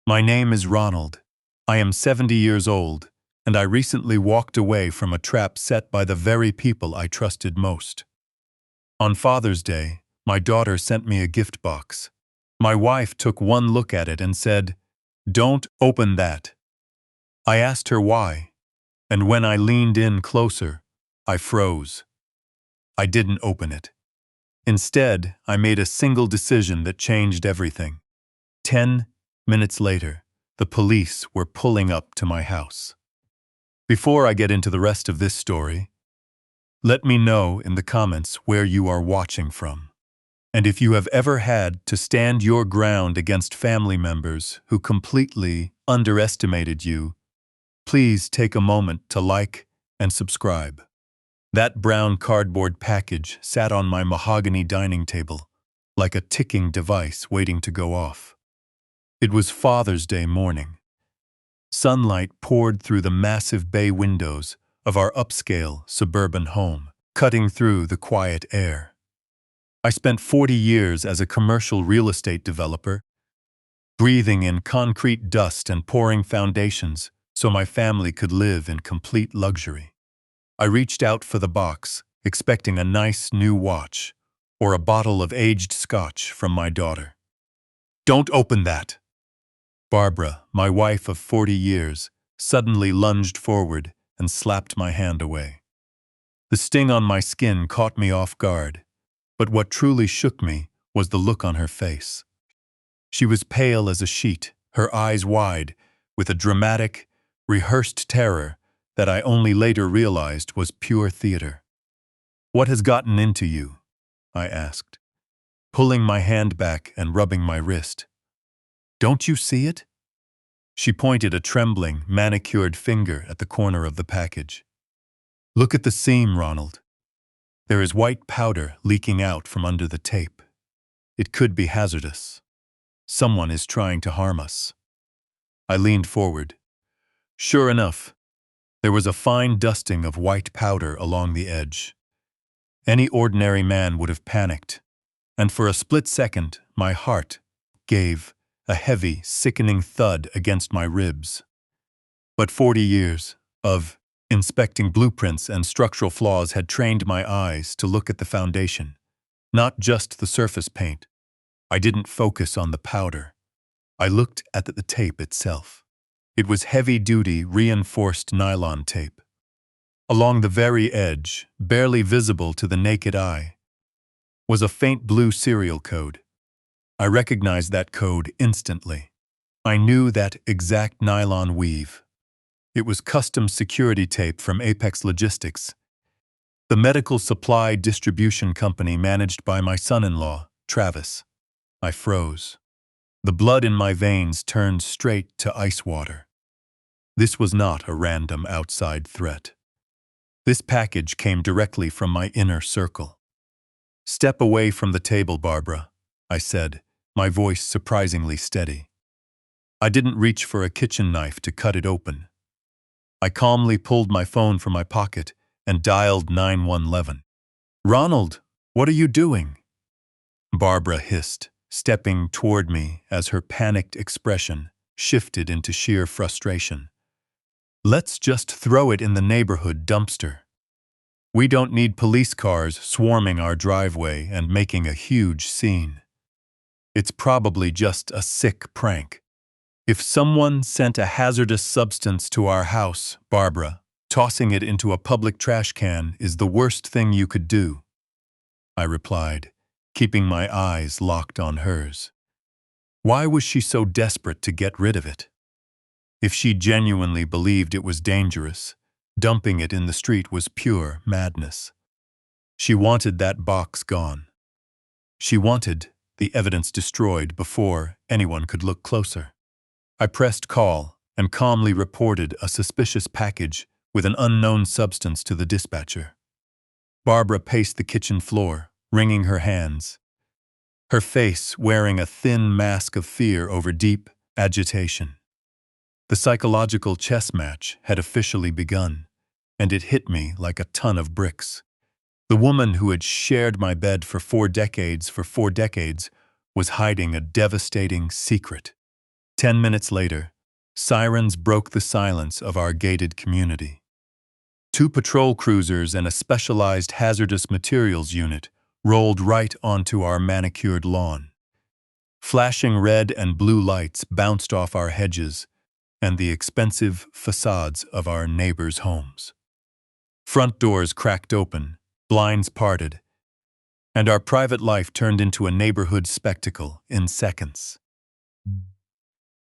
My name is Ronald. I am 70 years old, and I recently walked away from a trap set by the very people I trusted most. On Father's Day, my daughter sent me a gift box. My wife took one look at it and said, "Don't open that." I asked her why, and when I leaned in closer, I froze. I didn't open it. Instead, I made a single decision that changed everything. 10 minutes later, the police were pulling up to my house. Before I get into the rest of this story, let me know in the comments where you are watching from, and if you have ever had to stand your ground against family members who completely underestimated you. Please take a moment to like and subscribe. That brown cardboard package sat on my mahogany dining table, like a ticking device waiting to go off. It was Father's Day morning. Sunlight poured through the massive bay windows of our upscale suburban home, cutting through the quiet air. I spent 40 years as a commercial real estate developer, breathing in concrete dust and pouring foundations so my family could live in complete luxury. I reached out for the box, expecting a nice new watch or a bottle of aged scotch from my daughter. "Don't open that!" Barbara, my wife of 40 years, suddenly lunged forward and slapped my hand away. The sting on my skin caught me off guard, but what truly shook me was the look on her face. She was pale as a sheet, her eyes wide, with a dramatic, rehearsed terror that I only later realized was pure theater. "What has gotten into you?" I asked, pulling my hand back and rubbing my wrist. "Don't you see it?" She pointed a trembling, manicured finger at the corner of the package. "Look at the seam, Ronald. There is white powder leaking out from under the tape. It could be hazardous. Someone is trying to harm us." I leaned forward. Sure enough, there was a fine dusting of white powder along the edge. Any ordinary man would have panicked, and for a split second, my heart gave a heavy, sickening thud against my ribs. But 40 years of inspecting blueprints and structural flaws had trained my eyes to look at the foundation, not just the surface paint. I didn't focus on the powder. I looked at the tape itself. It was heavy-duty, reinforced nylon tape. Along the very edge, barely visible to the naked eye, was a faint blue serial code. I recognized that code instantly. I knew that exact nylon weave. It was custom security tape from Apex Logistics, the medical supply distribution company managed by my son-in-law, Travis. I froze. The blood in my veins turned straight to ice water. This was not a random outside threat. This package came directly from my inner circle. "Step away from the table, Barbara," I said, my voice surprisingly steady. I didn't reach for a kitchen knife to cut it open. I calmly pulled my phone from my pocket and dialed 911. "Ronald, what are you doing?" Barbara hissed, stepping toward me as her panicked expression shifted into sheer frustration. "Let's just throw it in the neighborhood dumpster. We don't need police cars swarming our driveway and making a huge scene. It's probably just a sick prank. If someone sent a hazardous substance to our house, Barbara, tossing it into a public trash can is the worst thing you could do," I replied, keeping my eyes locked on hers. Why was she so desperate to get rid of it? If she genuinely believed it was dangerous, dumping it in the street was pure madness. She wanted that box gone. She wanted the evidence destroyed before anyone could look closer. I pressed call and calmly reported a suspicious package with an unknown substance to the dispatcher. Barbara paced the kitchen floor, wringing her hands, her face wearing a thin mask of fear over deep agitation. The psychological chess match had officially begun, and it hit me like a ton of bricks. The woman who had shared my bed for 4 decades was hiding a devastating secret. 10 minutes later, sirens broke the silence of our gated community. Two patrol cruisers and a specialized hazardous materials unit rolled right onto our manicured lawn. Flashing red and blue lights bounced off our hedges and the expensive facades of our neighbors' homes. Front doors cracked open, blinds parted, and our private life turned into a neighborhood spectacle in seconds.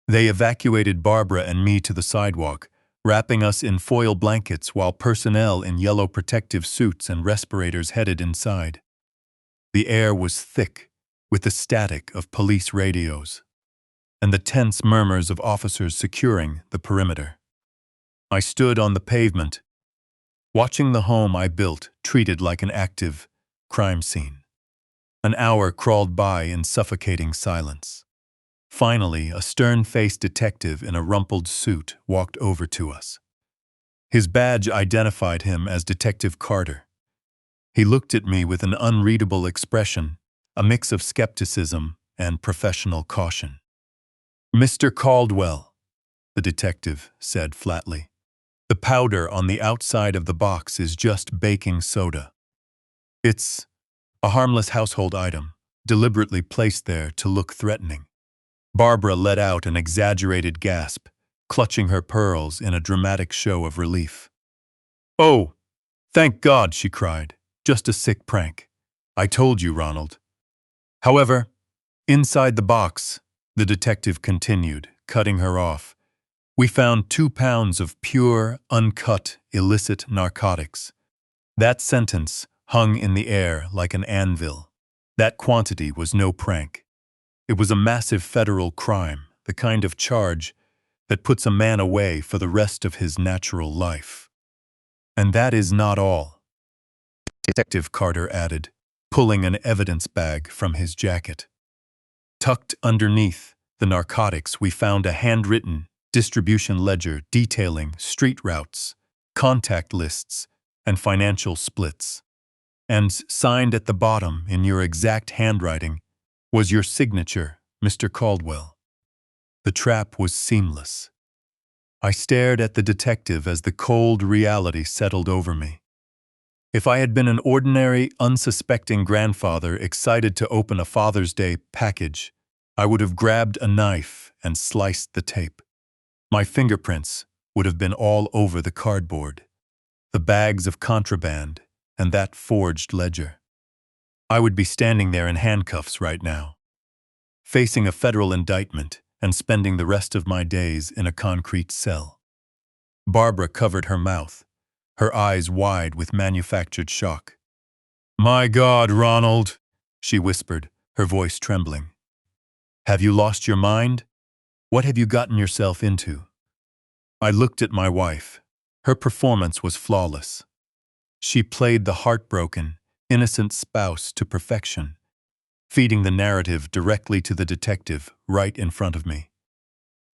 They evacuated Barbara and me to the sidewalk, wrapping us in foil blankets while personnel in yellow protective suits and respirators headed inside. The air was thick with the static of police radios and the tense murmurs of officers securing the perimeter. I stood on the pavement, watching the home I built treated like an active crime scene. An hour crawled by in suffocating silence. Finally, a stern-faced detective in a rumpled suit walked over to us. His badge identified him as Detective Carter. He looked at me with an unreadable expression, a mix of skepticism and professional caution. "Mr. Caldwell," the detective said flatly, "the powder on the outside of the box is just baking soda. It's a harmless household item, deliberately placed there to look threatening." Barbara let out an exaggerated gasp, clutching her pearls in a dramatic show of relief. "Oh, thank God," she cried. "Just a sick prank. I told you, Ronald." "However, inside the box," the detective continued, cutting her off, "we found 2 pounds of pure, uncut, illicit narcotics." That sentence hung in the air like an anvil. That quantity was no prank. It was a massive federal crime, the kind of charge that puts a man away for the rest of his natural life. "And that is not all," Detective Carter added, pulling an evidence bag from his jacket. Tucked underneath the narcotics, we found a handwritten distribution ledger detailing street routes, contact lists, and financial splits. And signed at the bottom in your exact handwriting was your signature, Mr. Caldwell. The trap was seamless. I stared at the detective as the cold reality settled over me. If I had been an ordinary, unsuspecting grandfather excited to open a Father's Day package, I would have grabbed a knife and sliced the tape. My fingerprints would have been all over the cardboard, the bags of contraband, and that forged ledger. I would be standing there in handcuffs right now, facing a federal indictment and spending the rest of my days in a concrete cell. Barbara covered her mouth, her eyes wide with manufactured shock. "My God, Ronald," she whispered, her voice trembling. "Have you lost your mind? What have you gotten yourself into?" I looked at my wife. Her performance was flawless. She played the heartbroken, innocent spouse to perfection, feeding the narrative directly to the detective right in front of me.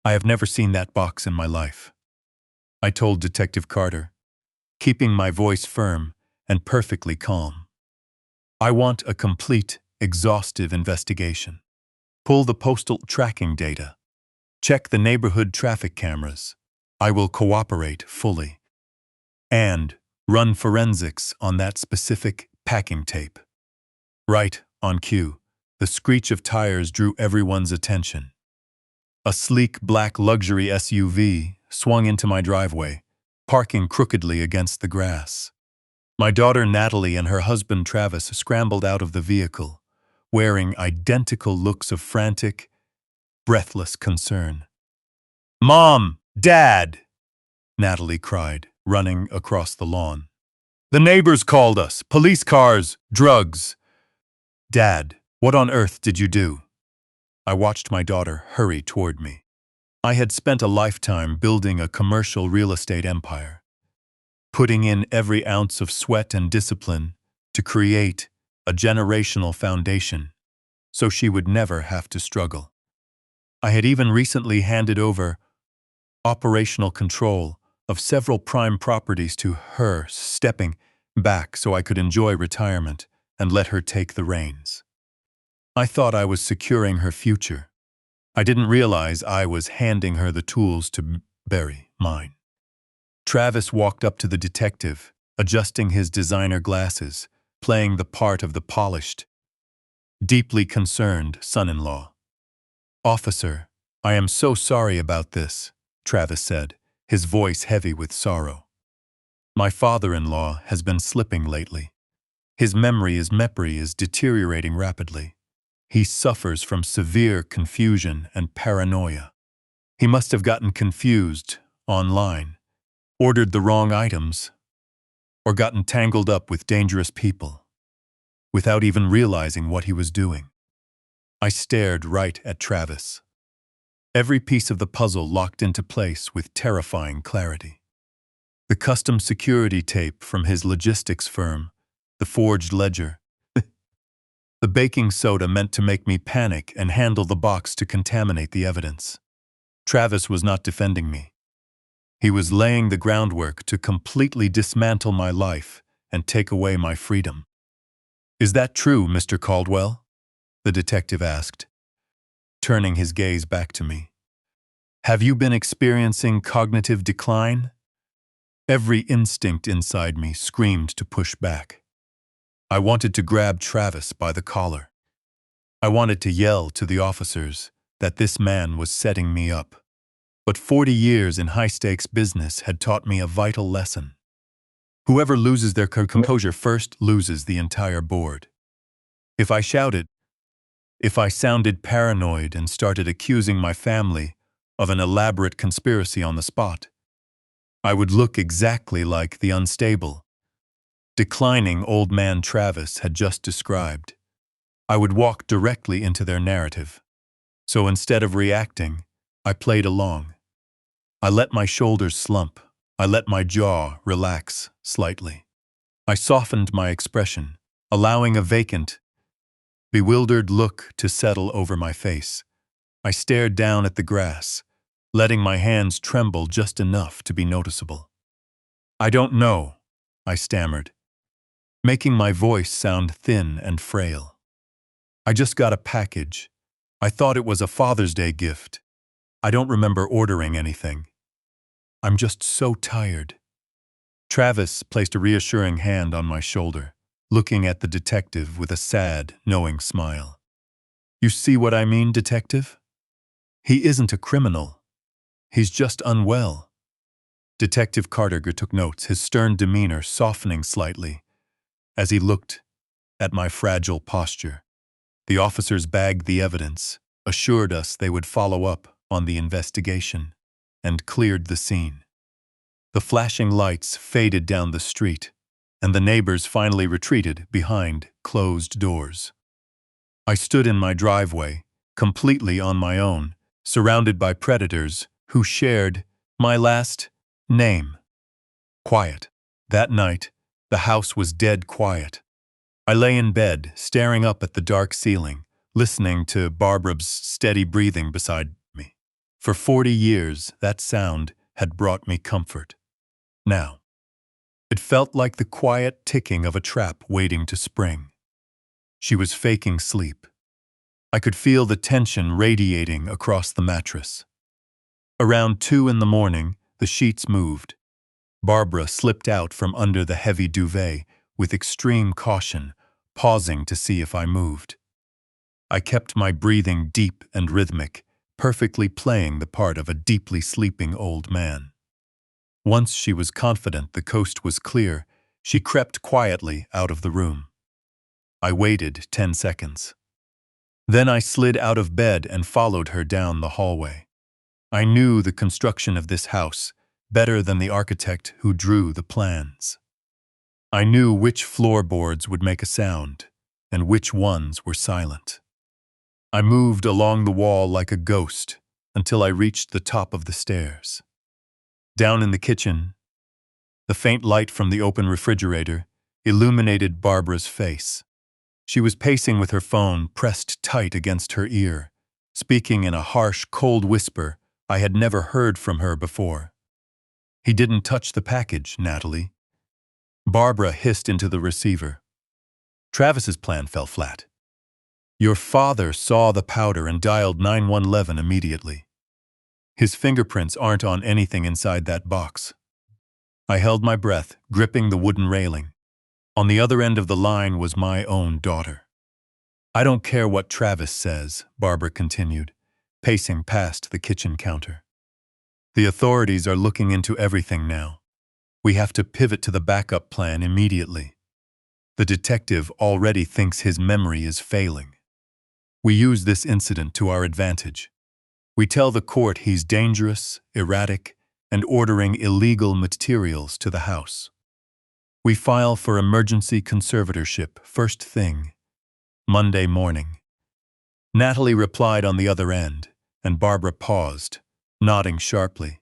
"I have never seen that box in my life," I told Detective Carter, keeping my voice firm and perfectly calm. "I want a complete, exhaustive investigation. Pull the postal tracking data. Check the neighborhood traffic cameras. I will cooperate fully. And run forensics on that specific packing tape." Right on cue, the screech of tires drew everyone's attention. A sleek black luxury SUV swung into my driveway, parking crookedly against the grass. My daughter Natalie and her husband Travis scrambled out of the vehicle, wearing identical looks of frantic, breathless concern. "Mom! Dad!" Natalie cried, running across the lawn. "The neighbors called us! Police cars! Drugs!" "Dad, what on earth did you do?" I watched my daughter hurry toward me. I had spent a lifetime building a commercial real estate empire, putting in every ounce of sweat and discipline to create a generational foundation so she would never have to struggle. I had even recently handed over operational control of several prime properties to her, stepping back so I could enjoy retirement and let her take the reins. I thought I was securing her future. I didn't realize I was handing her the tools to bury mine. Travis walked up to the detective, adjusting his designer glasses, playing the part of the polished, deeply concerned son-in-law. "Officer, I am so sorry about this," Travis said, his voice heavy with sorrow. "My father-in-law has been slipping lately. His memory is deteriorating rapidly. He suffers from severe confusion and paranoia. He must have gotten confused online, ordered the wrong items, or gotten tangled up with dangerous people, without even realizing what he was doing." I stared right at Travis. Every piece of the puzzle locked into place with terrifying clarity. The custom security tape from his logistics firm, the forged ledger, the baking soda meant to make me panic and handle the box to contaminate the evidence. Travis was not defending me. He was laying the groundwork to completely dismantle my life and take away my freedom. "Is that true, Mr. Caldwell?" the detective asked, turning his gaze back to me. "Have you been experiencing cognitive decline?" Every instinct inside me screamed to push back. I wanted to grab Travis by the collar. I wanted to yell to the officers that this man was setting me up. But 40 years in high-stakes business had taught me a vital lesson. Whoever loses their composure first loses the entire board. If I shouted, if I sounded paranoid and started accusing my family of an elaborate conspiracy on the spot, I would look exactly like the unstable, declining old man Travis had just described. I would walk directly into their narrative. So instead of reacting, I played along. I let my shoulders slump. I let my jaw relax slightly. I softened my expression, allowing a vacant, bewildered look to settle over my face. I stared down at the grass, letting my hands tremble just enough to be noticeable. "I don't know," I stammered, making my voice sound thin and frail. "I just got a package. I thought it was a Father's Day gift. I don't remember ordering anything. I'm just so tired." Travis placed a reassuring hand on my shoulder, looking at the detective with a sad, knowing smile. "You see what I mean, detective? He isn't a criminal. He's just unwell." Detective Carter took notes, his stern demeanor softening slightly as he looked at my fragile posture. The officers bagged the evidence, assured us they would follow up on the investigation, and cleared the scene. The flashing lights faded down the street, and the neighbors finally retreated behind closed doors. I stood in my driveway, completely on my own, surrounded by predators who shared my last name. Quiet. That night, the house was dead quiet. I lay in bed, staring up at the dark ceiling, listening to Barbara's steady breathing beside me. For 40 years, that sound had brought me comfort. Now, it felt like the quiet ticking of a trap waiting to spring. She was faking sleep. I could feel the tension radiating across the mattress. Around 2 in the morning, the sheets moved. Barbara slipped out from under the heavy duvet with extreme caution, pausing to see if I moved. I kept my breathing deep and rhythmic, perfectly playing the part of a deeply sleeping old man. Once she was confident the coast was clear, she crept quietly out of the room. I waited 10 seconds. Then I slid out of bed and followed her down the hallway. I knew the construction of this house better than the architect who drew the plans. I knew which floorboards would make a sound and which ones were silent. I moved along the wall like a ghost until I reached the top of the stairs. Down in the kitchen, the faint light from the open refrigerator illuminated Barbara's face. She was pacing with her phone pressed tight against her ear, speaking in a harsh, cold whisper I had never heard from her before. "He didn't touch the package, Natalie." Barbara hissed into the receiver. Travis's plan fell flat. Your father saw the powder and dialed 911 immediately. His fingerprints aren't on anything inside that box. I held my breath, gripping the wooden railing. On the other end of the line was my own daughter. I don't care what Travis says, Barbara continued, pacing past the kitchen counter. The authorities are looking into everything now. We have to pivot to the backup plan immediately. The detective already thinks his memory is failing. We use this incident to our advantage. We tell the court he's dangerous, erratic, and ordering illegal materials to the house. We file for emergency conservatorship first thing, Monday morning. Natalie replied on the other end, and Barbara paused, nodding sharply.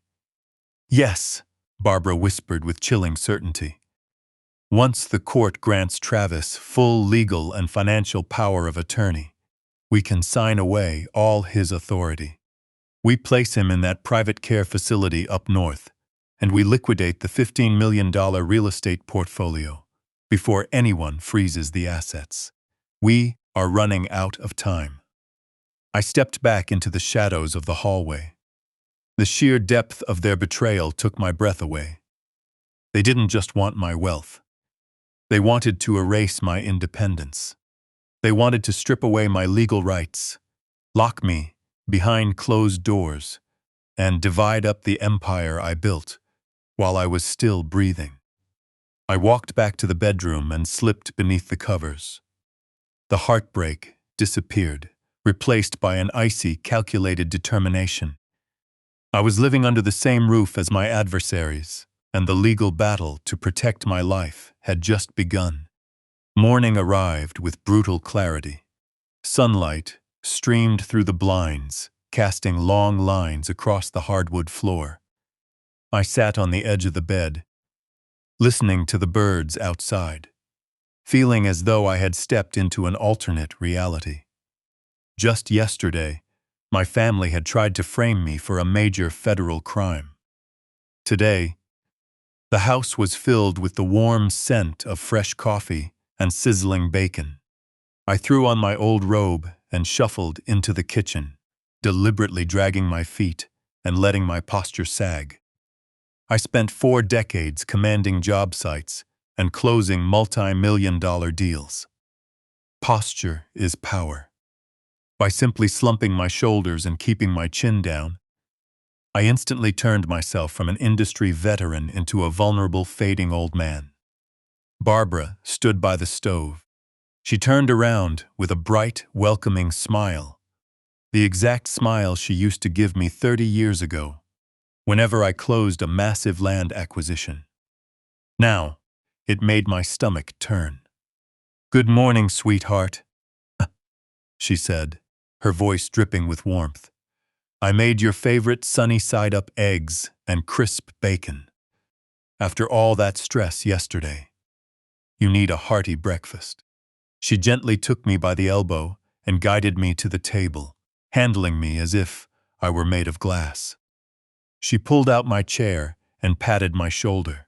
Yes, Barbara whispered with chilling certainty. Once the court grants Travis full legal and financial power of attorney, we can sign away all his authority. We place him in that private care facility up north, and we liquidate the $15 million real estate portfolio before anyone freezes the assets. We are running out of time. I stepped back into the shadows of the hallway. The sheer depth of their betrayal took my breath away. They didn't just want my wealth. They wanted to erase my independence. They wanted to strip away my legal rights, lock me behind closed doors, and divide up the empire I built while I was still breathing. I walked back to the bedroom and slipped beneath the covers. The heartbreak disappeared, replaced by an icy, calculated determination. I was living under the same roof as my adversaries, and the legal battle to protect my life had just begun. Morning arrived with brutal clarity. Sunlight streamed through the blinds, casting long lines across the hardwood floor. I sat on the edge of the bed, listening to the birds outside, feeling as though I had stepped into an alternate reality. Just yesterday, my family had tried to frame me for a major federal crime. Today, the house was filled with the warm scent of fresh coffee and sizzling bacon. I threw on my old robe and shuffled into the kitchen, deliberately dragging my feet and letting my posture sag. I spent 4 decades commanding job sites and closing multi-million-dollar deals. Posture is power. By simply slumping my shoulders and keeping my chin down, I instantly turned myself from an industry veteran into a vulnerable, fading old man. Barbara stood by the stove. She turned around with a bright, welcoming smile, the exact smile she used to give me 30 years ago, whenever I closed a massive land acquisition. Now, it made my stomach turn. "Good morning, sweetheart," she said, her voice dripping with warmth. "I made your favorite sunny-side-up eggs and crisp bacon. After all that stress yesterday, you need a hearty breakfast." She gently took me by the elbow and guided me to the table, handling me as if I were made of glass. She pulled out my chair and patted my shoulder.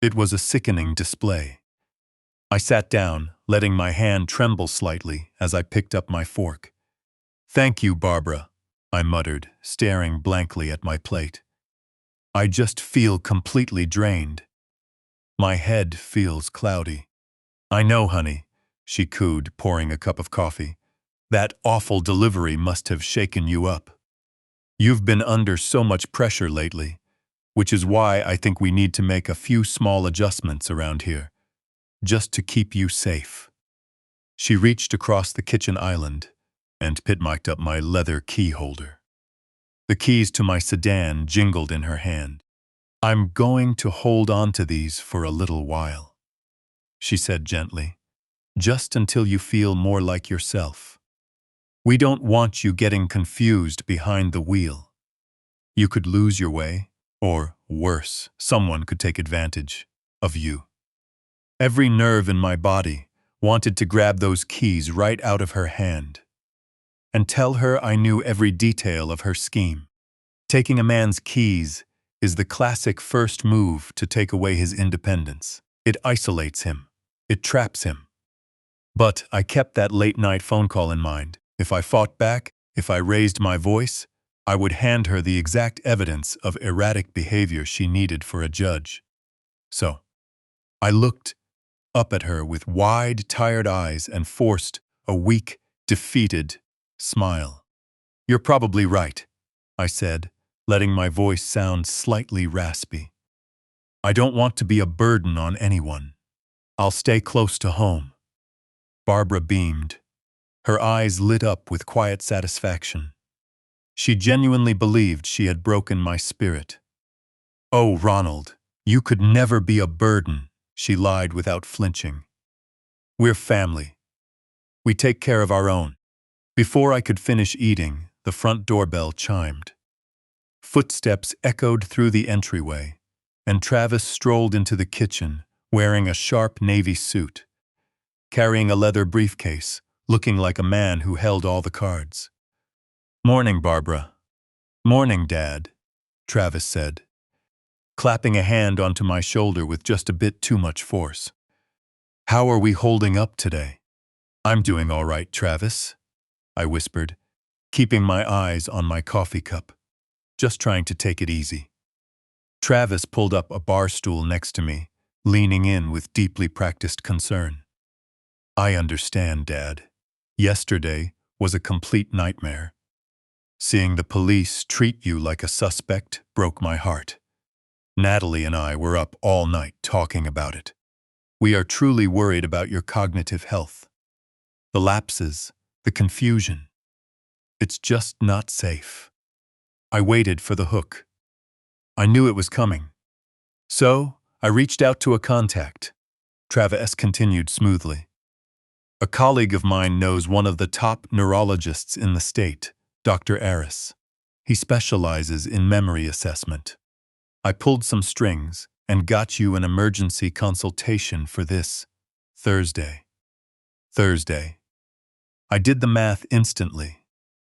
It was a sickening display. I sat down, letting my hand tremble slightly as I picked up my fork. "Thank you, Barbara," I muttered, staring blankly at my plate. "I just feel completely drained. My head feels cloudy." "I know, honey," she cooed, pouring a cup of coffee. "That awful delivery must have shaken you up. You've been under so much pressure lately, which is why I think we need to make a few small adjustments around here, just to keep you safe." She reached across the kitchen island and pitmarked up my leather key holder. The keys to my sedan jingled in her hand. "I'm going to hold on to these for a little while," she said gently, "just until you feel more like yourself. We don't want you getting confused behind the wheel. You could lose your way, or worse, someone could take advantage of you." Every nerve in my body wanted to grab those keys right out of her hand and tell her I knew every detail of her scheme. Taking a man's keys is the classic first move to take away his independence. It isolates him. It traps him. But I kept that late-night phone call in mind. If I fought back, if I raised my voice, I would hand her the exact evidence of erratic behavior she needed for a judge. So, I looked up at her with wide, tired eyes and forced a weak, defeated smile. "You're probably right," I said, letting my voice sound slightly raspy. "I don't want to be a burden on anyone. I'll stay close to home." Barbara beamed. Her eyes lit up with quiet satisfaction. She genuinely believed she had broken my spirit. "Oh, Ronald, you could never be a burden," she lied without flinching. "We're family. We take care of our own." Before I could finish eating, the front doorbell chimed. Footsteps echoed through the entryway, and Travis strolled into the kitchen, wearing a sharp navy suit, carrying a leather briefcase, looking like a man who held all the cards. "Morning, Barbara." "Morning, Dad," Travis said, clapping a hand onto my shoulder with just a bit too much force. "How are we holding up today?" "I'm doing all right, Travis," I whispered, keeping my eyes on my coffee cup, just trying to take it easy. Travis pulled up a bar stool next to me, leaning in with deeply practiced concern. "I understand, Dad. Yesterday was a complete nightmare. Seeing the police treat you like a suspect broke my heart. Natalie and I were up all night talking about it. We are truly worried about your cognitive health. The lapses, the confusion. It's just not safe." I waited for the hook. I knew it was coming. "So, I reached out to a contact," Travis continued smoothly. "A colleague of mine knows one of the top neurologists in the state, Dr. Aris. He specializes in memory assessment. I pulled some strings and got you an emergency consultation for this Thursday." Thursday. I did the math instantly.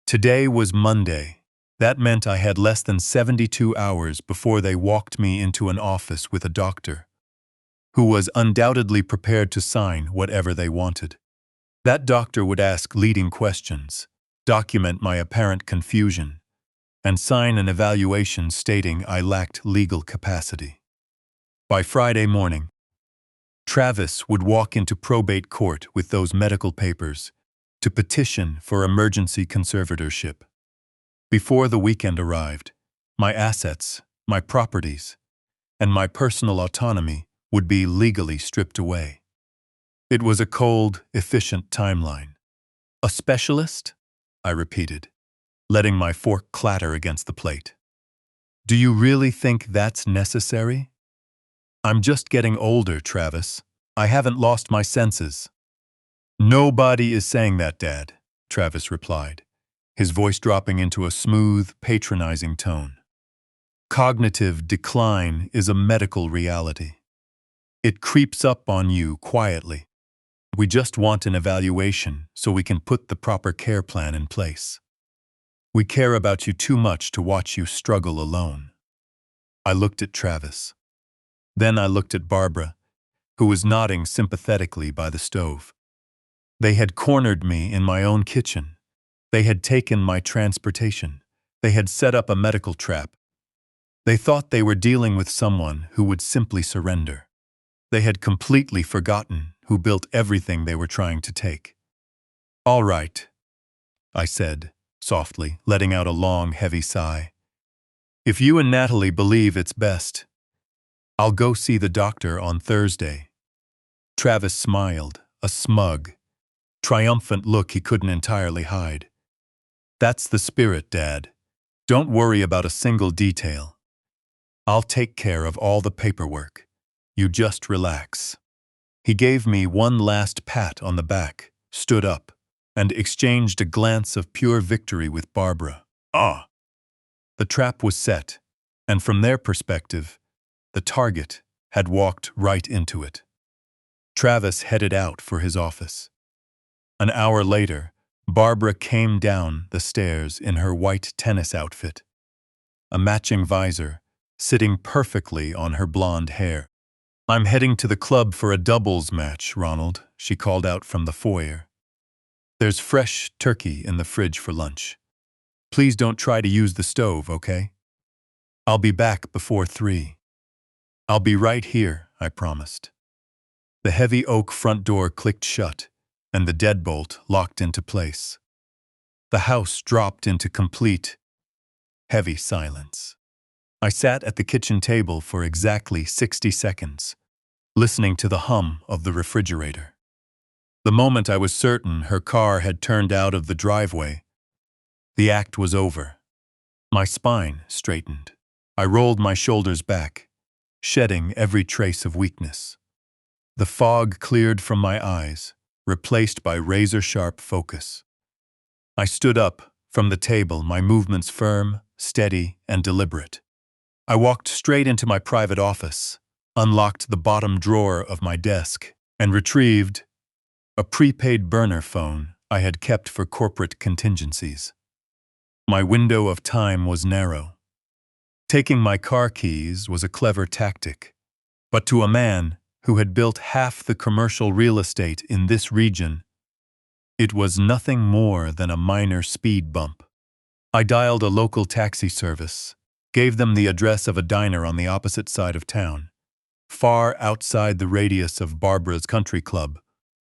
Today was Monday. That meant I had less than 72 hours before they walked me into an office with a doctor who was undoubtedly prepared to sign whatever they wanted. That doctor would ask leading questions, document my apparent confusion, and sign an evaluation stating I lacked legal capacity. By Friday morning, Travis would walk into probate court with those medical papers to petition for emergency conservatorship. Before the weekend arrived, my assets, my properties, and my personal autonomy would be legally stripped away. It was a cold, efficient timeline. "A specialist?" I repeated, letting my fork clatter against the plate. "Do you really think that's necessary?" "I'm just getting older, Travis. I haven't lost my senses." "Nobody is saying that, Dad," Travis replied, his voice dropping into a smooth, patronizing tone. "Cognitive decline is a medical reality. It creeps up on you quietly. We just want an evaluation so we can put the proper care plan in place. We care about you too much to watch you struggle alone." I looked at Travis. Then I looked at Barbara, who was nodding sympathetically by the stove. They had cornered me in my own kitchen. They had taken my transportation. They had set up a medical trap. They thought they were dealing with someone who would simply surrender. They had completely forgotten who built everything they were trying to take. "All right," I said, softly, letting out a long, heavy sigh. "If you and Natalie believe it's best, I'll go see the doctor on Thursday." Travis smiled, a smug, triumphant look he couldn't entirely hide. "That's the spirit, Dad. Don't worry about a single detail. I'll take care of all the paperwork. You just relax." He gave me one last pat on the back, stood up, and exchanged a glance of pure victory with Barbara. "Ah!" The trap was set, and from their perspective, the target had walked right into it. Travis headed out for his office. An hour later, Barbara came down the stairs in her white tennis outfit, a matching visor sitting perfectly on her blonde hair. I'm heading to the club for a doubles match, Ronald, she called out from the foyer. There's fresh turkey in the fridge for lunch. Please don't try to use the stove, okay? I'll be back before 3. I'll be right here, I promised. The heavy oak front door clicked shut, and the deadbolt locked into place. The house dropped into complete, heavy silence. I sat at the kitchen table for exactly 60 seconds, listening to the hum of the refrigerator. The moment I was certain her car had turned out of the driveway, the act was over. My spine straightened. I rolled my shoulders back, shedding every trace of weakness. The fog cleared from my eyes, replaced by razor-sharp focus. I stood up from the table, my movements firm, steady, and deliberate. I walked straight into my private office, unlocked the bottom drawer of my desk, and retrieved a prepaid burner phone I had kept for corporate contingencies. My window of time was narrow. Taking my car keys was a clever tactic, but to a man who had built half the commercial real estate in this region, it was nothing more than a minor speed bump. I dialed a local taxi service, gave them the address of a diner on the opposite side of town, far outside the radius of Barbara's Country Club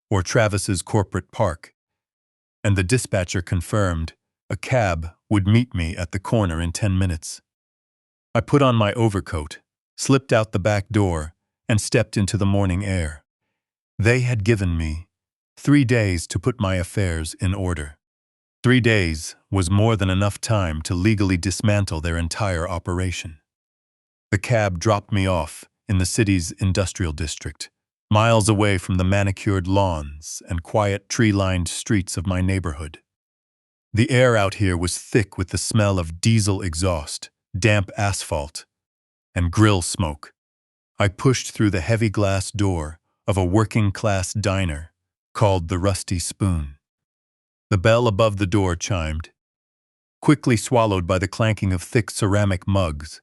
or Travis's corporate park, and the dispatcher confirmed a cab would meet me at the corner in 10 minutes. I put on my overcoat, slipped out the back door, and stepped into the morning air. They had given me 3 days to put my affairs in order. 3 days was more than enough time to legally dismantle their entire operation. The cab dropped me off in the city's industrial district, miles away from the manicured lawns and quiet tree-lined streets of my neighborhood. The air out here was thick with the smell of diesel exhaust, damp asphalt, and grill smoke. I pushed through the heavy glass door of a working-class diner called the Rusty Spoon. The bell above the door chimed, quickly swallowed by the clanking of thick ceramic mugs,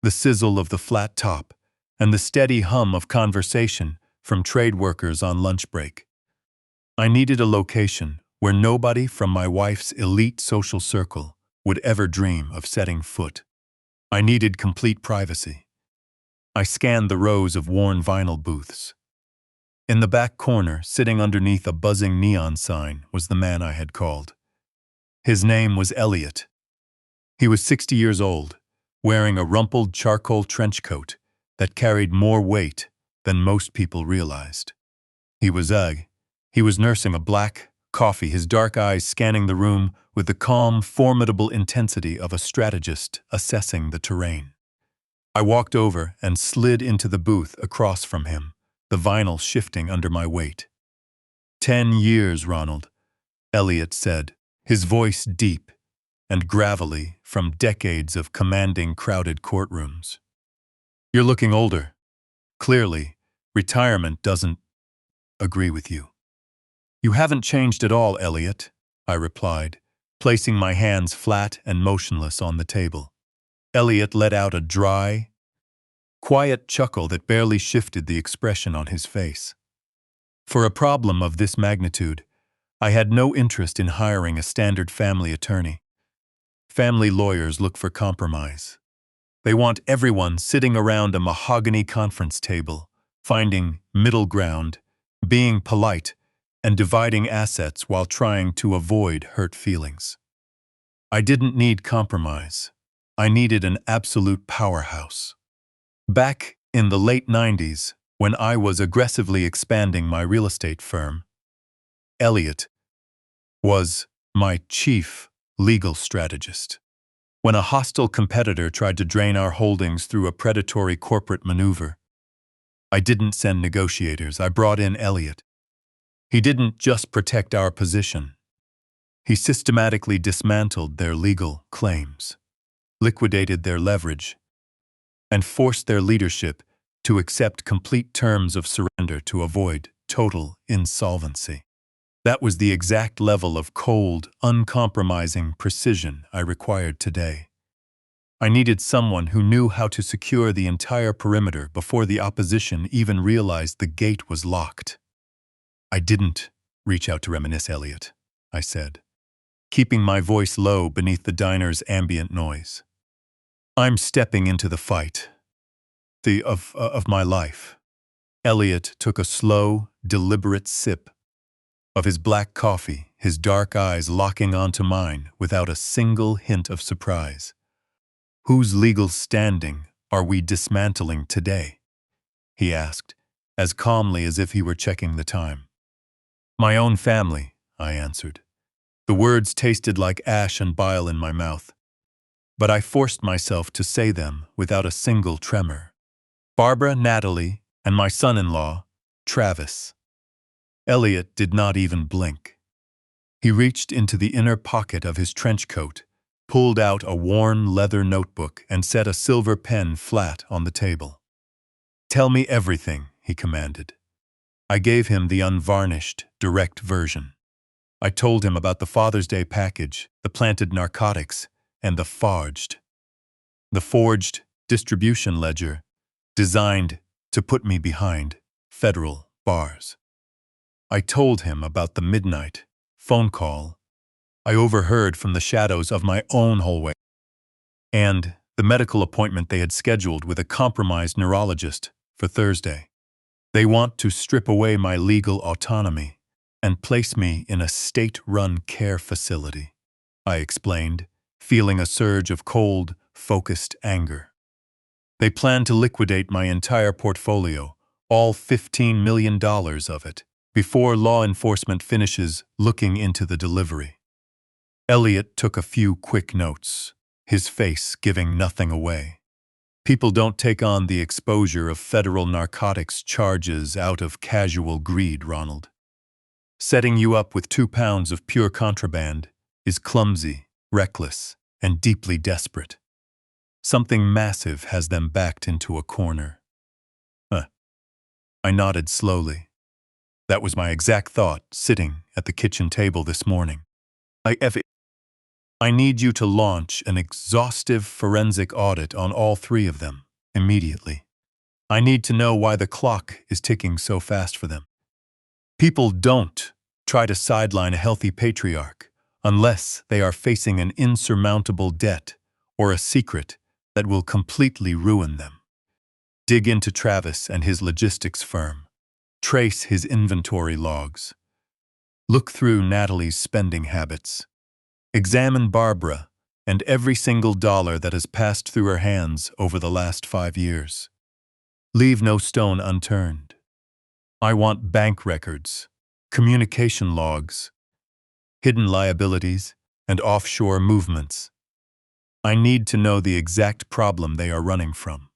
the sizzle of the flat top, and the steady hum of conversation from trade workers on lunch break. I needed a location where nobody from my wife's elite social circle would ever dream of setting foot. I needed complete privacy. I scanned the rows of worn vinyl booths. In the back corner, sitting underneath a buzzing neon sign, was the man I had called. His name was Elliot. He was 60 years old, wearing a rumpled charcoal trench coat that carried more weight than most people realized. He was nursing a black coffee, his dark eyes scanning the room with the calm, formidable intensity of a strategist assessing the terrain. I walked over and slid into the booth across from him, the vinyl shifting under my weight. 10 years, Ronald, Elliot said, his voice deep and gravelly from decades of commanding crowded courtrooms. You're looking older. Clearly, retirement doesn't agree with you. You haven't changed at all, Elliot, I replied, placing my hands flat and motionless on the table. Elliot let out a dry, quiet chuckle that barely shifted the expression on his face. For a problem of this magnitude, I had no interest in hiring a standard family attorney. Family lawyers look for compromise. They want everyone sitting around a mahogany conference table, finding middle ground, being polite, and dividing assets while trying to avoid hurt feelings. I didn't need compromise. I needed an absolute powerhouse. Back in the late 90s, when I was aggressively expanding my real estate firm, Elliot was my chief legal strategist. When a hostile competitor tried to drain our holdings through a predatory corporate maneuver, I didn't send negotiators, I brought in Elliot. He didn't just protect our position. He systematically dismantled their legal claims, liquidated their leverage, and forced their leadership to accept complete terms of surrender to avoid total insolvency. That was the exact level of cold, uncompromising precision I required today. I needed someone who knew how to secure the entire perimeter before the opposition even realized the gate was locked. I didn't reach out to reminisce, Elliot, I said, keeping my voice low beneath the diner's ambient noise. I'm stepping into the fight. Of my life. Elliot took a slow, deliberate sip of his black coffee, his dark eyes locking onto mine without a single hint of surprise. Whose legal standing are we dismantling today? He asked, as calmly as if he were checking the time. My own family, I answered. The words tasted like ash and bile in my mouth, but I forced myself to say them without a single tremor. Barbara, Natalie, and my son-in-law, Travis. Elliot did not even blink. He reached into the inner pocket of his trench coat, pulled out a worn leather notebook, and set a silver pen flat on the table. Tell me everything, he commanded. I gave him the unvarnished, direct version. I told him about the Father's Day package, the planted narcotics, and the forged distribution ledger designed to put me behind federal bars. I told him about the midnight phone call I overheard from the shadows of my own hallway, and the medical appointment they had scheduled with a compromised neurologist for Thursday. They want to strip away my legal autonomy and place me in a state-run care facility, I explained, feeling a surge of cold, focused anger. They plan to liquidate my entire portfolio, all $15 million of it, before law enforcement finishes looking into the delivery. Elliot took a few quick notes, his face giving nothing away. People don't take on the exposure of federal narcotics charges out of casual greed, Ronald. Setting you up with 2 pounds of pure contraband is clumsy, reckless, and deeply desperate. Something massive has them backed into a corner. I nodded slowly. That was my exact thought sitting at the kitchen table this morning. I need you to launch an exhaustive forensic audit on all 3 of them, immediately. I need to know why the clock is ticking so fast for them. People don't try to sideline a healthy patriarch unless they are facing an insurmountable debt or a secret that will completely ruin them. Dig into Travis and his logistics firm. Trace his inventory logs. Look through Natalie's spending habits. Examine Barbara and every single dollar that has passed through her hands over the last 5 years. Leave no stone unturned. I want bank records, communication logs, hidden liabilities, and offshore movements. I need to know the exact problem they are running from.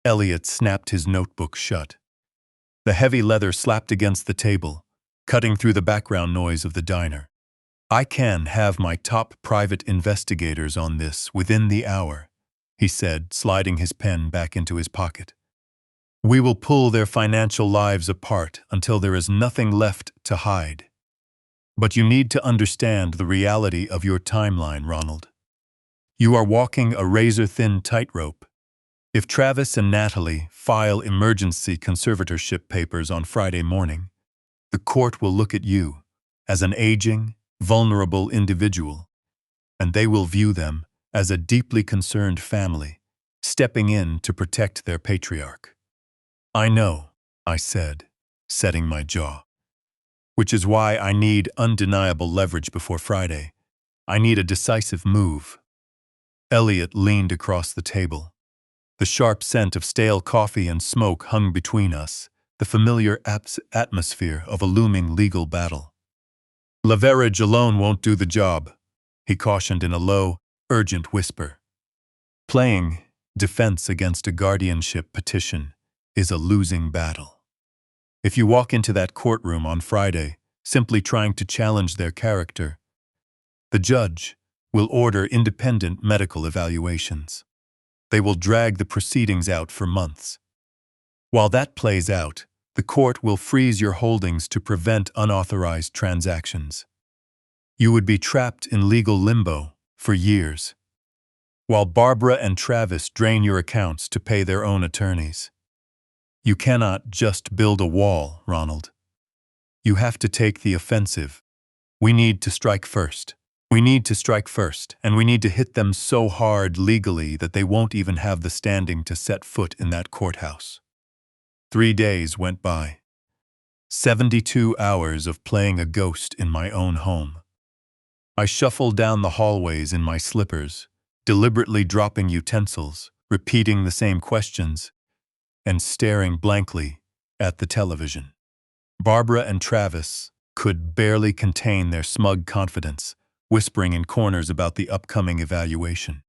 Elliot snapped his notebook shut. The heavy leather slapped against the table, cutting through the background noise of the diner. I can have my top private investigators on this within the hour, he said, sliding his pen back into his pocket. We will pull their financial lives apart until there is nothing left to hide. But you need to understand the reality of your timeline, Ronald. You are walking a razor-thin tightrope. If Travis and Natalie file emergency conservatorship papers on Friday morning, the court will look at you as an aging, vulnerable individual, and they will view them as a deeply concerned family, stepping in to protect their patriarch. I know, I said, setting my jaw. Which is why I need undeniable leverage before Friday. I need a decisive move. Elliot leaned across the table. The sharp scent of stale coffee and smoke hung between us, the familiar atmosphere of a looming legal battle. Leverage alone won't do the job, he cautioned in a low, urgent whisper. Playing defense against a guardianship petition is a losing battle. If you walk into that courtroom on Friday simply trying to challenge their character, the judge will order independent medical evaluations. They will drag the proceedings out for months. While that plays out, the court will freeze your holdings to prevent unauthorized transactions. You would be trapped in legal limbo for years. while Barbara and Travis drain your accounts to pay their own attorneys. You cannot just build a wall, Ronald. You have to take the offensive. We need to strike first. We need to strike first, and we need to hit them so hard legally that they won't even have the standing to set foot in that courthouse. 3 days went by. 72 hours of playing a ghost in my own home. I shuffled down the hallways in my slippers, deliberately dropping utensils, repeating the same questions, and staring blankly at the television. Barbara and Travis could barely contain their smug confidence, whispering in corners about the upcoming evaluation.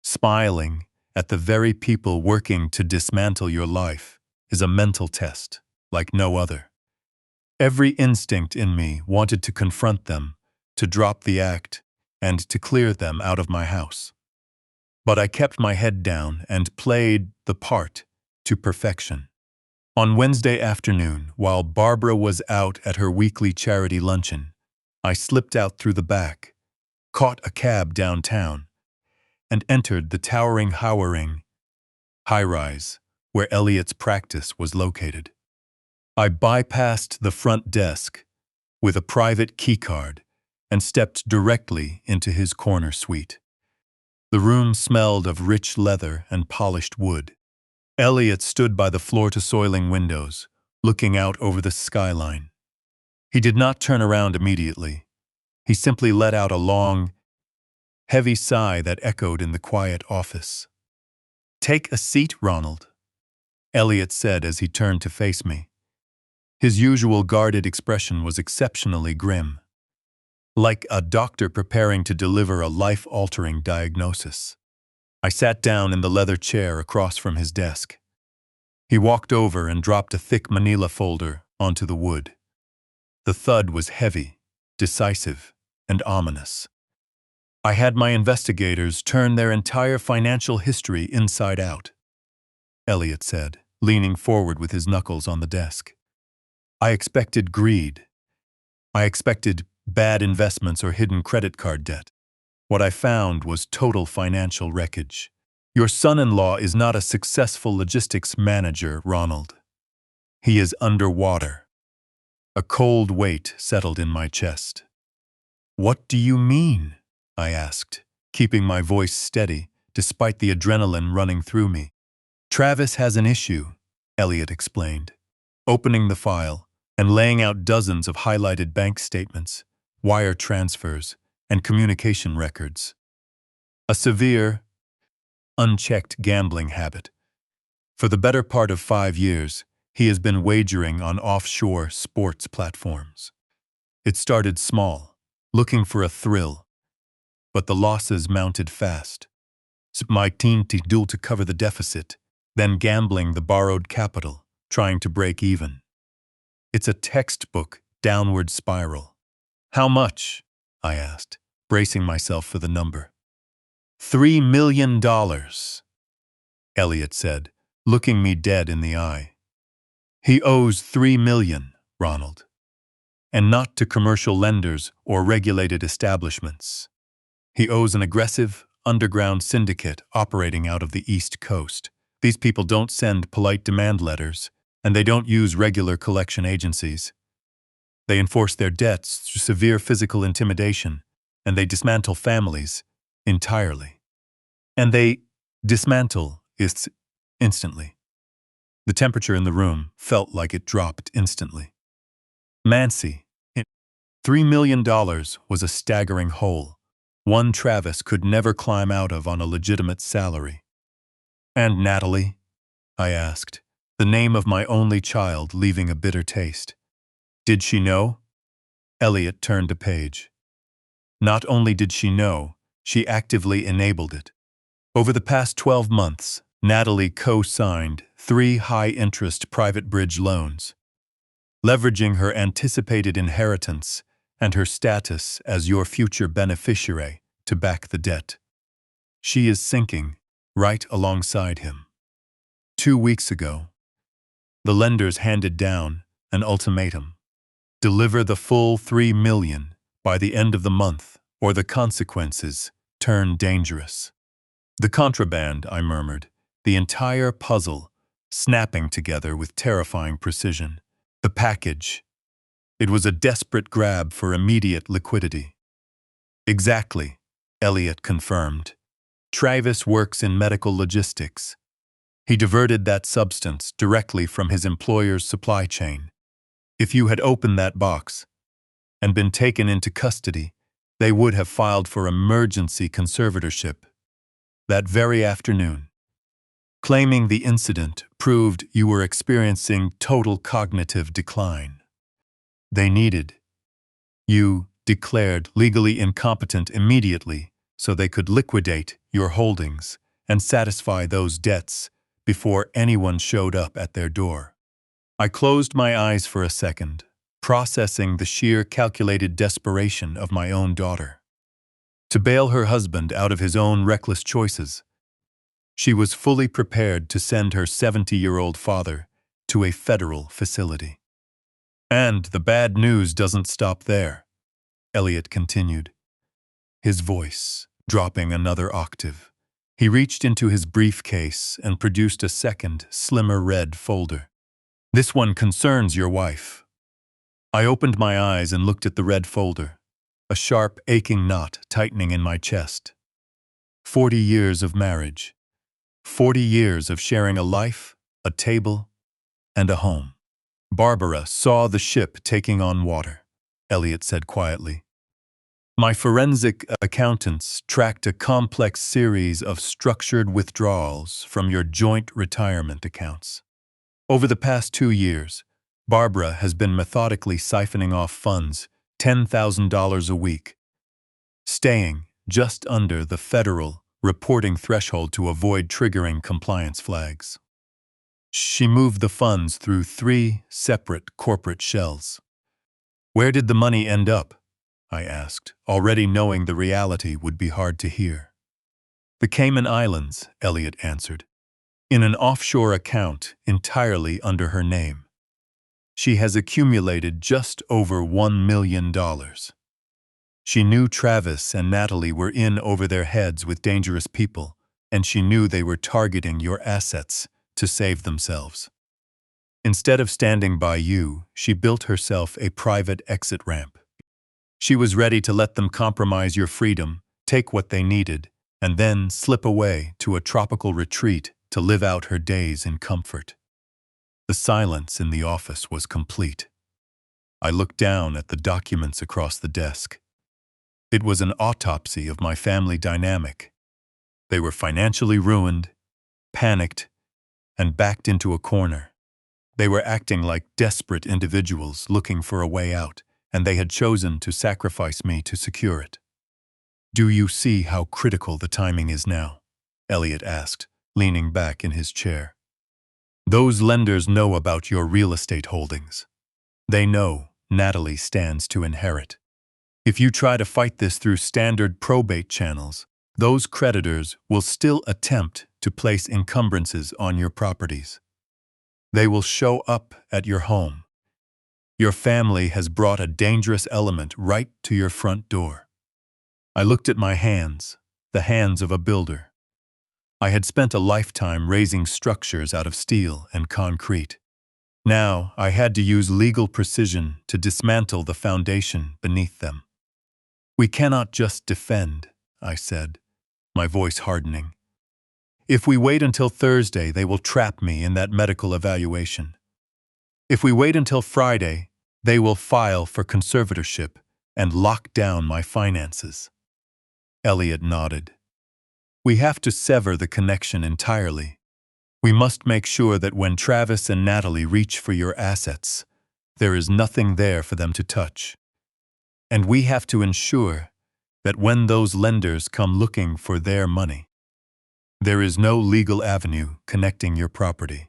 Smiling at the very people working to dismantle your life is a mental test like no other. Every instinct in me wanted to confront them, to drop the act, and to clear them out of my house. But I kept my head down and played the part to perfection. On Wednesday afternoon, while Barbara was out at her weekly charity luncheon, I slipped out through the back, caught a cab downtown, and entered the towering high-rise where Elliot's practice was located. I bypassed the front desk with a private keycard and stepped directly into his corner suite. The room smelled of rich leather and polished wood. Elliot stood by the floor-to-ceiling windows, looking out over the skyline. He did not turn around immediately. He simply let out a long, heavy sigh that echoed in the quiet office. "Take a seat, Ronald," Elliot said as he turned to face me. His usual guarded expression was exceptionally grim, like a doctor preparing to deliver a life-altering diagnosis. I sat down in the leather chair across from his desk. He walked over and dropped a thick manila folder onto the wood. The thud was heavy, decisive, and ominous. I had my investigators turn their entire financial history inside out, Elliot said, leaning forward with his knuckles on the desk. I expected greed. I expected bad investments or hidden credit card debt. What I found was total financial wreckage. Your son-in-law is not a successful logistics manager, Ronald. He is underwater. A cold weight settled in my chest. "What do you mean?" I asked, keeping my voice steady despite the adrenaline running through me. "Travis has an issue," Elliot explained, opening the file and laying out dozens of highlighted bank statements, wire transfers, and communication records. A severe, unchecked gambling habit. For the better part of 5 years, he has been wagering on offshore sports platforms. It started small, looking for a thrill, but the losses mounted fast. My team to do to cover the deficit, then gambling the borrowed capital, trying to break even. It's a textbook downward spiral. "How much?" I asked, bracing myself for the number. $3 million, Elliot said, looking me dead in the eye. He owes $3 million, Ronald, and not to commercial lenders or regulated establishments. He owes an aggressive, underground syndicate operating out of the East Coast. These people don't send polite demand letters, and they don't use regular collection agencies. They enforce their debts through severe physical intimidation, and they dismantle families entirely. And they dismantle it instantly. The temperature in the room felt like it dropped instantly. Mancy, $3 million was a staggering hole, one Travis could never climb out of on a legitimate salary. "And Natalie?" I asked, the name of my only child leaving a bitter taste. "Did she know?" Elliot turned a page. Not only did she know, she actively enabled it. Over the past 12 months, Natalie co-signed 3 high-interest private bridge loans, leveraging her anticipated inheritance and her status as your future beneficiary to back the debt. She is sinking right alongside him. 2 weeks ago, the lenders handed down an ultimatum. Deliver the full $3 million by the end of the month, or the consequences turn dangerous. The contraband, I murmured, the entire puzzle, snapping together with terrifying precision. The package. It was a desperate grab for immediate liquidity. Exactly, Elliot confirmed. Travis works in medical logistics. He diverted that substance directly from his employer's supply chain. If you had opened that box and been taken into custody, they would have filed for emergency conservatorship that very afternoon, claiming the incident proved you were experiencing total cognitive decline. They needed you declared legally incompetent immediately so they could liquidate your holdings and satisfy those debts before anyone showed up at their door. I closed my eyes for a second, processing the sheer calculated desperation of my own daughter. To bail her husband out of his own reckless choices, she was fully prepared to send her 70-year-old father to a federal facility. And the bad news doesn't stop there, Elliot continued, his voice dropping another octave. He reached into his briefcase and produced a second, slimmer red folder. This one concerns your wife. I opened my eyes and looked at the red folder, a sharp, aching knot tightening in my chest. 40 years of marriage. 40 years of sharing a life, a table, and a home. Barbara saw the ship taking on water, Elliot said quietly. My forensic accountants tracked a complex series of structured withdrawals from your joint retirement accounts. Over the past 2 years, Barbara has been methodically siphoning off funds, $10,000 a week, staying just under the federal reporting threshold to avoid triggering compliance flags. She moved the funds through 3 separate corporate shells. Where did the money end up? I asked, already knowing the reality would be hard to hear. The Cayman Islands, Elliot answered, in an offshore account entirely under her name. She has accumulated just over $1 million. She knew Travis and Natalie were in over their heads with dangerous people, and she knew they were targeting your assets to save themselves. Instead of standing by you, she built herself a private exit ramp. She was ready to let them compromise your freedom, take what they needed, and then slip away to a tropical retreat to live out her days in comfort. The silence in the office was complete. I looked down at the documents across the desk. It was an autopsy of my family dynamic. They were financially ruined, panicked, and backed into a corner. They were acting like desperate individuals looking for a way out, and they had chosen to sacrifice me to secure it. Do you see how critical the timing is now? Elliot asked, leaning back in his chair. Those lenders know about your real estate holdings. They know Natalie stands to inherit. If you try to fight this through standard probate channels, those creditors will still attempt to place encumbrances on your properties. They will show up at your home. Your family has brought a dangerous element right to your front door. I looked at my hands, the hands of a builder. I had spent a lifetime raising structures out of steel and concrete. Now I had to use legal precision to dismantle the foundation beneath them. We cannot just defend, I said, my voice hardening. If we wait until Thursday, they will trap me in that medical evaluation. If we wait until Friday, they will file for conservatorship and lock down my finances. Elliot nodded. We have to sever the connection entirely. We must make sure that when Travis and Natalie reach for your assets, there is nothing there for them to touch. And we have to ensure that when those lenders come looking for their money, there is no legal avenue connecting your property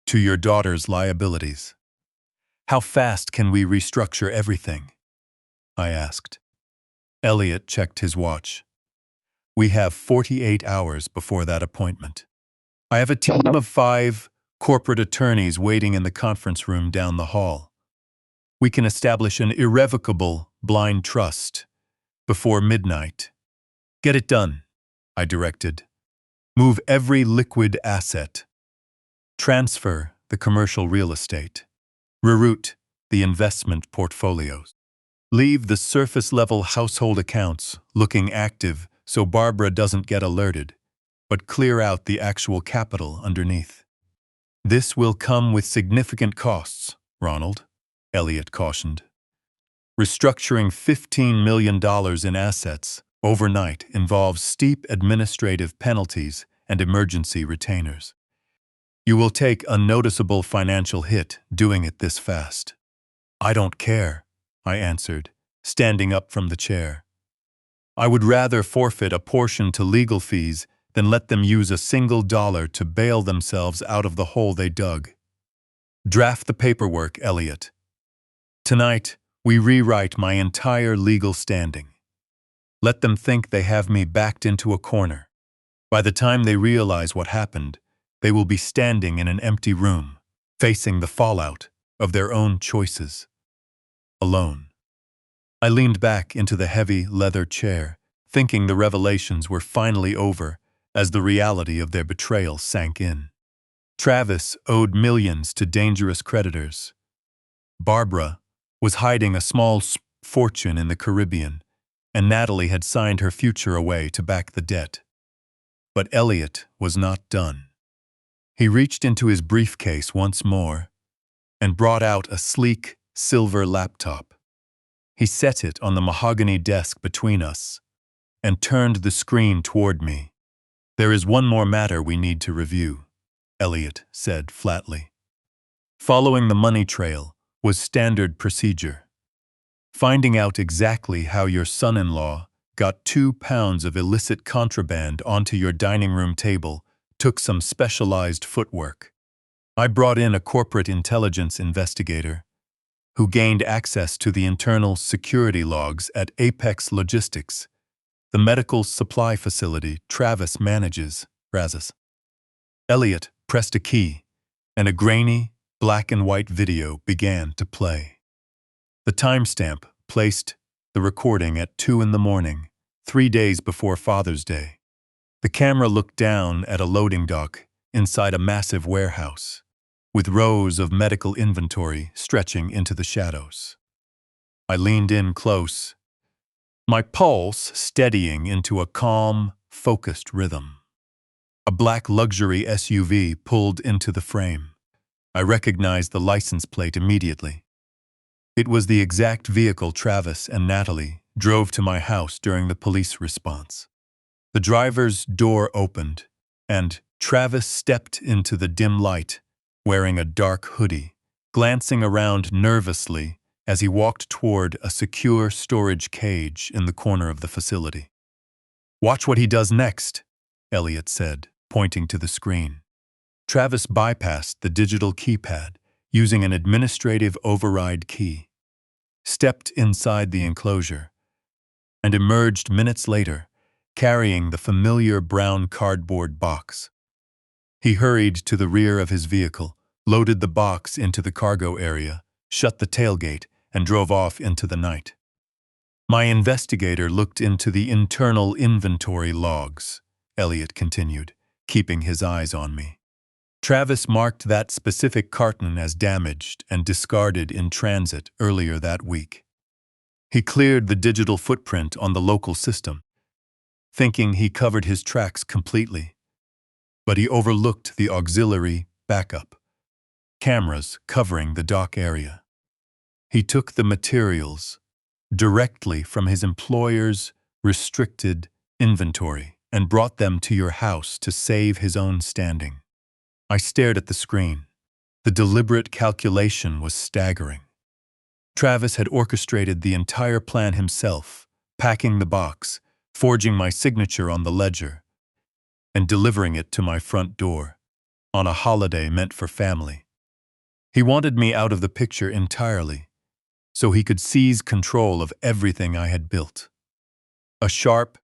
to your daughter's liabilities. How fast can we restructure everything? I asked. Elliot checked his watch. We have 48 hours before that appointment. I have a team of 5 corporate attorneys waiting in the conference room down the hall. We can establish an irrevocable blind trust before midnight. Get it done, I directed, Move every liquid asset. Transfer the commercial real estate. Reroute the investment portfolios. Leave the surface-level household accounts looking active so Barbara doesn't get alerted, but clear out the actual capital underneath. This will come with significant costs, Ronald, Elliot cautioned. Restructuring $15 million in assets overnight involves steep administrative penalties and emergency retainers. You will take a noticeable financial hit doing it this fast. I don't care, I answered, standing up from the chair. I would rather forfeit a portion to legal fees than let them use a single dollar to bail themselves out of the hole they dug. Draft the paperwork, Elliot. Tonight, we rewrite my entire legal standing. Let them think they have me backed into a corner. By the time they realize what happened, they will be standing in an empty room, facing the fallout of their own choices. Alone. I leaned back into the heavy leather chair, thinking the revelations were finally over as the reality of their betrayal sank in. Travis owed millions to dangerous creditors. Barbara was hiding a small fortune in the Caribbean, and Natalie had signed her future away to back the debt. But Elliot was not done. He reached into his briefcase once more and brought out a sleek, silver laptop. He set it on the mahogany desk between us and turned the screen toward me. There is one more matter we need to review, Elliot said flatly. Following the money trail was standard procedure. Finding out exactly how your son-in-law got 2 pounds of illicit contraband onto your dining room table took some specialized footwork. I brought in a corporate intelligence investigator who gained access to the internal security logs at Apex Logistics, the medical supply facility Travis manages, Razis. Elliot pressed a key, and a grainy, black and white video began to play. The timestamp placed the recording at 2 a.m, 3 days before Father's Day. The camera looked down at a loading dock inside a massive warehouse, with rows of medical inventory stretching into the shadows. I leaned in close, my pulse steadying into a calm, focused rhythm. A black luxury SUV pulled into the frame. I recognized the license plate immediately. It was the exact vehicle Travis and Natalie drove to my house during the police response. The driver's door opened, and Travis stepped into the dim light, wearing a dark hoodie, glancing around nervously as he walked toward a secure storage cage in the corner of the facility. "Watch what he does next," Elliot said, pointing to the screen. Travis bypassed the digital keypad using an administrative override key, stepped inside the enclosure, and emerged minutes later, carrying the familiar brown cardboard box. He hurried to the rear of his vehicle, loaded the box into the cargo area, shut the tailgate, and drove off into the night. My investigator looked into the internal inventory logs, Elliot continued, keeping his eyes on me. Travis marked that specific carton as damaged and discarded in transit earlier that week. He cleared the digital footprint on the local system, thinking he covered his tracks completely. But he overlooked the auxiliary backup cameras covering the dock area. He took the materials directly from his employer's restricted inventory and brought them to your house to save his own standing. I stared at the screen. The deliberate calculation was staggering. Travis had orchestrated the entire plan himself, packing the box, forging my signature on the ledger, and delivering it to my front door on a holiday meant for family. He wanted me out of the picture entirely, so he could seize control of everything I had built. A sharp,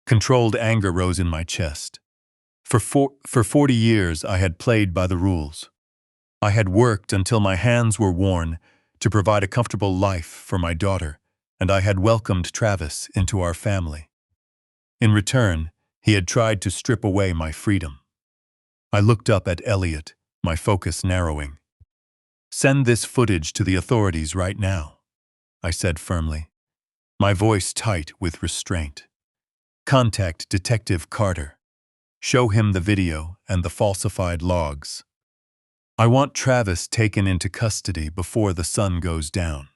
controlled anger rose in my chest. For 40 years, I had played by the rules. I had worked until my hands were worn to provide a comfortable life for my daughter, and I had welcomed Travis into our family. In return, He had tried to strip away my freedom. I looked up at Elliot, my focus narrowing. "Send this footage to the authorities right now," I said firmly, my voice tight with restraint. "Contact Detective Carter. Show him the video and the falsified logs. I want Travis taken into custody before the sun goes down."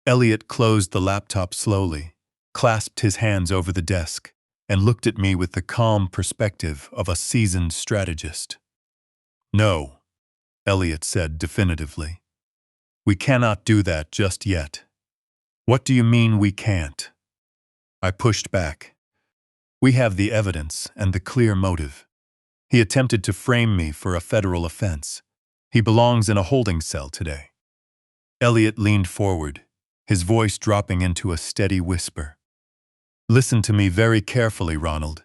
Elliot closed the laptop slowly, clasped his hands over the desk, and looked at me with the calm perspective of a seasoned strategist. "No," Elliot said definitively. "We cannot do that just yet." "What do you mean we can't?" I pushed back. "We have the evidence and the clear motive. He attempted to frame me for a federal offense. He belongs in a holding cell today." Elliot leaned forward, his voice dropping into a steady whisper. "Listen to me very carefully, Ronald.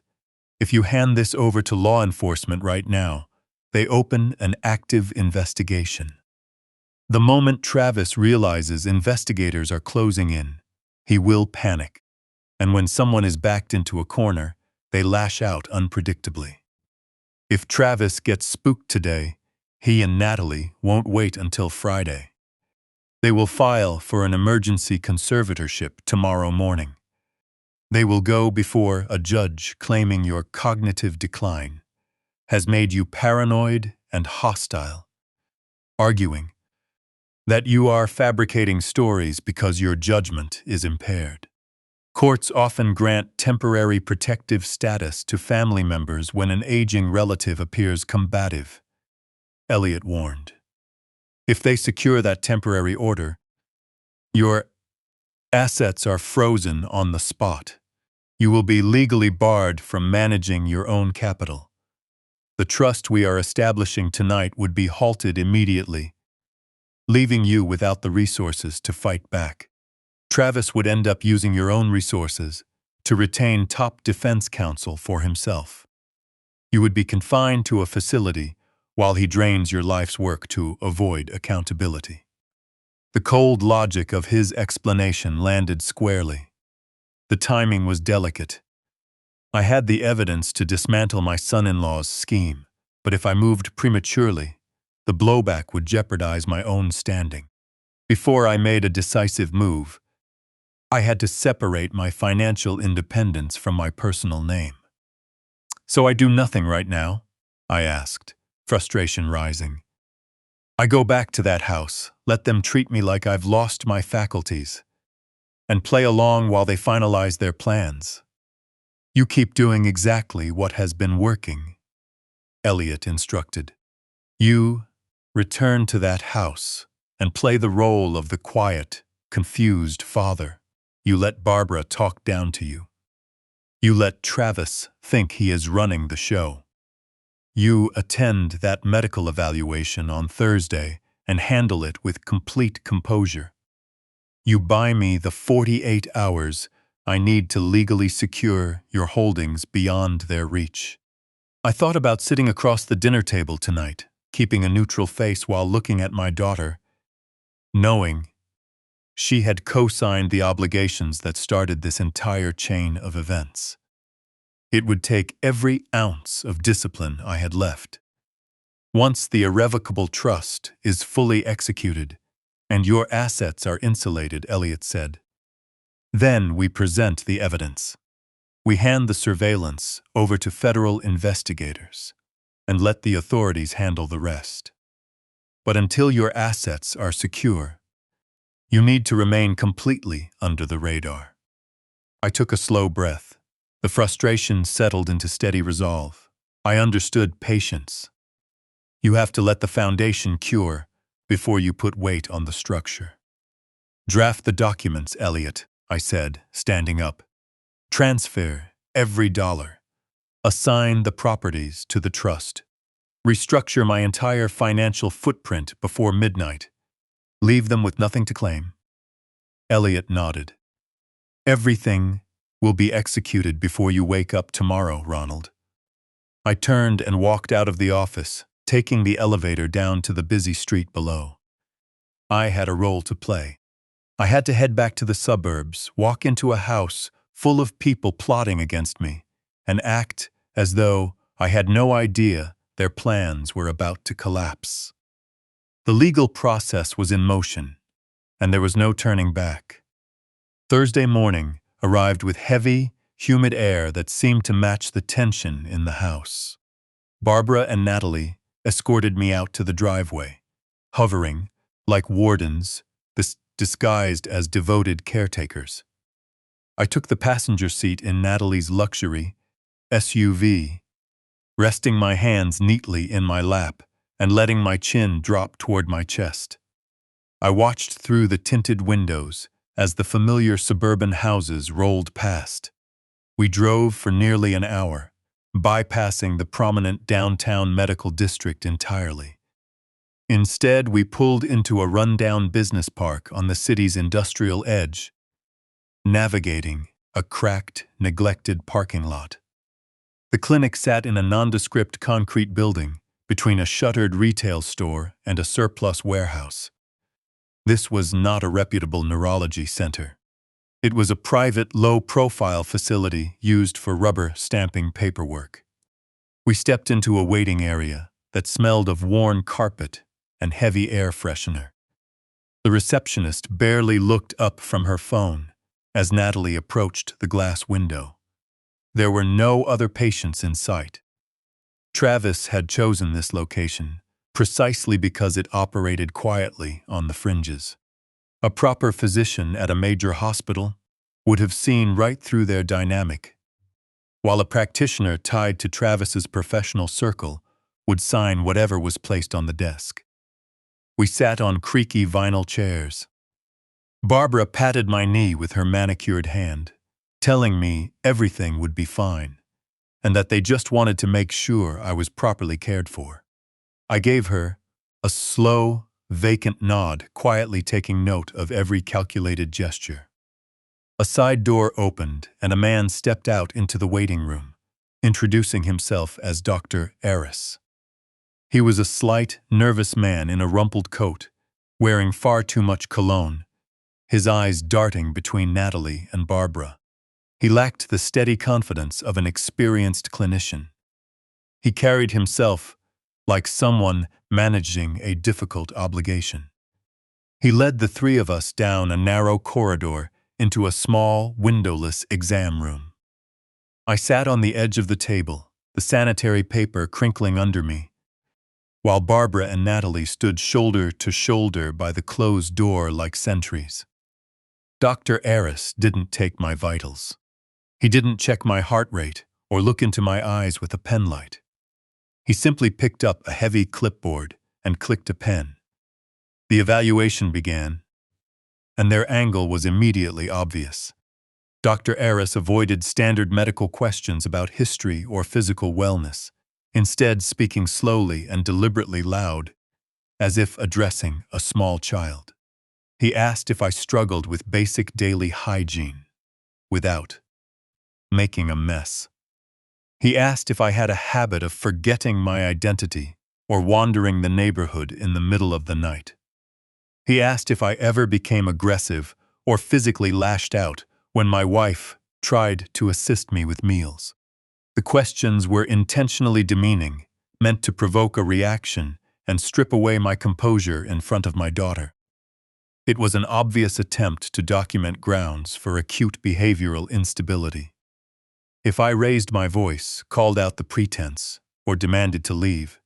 If you hand this over to law enforcement right now, they open an active investigation. The moment Travis realizes investigators are closing in, he will panic. And when someone is backed into a corner, they lash out unpredictably. If Travis gets spooked today, he and Natalie won't wait until Friday. They will file for an emergency conservatorship tomorrow morning. They will go before a judge claiming your cognitive decline has made you paranoid and hostile, arguing that you are fabricating stories because your judgment is impaired. Courts often grant temporary protective status to family members when an aging relative appears combative," Elliot warned. "If they secure that temporary order, your assets are frozen on the spot. You will be legally barred from managing your own capital. The trust we are establishing tonight would be halted immediately, leaving you without the resources to fight back. Travis would end up using your own resources to retain top defense counsel for himself. You would be confined to a facility while he drains your life's work to avoid accountability." The cold logic of his explanation landed squarely. The timing was delicate. I had the evidence to dismantle my son-in-law's scheme, but if I moved prematurely, the blowback would jeopardize my own standing. Before I made a decisive move, I had to separate my financial independence from my personal name. "So I do nothing right now?" I asked, frustration rising. "I go back to that house, let them treat me like I've lost my faculties, and play along while they finalize their plans. You keep doing exactly what has been working," Elliot instructed. "You return to that house and play the role of the quiet, confused father. You let Barbara talk down to you. You let Travis think he is running the show. You attend that medical evaluation on Thursday and handle it with complete composure. You buy me the 48 hours I need to legally secure your holdings beyond their reach." I thought about sitting across the dinner table tonight, keeping a neutral face while looking at my daughter, knowing she had co-signed the obligations that started this entire chain of events. It would take every ounce of discipline I had left. Once the irrevocable trust is fully executed and your assets are insulated, Elliot said, then we present the evidence. We hand the surveillance over to federal investigators and let the authorities handle the rest. But until your assets are secure, you need to remain completely under the radar. I took a slow breath. The frustration settled into steady resolve. I understood patience. You have to let the foundation cure before you put weight on the structure. "Draft the documents, Elliot," I said, standing up. "Transfer every dollar. Assign the properties to the trust. Restructure my entire financial footprint before midnight. Leave them with nothing to claim." Elliot nodded. "Everything will be executed before you wake up tomorrow, Ronald." I turned and walked out of the office, taking the elevator down to the busy street below. I had a role to play. I had to head back to the suburbs, walk into a house full of people plotting against me, and act as though I had no idea their plans were about to collapse. The legal process was in motion, and there was no turning back. Thursday morning arrived with heavy, humid air that seemed to match the tension in the house. Barbara and Natalie escorted me out to the driveway, hovering, like wardens, disguised as devoted caretakers. I took the passenger seat in Natalie's luxury SUV, resting my hands neatly in my lap and letting my chin drop toward my chest. I watched through the tinted windows as the familiar suburban houses rolled past. We drove for nearly an hour, bypassing the prominent downtown medical district entirely. Instead, we pulled into a rundown business park on the city's industrial edge, navigating a cracked, neglected parking lot. The clinic sat in a nondescript concrete building between a shuttered retail store and a surplus warehouse. This was not a reputable neurology center. It was a private, low-profile facility used for rubber stamping paperwork. We stepped into a waiting area that smelled of worn carpet and heavy air freshener. The receptionist barely looked up from her phone as Natalie approached the glass window. There were no other patients in sight. Travis had chosen this location precisely because it operated quietly on the fringes. A proper physician at a major hospital would have seen right through their dynamic, while a practitioner tied to Travis's professional circle would sign whatever was placed on the desk. We sat on creaky vinyl chairs. Barbara patted my knee with her manicured hand, telling me everything would be fine, and that they just wanted to make sure I was properly cared for. I gave her a slow, vacant nod, quietly taking note of every calculated gesture. A side door opened, and a man stepped out into the waiting room, introducing himself as Dr. Eris. He was a slight, nervous man in a rumpled coat, wearing far too much cologne, his eyes darting between Natalie and Barbara. He lacked the steady confidence of an experienced clinician. He carried himself like someone managing a difficult obligation. He led the three of us down a narrow corridor into a small, windowless exam room. I sat on the edge of the table, the sanitary paper crinkling under me, while Barbara and Natalie stood shoulder to shoulder by the closed door like sentries. Dr. Eris didn't take my vitals. He didn't check my heart rate or look into my eyes with a penlight. He simply picked up a heavy clipboard and clicked a pen. The evaluation began, and their angle was immediately obvious. Dr. Eris avoided standard medical questions about history or physical wellness, instead speaking slowly and deliberately loud, as if addressing a small child. He asked if I struggled with basic daily hygiene, without making a mess. He asked if I had a habit of forgetting my identity or wandering the neighborhood in the middle of the night. He asked if I ever became aggressive or physically lashed out when my wife tried to assist me with meals. The questions were intentionally demeaning, meant to provoke a reaction and strip away my composure in front of my daughter. It was an obvious attempt to document grounds for acute behavioral instability. If I raised my voice, called out the pretense, or demanded to leave,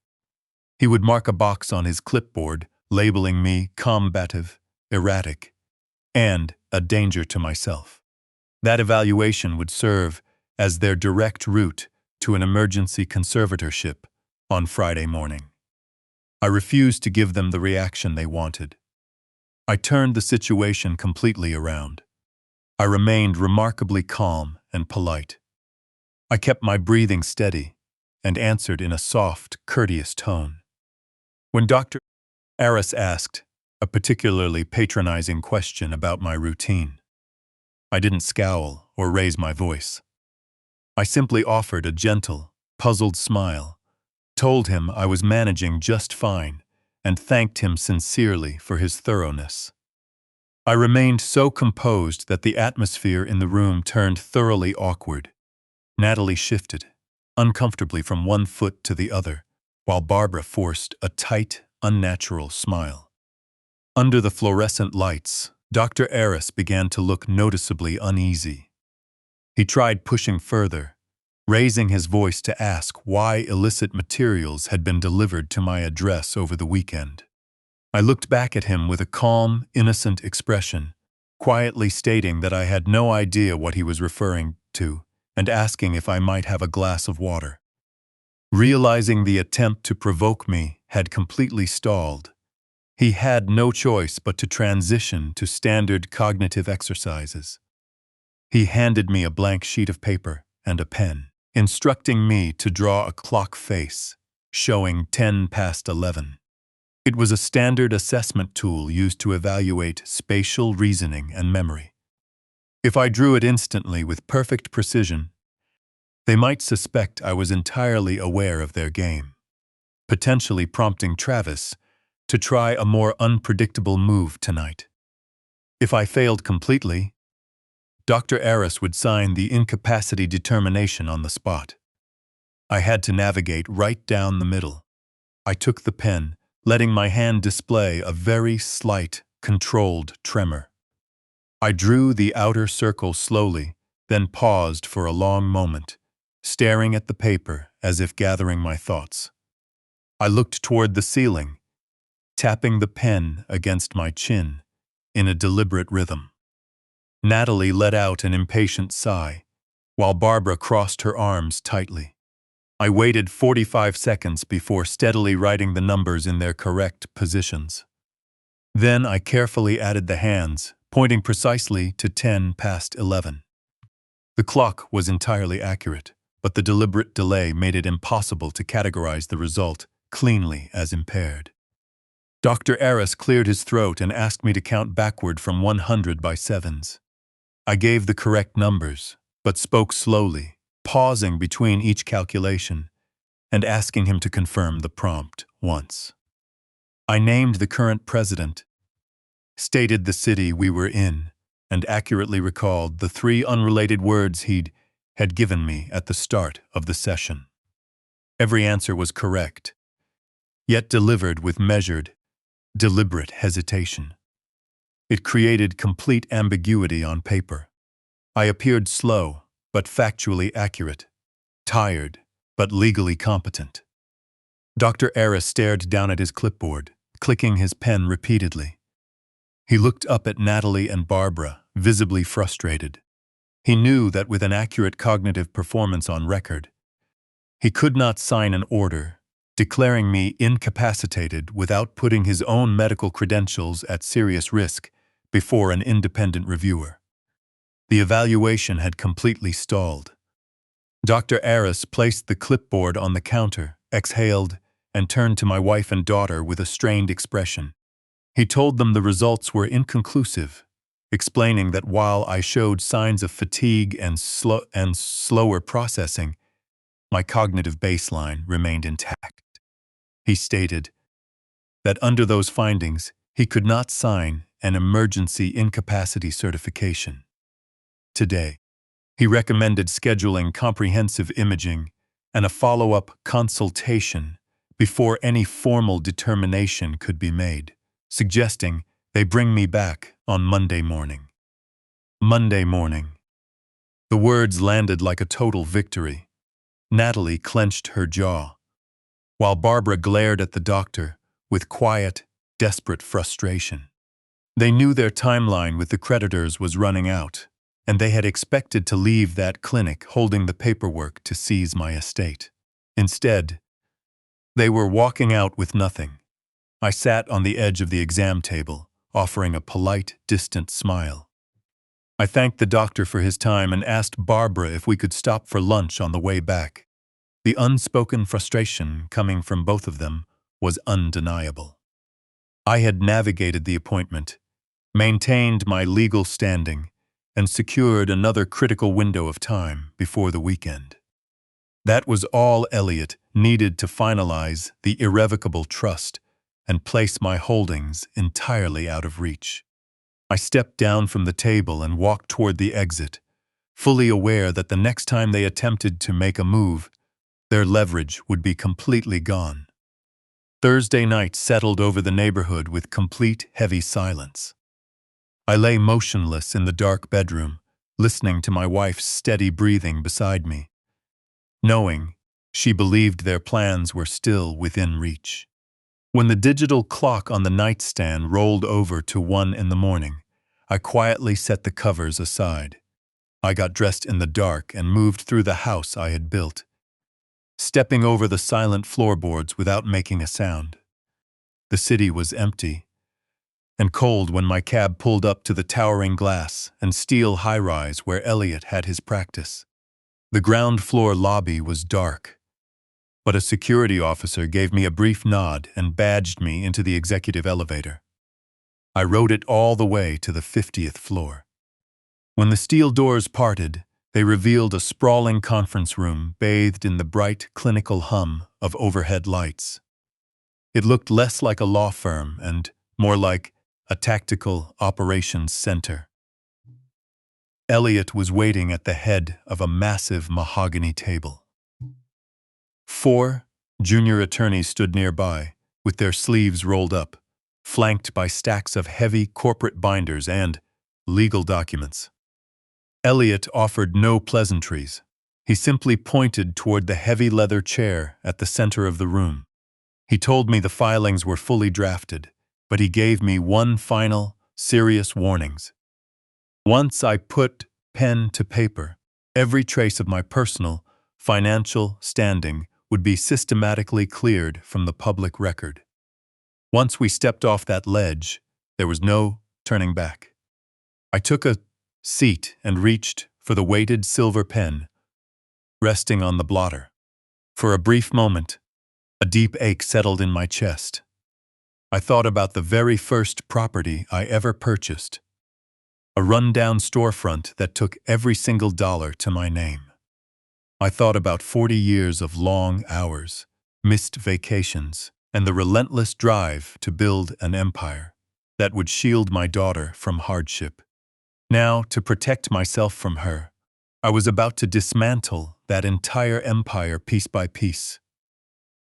he would mark a box on his clipboard labeling me combative, erratic, and a danger to myself. That evaluation would serve as their direct route to an emergency conservatorship on Friday morning. I refused to give them the reaction they wanted. I turned the situation completely around. I remained remarkably calm and polite. I kept my breathing steady and answered in a soft, courteous tone. When Dr. Eris asked a particularly patronizing question about my routine, I didn't scowl or raise my voice. I simply offered a gentle, puzzled smile, told him I was managing just fine, and thanked him sincerely for his thoroughness. I remained so composed that the atmosphere in the room turned thoroughly awkward. Natalie shifted, uncomfortably from one foot to the other, while Barbara forced a tight, unnatural smile. Under the fluorescent lights, Dr. Aris began to look noticeably uneasy. He tried pushing further, raising his voice to ask why illicit materials had been delivered to my address over the weekend. I looked back at him with a calm, innocent expression, quietly stating that I had no idea what he was referring to and asking if I might have a glass of water. Realizing the attempt to provoke me had completely stalled, he had no choice but to transition to standard cognitive exercises. He handed me a blank sheet of paper and a pen, instructing me to draw a clock face, showing 10 past 11. It was a standard assessment tool used to evaluate spatial reasoning and memory. If I drew it instantly with perfect precision, they might suspect I was entirely aware of their game, potentially prompting Travis to try a more unpredictable move tonight. If I failed completely, Dr. Aris would sign the incapacity determination on the spot. I had to navigate right down the middle. I took the pen, letting my hand display a very slight, controlled tremor. I drew the outer circle slowly, then paused for a long moment, staring at the paper as if gathering my thoughts. I looked toward the ceiling, tapping the pen against my chin in a deliberate rhythm. Natalie let out an impatient sigh, while Barbara crossed her arms tightly. I waited 45 seconds before steadily writing the numbers in their correct positions. Then I carefully added the hands, pointing precisely to 10 past 11. The clock was entirely accurate, but the deliberate delay made it impossible to categorize the result cleanly as impaired. Dr. Aris cleared his throat and asked me to count backward from 100 by sevens. I gave the correct numbers, but spoke slowly, pausing between each calculation and asking him to confirm the prompt once. I named the current president, stated the city we were in, and accurately recalled the 3 unrelated words he had given me at the start of the session. Every answer was correct, yet delivered with measured, deliberate hesitation. It created complete ambiguity on paper. I appeared slow, but factually accurate, tired, but legally competent. Dr. Aris stared down at his clipboard, clicking his pen repeatedly. He looked up at Natalie and Barbara, visibly frustrated. He knew that with an accurate cognitive performance on record, he could not sign an order declaring me incapacitated without putting his own medical credentials at serious risk before an independent reviewer. The evaluation had completely stalled. Dr. Aris placed the clipboard on the counter, exhaled, and turned to my wife and daughter with a strained expression. He told them the results were inconclusive, explaining that while I showed signs of fatigue and slower processing, my cognitive baseline remained intact. He stated that under those findings, he could not sign an emergency incapacity certification. Today, he recommended scheduling comprehensive imaging and a follow-up consultation before any formal determination could be made, suggesting they bring me back on Monday morning. Monday morning. The words landed like a total victory. Natalie clenched her jaw, while Barbara glared at the doctor with quiet, desperate frustration. They knew their timeline with the creditors was running out, and they had expected to leave that clinic holding the paperwork to seize my estate. Instead, they were walking out with nothing. I sat on the edge of the exam table, offering a polite, distant smile. I thanked the doctor for his time and asked Barbara if we could stop for lunch on the way back. The unspoken frustration coming from both of them was undeniable. I had navigated the appointment, maintained my legal standing, and secured another critical window of time before the weekend. That was all Elliot needed to finalize the irrevocable trust and place my holdings entirely out of reach. I stepped down from the table and walked toward the exit, fully aware that the next time they attempted to make a move, their leverage would be completely gone. Thursday night settled over the neighborhood with complete heavy silence. I lay motionless in the dark bedroom, listening to my wife's steady breathing beside me, knowing she believed their plans were still within reach. When the digital clock on the nightstand rolled over to 1 in the morning, I quietly set the covers aside. I got dressed in the dark and moved through the house I had built, stepping over the silent floorboards without making a sound. The city was empty and cold when my cab pulled up to the towering glass and steel high-rise where Elliot had his practice. The ground floor lobby was dark, but a security officer gave me a brief nod and badged me into the executive elevator. I rode it all the way to the 50th floor. When the steel doors parted, they revealed a sprawling conference room bathed in the bright, clinical hum of overhead lights. It looked less like a law firm and more like a tactical operations center. Elliot was waiting at the head of a massive mahogany table. 4 junior attorneys stood nearby, with their sleeves rolled up, flanked by stacks of heavy corporate binders and legal documents. Elliot offered no pleasantries. He simply pointed toward the heavy leather chair at the center of the room. He told me the filings were fully drafted, but he gave me one final, serious warnings. Once I put pen to paper, every trace of my personal, financial standing would be systematically cleared from the public record. Once we stepped off that ledge, there was no turning back. I took a seat and reached for the weighted silver pen, resting on the blotter. For a brief moment, a deep ache settled in my chest. I thought about the very first property I ever purchased, a rundown storefront that took every single dollar to my name. I thought about 40 years of long hours, missed vacations, and the relentless drive to build an empire that would shield my daughter from hardship. Now, to protect myself from her, I was about to dismantle that entire empire piece by piece.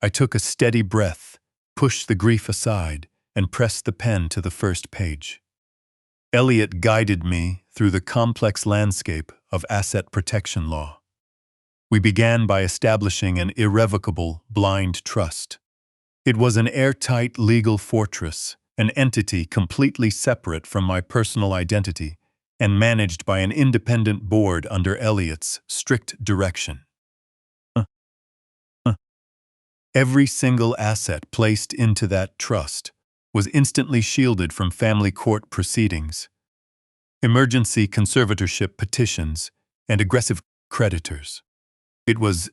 I took a steady breath, pushed the grief aside, and pressed the pen to the first page. Elliot guided me through the complex landscape of asset protection law. We began by establishing an irrevocable blind trust. It was an airtight legal fortress, an entity completely separate from my personal identity, and managed by an independent board under Elliot's strict direction. Every single asset placed into that trust was instantly shielded from family court proceedings, emergency conservatorship petitions, and aggressive creditors. It was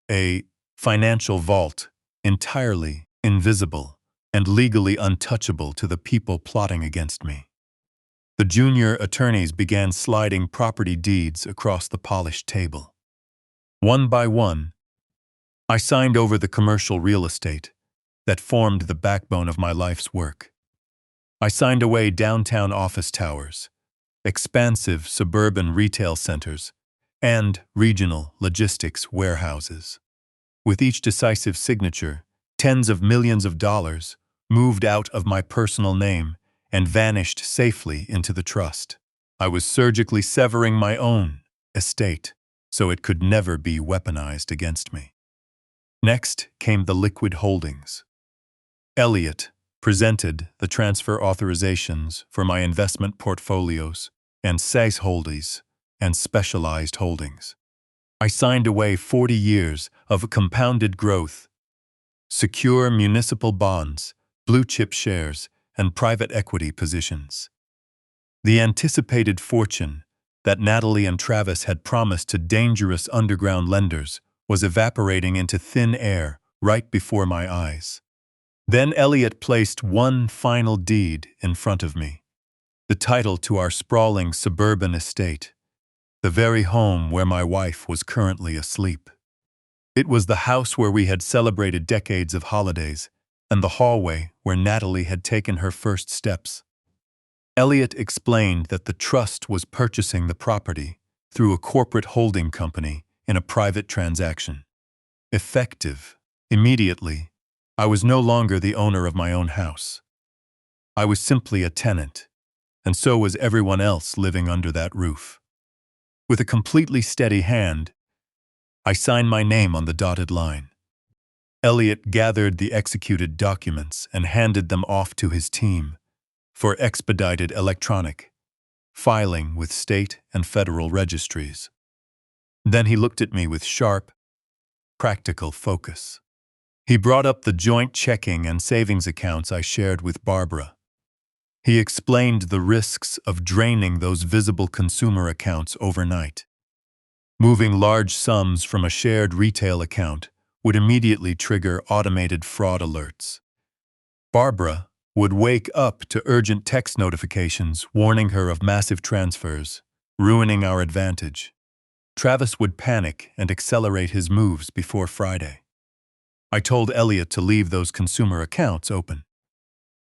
a financial vault, entirely invisible and legally untouchable to the people plotting against me. The junior attorneys began sliding property deeds across the polished table. One by one, I signed over the commercial real estate that formed the backbone of my life's work. I signed away downtown office towers, expansive suburban retail centers, and regional logistics warehouses. With each decisive signature, tens of millions of dollars moved out of my personal name and vanished safely into the trust. I was surgically severing my own estate so it could never be weaponized against me. Next came the liquid holdings. Elliot presented the transfer authorizations for my investment portfolios and SaaS holdings and specialized holdings. I signed away 40 years of compounded growth, secure municipal bonds, blue-chip shares, and private equity positions. The anticipated fortune that Natalie and Travis had promised to dangerous underground lenders was evaporating into thin air right before my eyes. Then Elliot placed one final deed in front of me, the title to our sprawling suburban estate, the very home where my wife was currently asleep. It was the house where we had celebrated decades of holidays, and the hallway where Natalie had taken her first steps. Elliot explained that the trust was purchasing the property, through a corporate holding company in a private transaction. Effective. Immediately, I was no longer the owner of my own house. I was simply a tenant, and so was everyone else living under that roof. With a completely steady hand, I signed my name on the dotted line. Elliot gathered the executed documents and handed them off to his team for expedited electronic filing with state and federal registries. Then he looked at me with sharp, practical focus. He brought up the joint checking and savings accounts I shared with Barbara. He explained the risks of draining those visible consumer accounts overnight. Moving large sums from a shared retail account would immediately trigger automated fraud alerts. Barbara would wake up to urgent text notifications warning her of massive transfers, ruining our advantage. Travis would panic and accelerate his moves before Friday. I told Elliot to leave those consumer accounts open.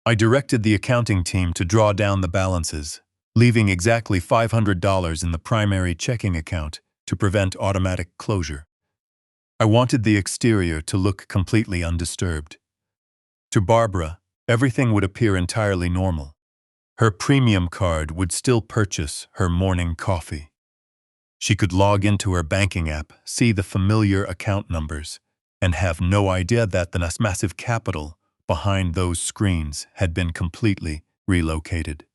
I directed the accounting team to draw down the balances, leaving exactly $500 in the primary checking account to prevent automatic closure. I wanted the exterior to look completely undisturbed. To Barbara, everything would appear entirely normal. Her premium card would still purchase her morning coffee. She could log into her banking app, see the familiar account numbers, and have no idea that the massive capital behind those screens had been completely relocated.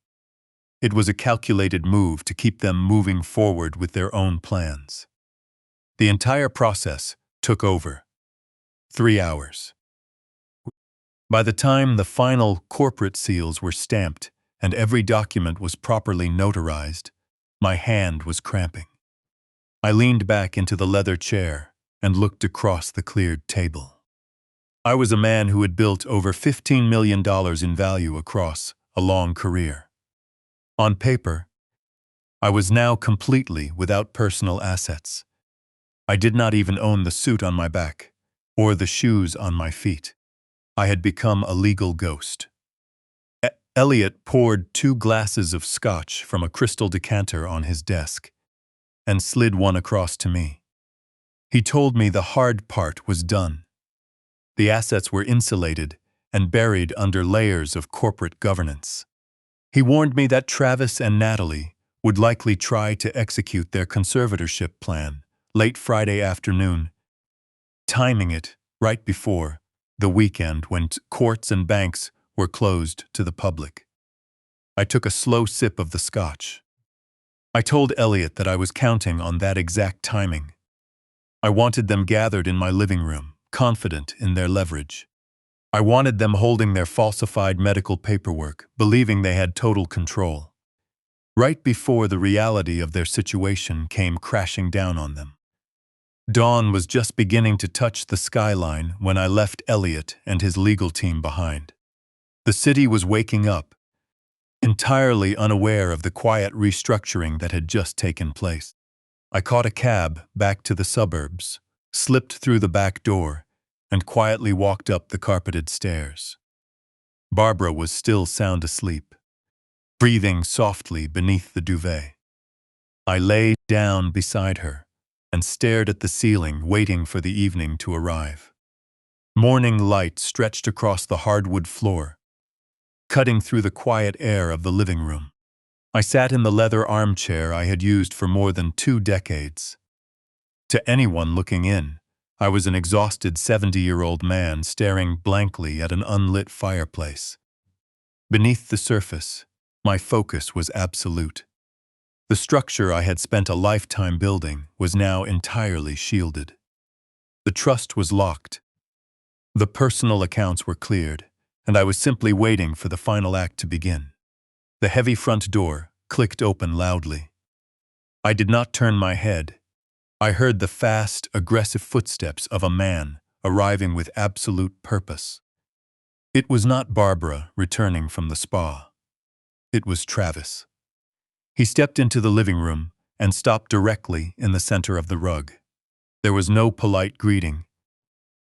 It was a calculated move to keep them moving forward with their own plans. The entire process took over 3 hours. By the time the final corporate seals were stamped and every document was properly notarized, my hand was cramping. I leaned back into the leather chair and looked across the cleared table. I was a man who had built over $15 million in value across a long career. On paper, I was now completely without personal assets. I did not even own the suit on my back or the shoes on my feet. I had become a legal ghost. Elliot poured 2 glasses of scotch from a crystal decanter on his desk and slid one across to me. He told me the hard part was done. The assets were insulated and buried under layers of corporate governance. He warned me that Travis and Natalie would likely try to execute their conservatorship plan late Friday afternoon, timing it right before the weekend when courts and banks were closed to the public. I took a slow sip of the scotch. I told Elliot that I was counting on that exact timing. I wanted them gathered in my living room, confident in their leverage. I wanted them holding their falsified medical paperwork, believing they had total control. Right before the reality of their situation came crashing down on them. Dawn was just beginning to touch the skyline when I left Elliot and his legal team behind. The city was waking up, entirely unaware of the quiet restructuring that had just taken place. I caught a cab back to the suburbs, slipped through the back door, and quietly walked up the carpeted stairs. Barbara was still sound asleep, breathing softly beneath the duvet. I lay down beside her and stared at the ceiling, waiting for the evening to arrive. Morning light stretched across the hardwood floor, cutting through the quiet air of the living room. I sat in the leather armchair I had used for more than 2 decades. To anyone looking in, I was an exhausted 70-year-old man staring blankly at an unlit fireplace. Beneath the surface, my focus was absolute. The structure I had spent a lifetime building was now entirely shielded. The trust was locked. The personal accounts were cleared, and I was simply waiting for the final act to begin. The heavy front door clicked open loudly. I did not turn my head. I heard the fast, aggressive footsteps of a man arriving with absolute purpose. It was not Barbara returning from the spa. It was Travis. He stepped into the living room and stopped directly in the center of the rug. There was no polite greeting.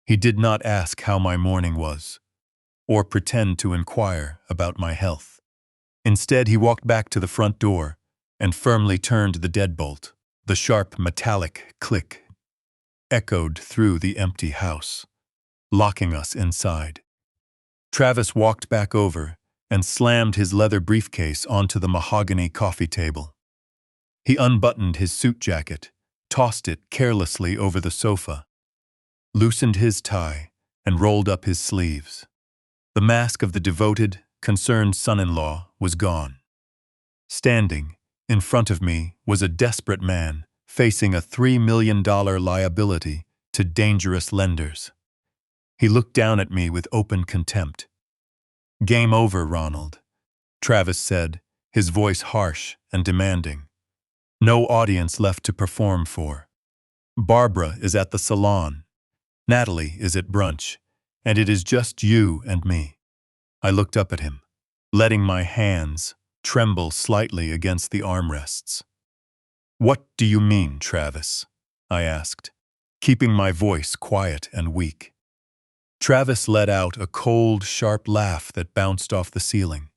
He did not ask how my morning was, or pretend to inquire about my health. Instead, he walked back to the front door and firmly turned the deadbolt. The sharp metallic click echoed through the empty house, locking us inside. Travis walked back over and slammed his leather briefcase onto the mahogany coffee table. He unbuttoned his suit jacket, tossed it carelessly over the sofa, loosened his tie, and rolled up his sleeves. The mask of the devoted, concerned son-in-law was gone. Standing in front of me was a desperate man facing a $3 million liability to dangerous lenders. He looked down at me with open contempt. "Game over, Ronald," Travis said, his voice harsh and demanding. "No audience left to perform for. Barbara is at the salon. Natalie is at brunch, and it is just you and me." I looked up at him, letting my hands tremble slightly against the armrests. "What do you mean, Travis?" I asked, keeping my voice quiet and weak. Travis let out a cold, sharp laugh that bounced off the ceiling.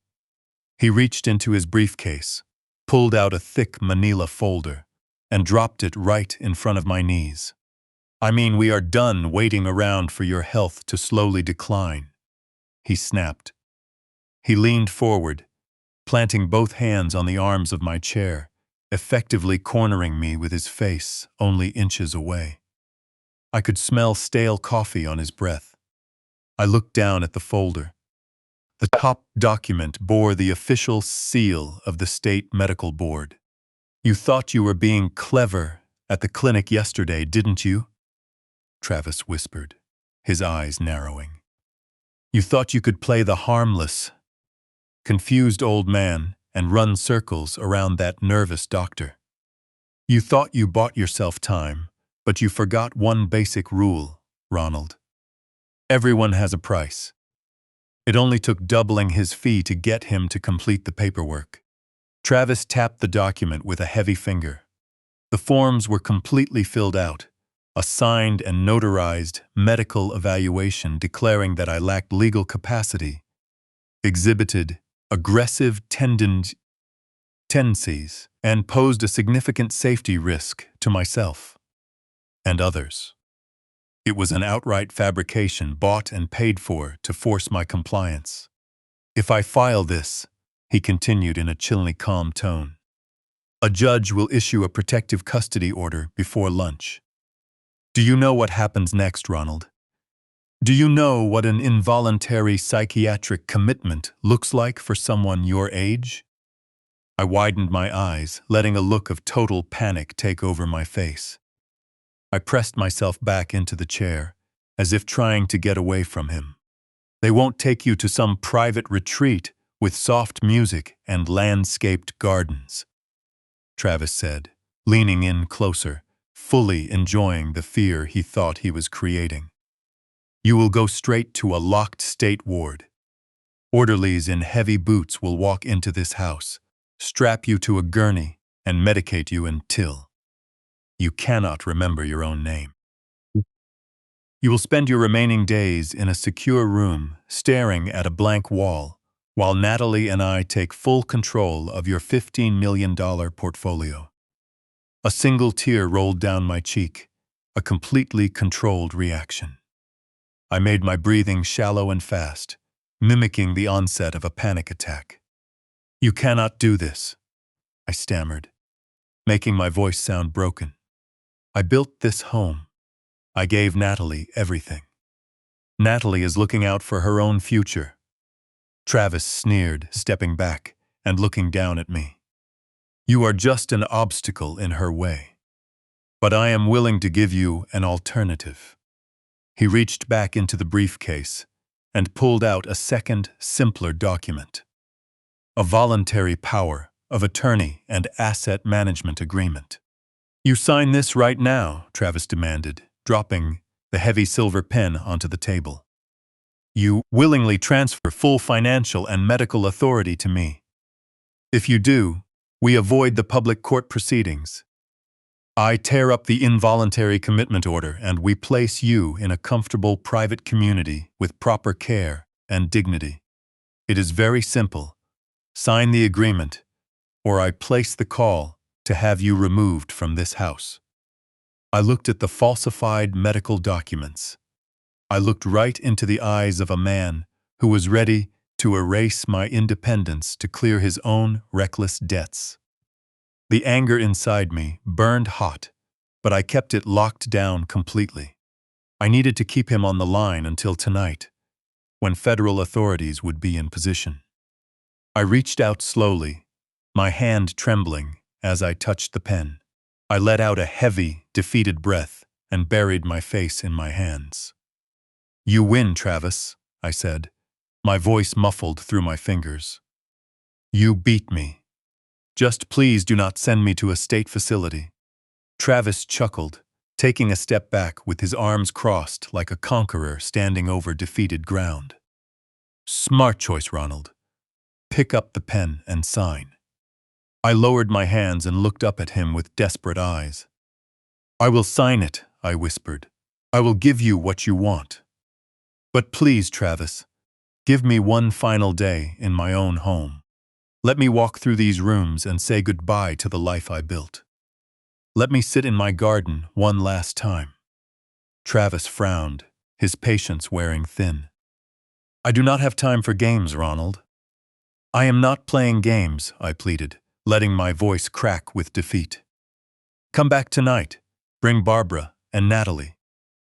He reached into his briefcase, pulled out a thick manila folder, and dropped it right in front of my knees. "I mean, we are done waiting around for your health to slowly decline," he snapped. He leaned forward, planting both hands on the arms of my chair, effectively cornering me with his face only inches away. I could smell stale coffee on his breath. I looked down at the folder. The top document bore the official seal of the State Medical Board. "You thought you were being clever at the clinic yesterday, didn't you?" Travis whispered, his eyes narrowing. "You thought you could play the harmless, confused old man and run circles around that nervous doctor. You thought you bought yourself time, but you forgot one basic rule, Ronald. Everyone has a price. It only took doubling his fee to get him to complete the paperwork." Travis tapped the document with a heavy finger. The forms were completely filled out, a signed and notarized medical evaluation declaring that I lacked legal capacity, exhibited aggressive tendencies, and posed a significant safety risk to myself and others. It was an outright fabrication bought and paid for to force my compliance. "If I file this," he continued in a chillingly calm tone, "a judge will issue a protective custody order before lunch. Do you know what happens next, Ronald? Do you know what an involuntary psychiatric commitment looks like for someone your age?" I widened my eyes, letting a look of total panic take over my face. I pressed myself back into the chair, as if trying to get away from him. "They won't take you to some private retreat with soft music and landscaped gardens," Travis said, leaning in closer, fully enjoying the fear he thought he was creating. "You will go straight to a locked state ward. Orderlies in heavy boots will walk into this house, strap you to a gurney, and medicate you until you cannot remember your own name. You will spend your remaining days in a secure room, staring at a blank wall, while Natalie and I take full control of your $15 million portfolio." A single tear rolled down my cheek, a completely controlled reaction. I made my breathing shallow and fast, mimicking the onset of a panic attack. "You cannot do this," I stammered, making my voice sound broken. "I built this home. I gave Natalie everything. Natalie is looking out for her own future." Travis sneered, stepping back and looking down at me. "You are just an obstacle in her way. But I am willing to give you an alternative." He reached back into the briefcase and pulled out a second, simpler document. A voluntary power of attorney and asset management agreement. "You sign this right now," Travis demanded, dropping the heavy silver pen onto the table. "You willingly transfer full financial and medical authority to me. If you do, we avoid the public court proceedings. I tear up the involuntary commitment order and we place you in a comfortable private community with proper care and dignity. It is very simple. Sign the agreement, or I place the call to have you removed from this house. I looked at the falsified medical documents. I looked right into the eyes of a man who was ready to erase my independence to clear his own reckless debts. The anger inside me burned hot, but I kept it locked down completely. I needed to keep him on the line until tonight, when federal authorities would be in position. I reached out slowly, my hand trembling as I touched the pen. I let out a heavy, defeated breath and buried my face in my hands. "You win, Travis," I said, my voice muffled through my fingers. "You beat me. Just please do not send me to a state facility." Travis chuckled, taking a step back with his arms crossed like a conqueror standing over defeated ground. "Smart choice, Ronald. Pick up the pen and sign." I lowered my hands and looked up at him with desperate eyes. "I will sign it," I whispered. "I will give you what you want. But please, Travis, give me one final day in my own home. Let me walk through these rooms and say goodbye to the life I built. Let me sit in my garden one last time." Travis frowned, his patience wearing thin. "I do not have time for games, Ronald." "I am not playing games," I pleaded, letting my voice crack with defeat. "Come back tonight. Bring Barbara and Natalie.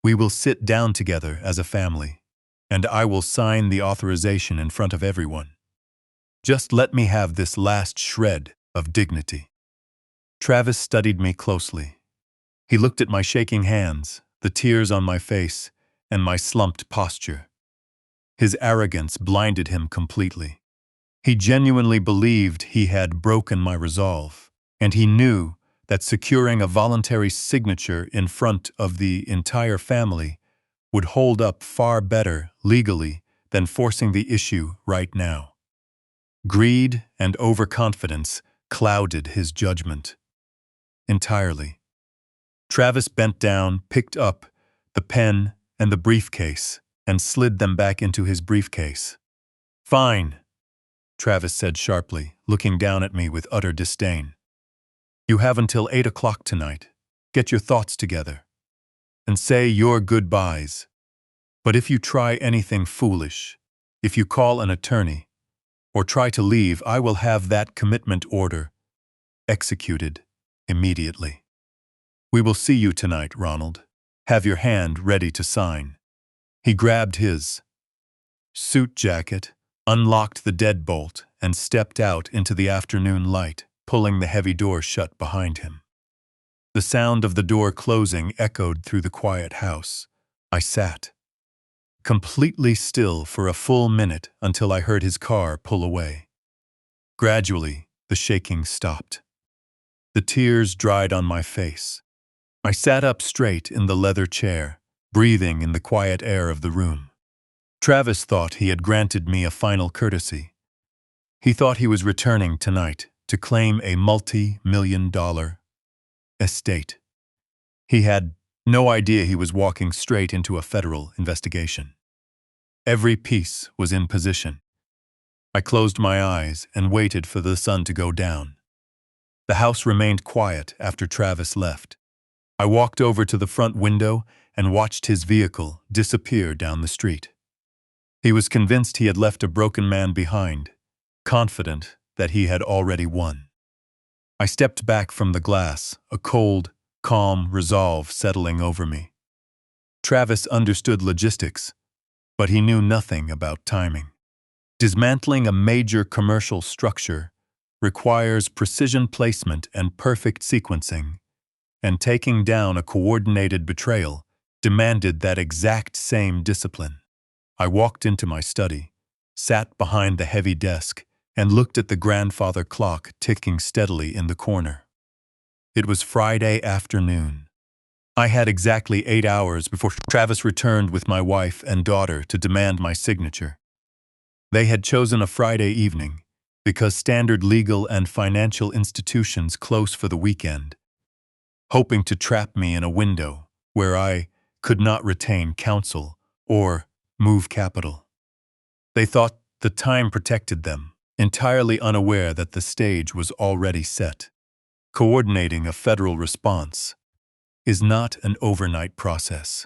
We will sit down together as a family, and I will sign the authorization in front of everyone. Just let me have this last shred of dignity." Travis studied me closely. He looked at my shaking hands, the tears on my face, and my slumped posture. His arrogance blinded him completely. He genuinely believed he had broken my resolve, and he knew that securing a voluntary signature in front of the entire family would hold up far better legally than forcing the issue right now. Greed and overconfidence clouded his judgment entirely. Travis bent down, picked up the pen and the briefcase, and slid them back into his briefcase. "Fine," Travis said sharply, looking down at me with utter disdain. "You have until 8 o'clock tonight. Get your thoughts together and say your goodbyes. But if you try anything foolish, if you call an attorney, or try to leave, I will have that commitment order executed immediately. We will see you tonight, Ronald. Have your hand ready to sign." He grabbed his suit jacket, unlocked the deadbolt, and stepped out into the afternoon light, pulling the heavy door shut behind him. The sound of the door closing echoed through the quiet house. I sat, completely still for a full minute until I heard his car pull away. Gradually, the shaking stopped. The tears dried on my face. I sat up straight in the leather chair, breathing in the quiet air of the room. Travis thought he had granted me a final courtesy. He thought he was returning tonight to claim a multi-million-dollar estate. He had no idea he was walking straight into a federal investigation. Every piece was in position. I closed my eyes and waited for the sun to go down. The house remained quiet after Travis left. I walked over to the front window and watched his vehicle disappear down the street. He was convinced he had left a broken man behind, confident that he had already won. I stepped back from the glass, a cold, calm resolve settling over me. Travis understood logistics, but he knew nothing about timing. Dismantling a major commercial structure requires precision placement and perfect sequencing, and taking down a coordinated betrayal demanded that exact same discipline. I walked into my study, sat behind the heavy desk, and looked at the grandfather clock ticking steadily in the corner. It was Friday afternoon. I had exactly 8 hours before Travis returned with my wife and daughter to demand my signature. They had chosen a Friday evening because standard legal and financial institutions close for the weekend, hoping to trap me in a window where I could not retain counsel or move capital. They thought the time protected them, entirely unaware that the stage was already set. Coordinating a federal response is not an overnight process.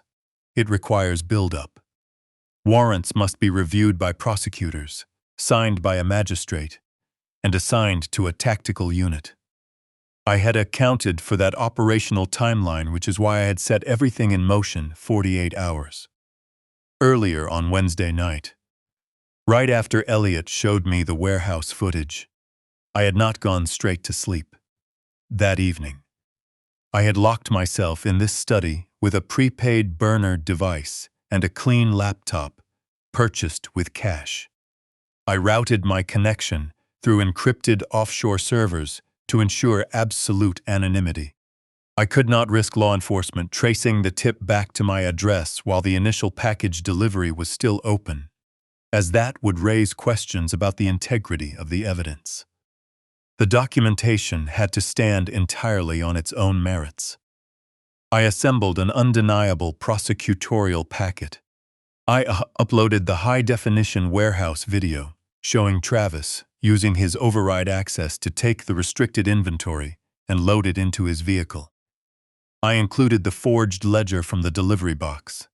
It requires build-up. Warrants must be reviewed by prosecutors, signed by a magistrate, and assigned to a tactical unit. I had accounted for that operational timeline, which is why I had set everything in motion 48 hours. Earlier on Wednesday night, right after Elliot showed me the warehouse footage, I had not gone straight to sleep. That evening, I had locked myself in this study with a prepaid burner device and a clean laptop purchased with cash. I routed my connection through encrypted offshore servers to ensure absolute anonymity. I could not risk law enforcement tracing the tip back to my address while the initial package delivery was still open, as that would raise questions about the integrity of the evidence. The documentation had to stand entirely on its own merits. I assembled an undeniable prosecutorial packet. I uploaded the high-definition warehouse video showing Travis using his override access to take the restricted inventory and load it into his vehicle. I included the forged ledger from the delivery box,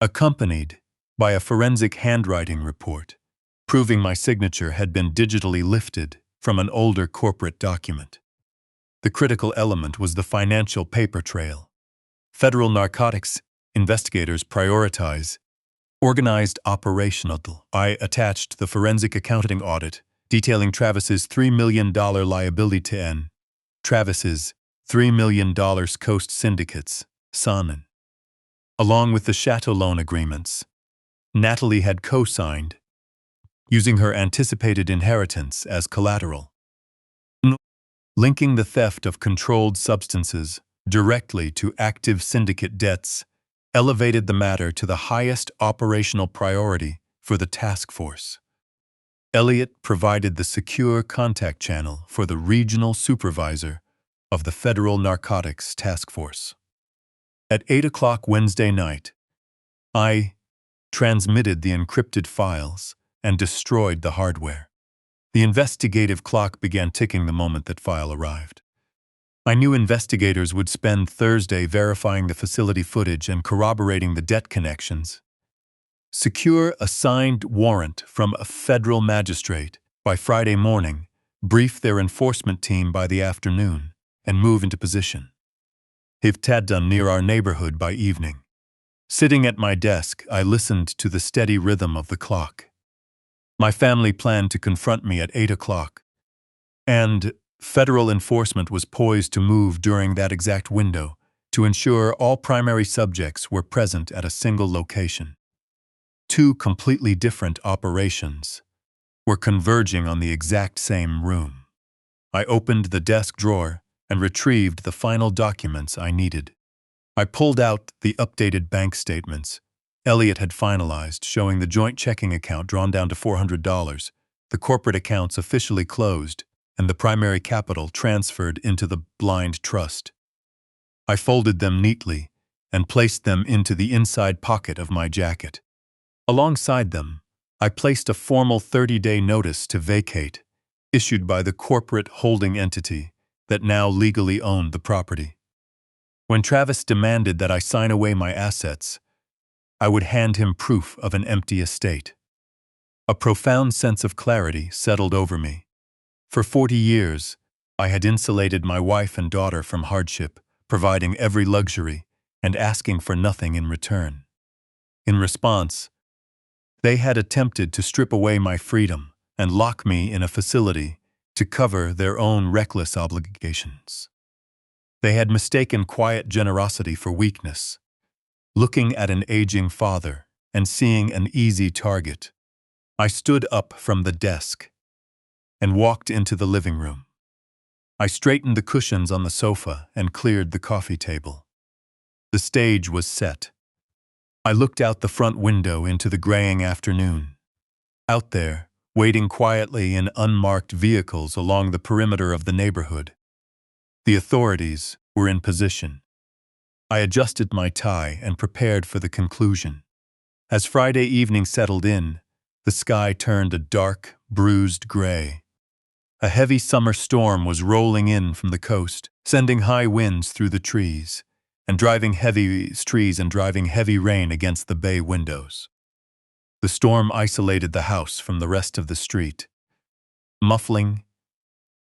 accompanied by a forensic handwriting report proving my signature had been digitally lifted from an older corporate document. The critical element was the financial paper trail. Federal narcotics investigators prioritize organized operational. I attached the forensic accounting audit detailing Travis's $3 million liability to N. Travis's $3 million Coast Syndicates, Sonnen. Along with the Chateau loan agreements Natalie had co-signed, using her anticipated inheritance as collateral. Linking the theft of controlled substances directly to active syndicate debts elevated the matter to the highest operational priority for the task force. Elliot provided the secure contact channel for the regional supervisor of the Federal Narcotics Task Force. At 8 o'clock Wednesday night, I transmitted the encrypted files and destroyed the hardware. The investigative clock began ticking the moment that file arrived. I knew investigators would spend Thursday verifying the facility footage and corroborating the debt connections. Secure a signed warrant from a federal magistrate by Friday morning, brief their enforcement team by the afternoon, and move into position. Have takedown near our neighborhood by evening. Sitting at my desk, I listened to the steady rhythm of the clock. My family planned to confront me at 8 o'clock, and federal enforcement was poised to move during that exact window to ensure all primary subjects were present at a single location. Two completely different operations were converging on the exact same room. I opened the desk drawer and retrieved the final documents I needed. I pulled out the updated bank statements Elliot had finalized, showing the joint checking account drawn down to $400, the corporate accounts officially closed, and the primary capital transferred into the blind trust. I folded them neatly and placed them into the inside pocket of my jacket. Alongside them, I placed a formal 30-day notice to vacate, issued by the corporate holding entity that now legally owned the property. When Travis demanded that I sign away my assets, I would hand him proof of an empty estate. A profound sense of clarity settled over me. For 40 years, I had insulated my wife and daughter from hardship, providing every luxury and asking for nothing in return. In response, they had attempted to strip away my freedom and lock me in a facility to cover their own reckless obligations. They had mistaken quiet generosity for weakness. Looking at an aging father and seeing an easy target, I stood up from the desk and walked into the living room. I straightened the cushions on the sofa and cleared the coffee table. The stage was set. I looked out the front window into the graying afternoon. Out there, waiting quietly in unmarked vehicles along the perimeter of the neighborhood, the authorities were in position. I adjusted my tie and prepared for the conclusion. As Friday evening settled in, the sky turned a dark, bruised gray. A heavy summer storm was rolling in from the coast, sending high winds through the trees and driving heavy rain against the bay windows. The storm isolated the house from the rest of the street, muffling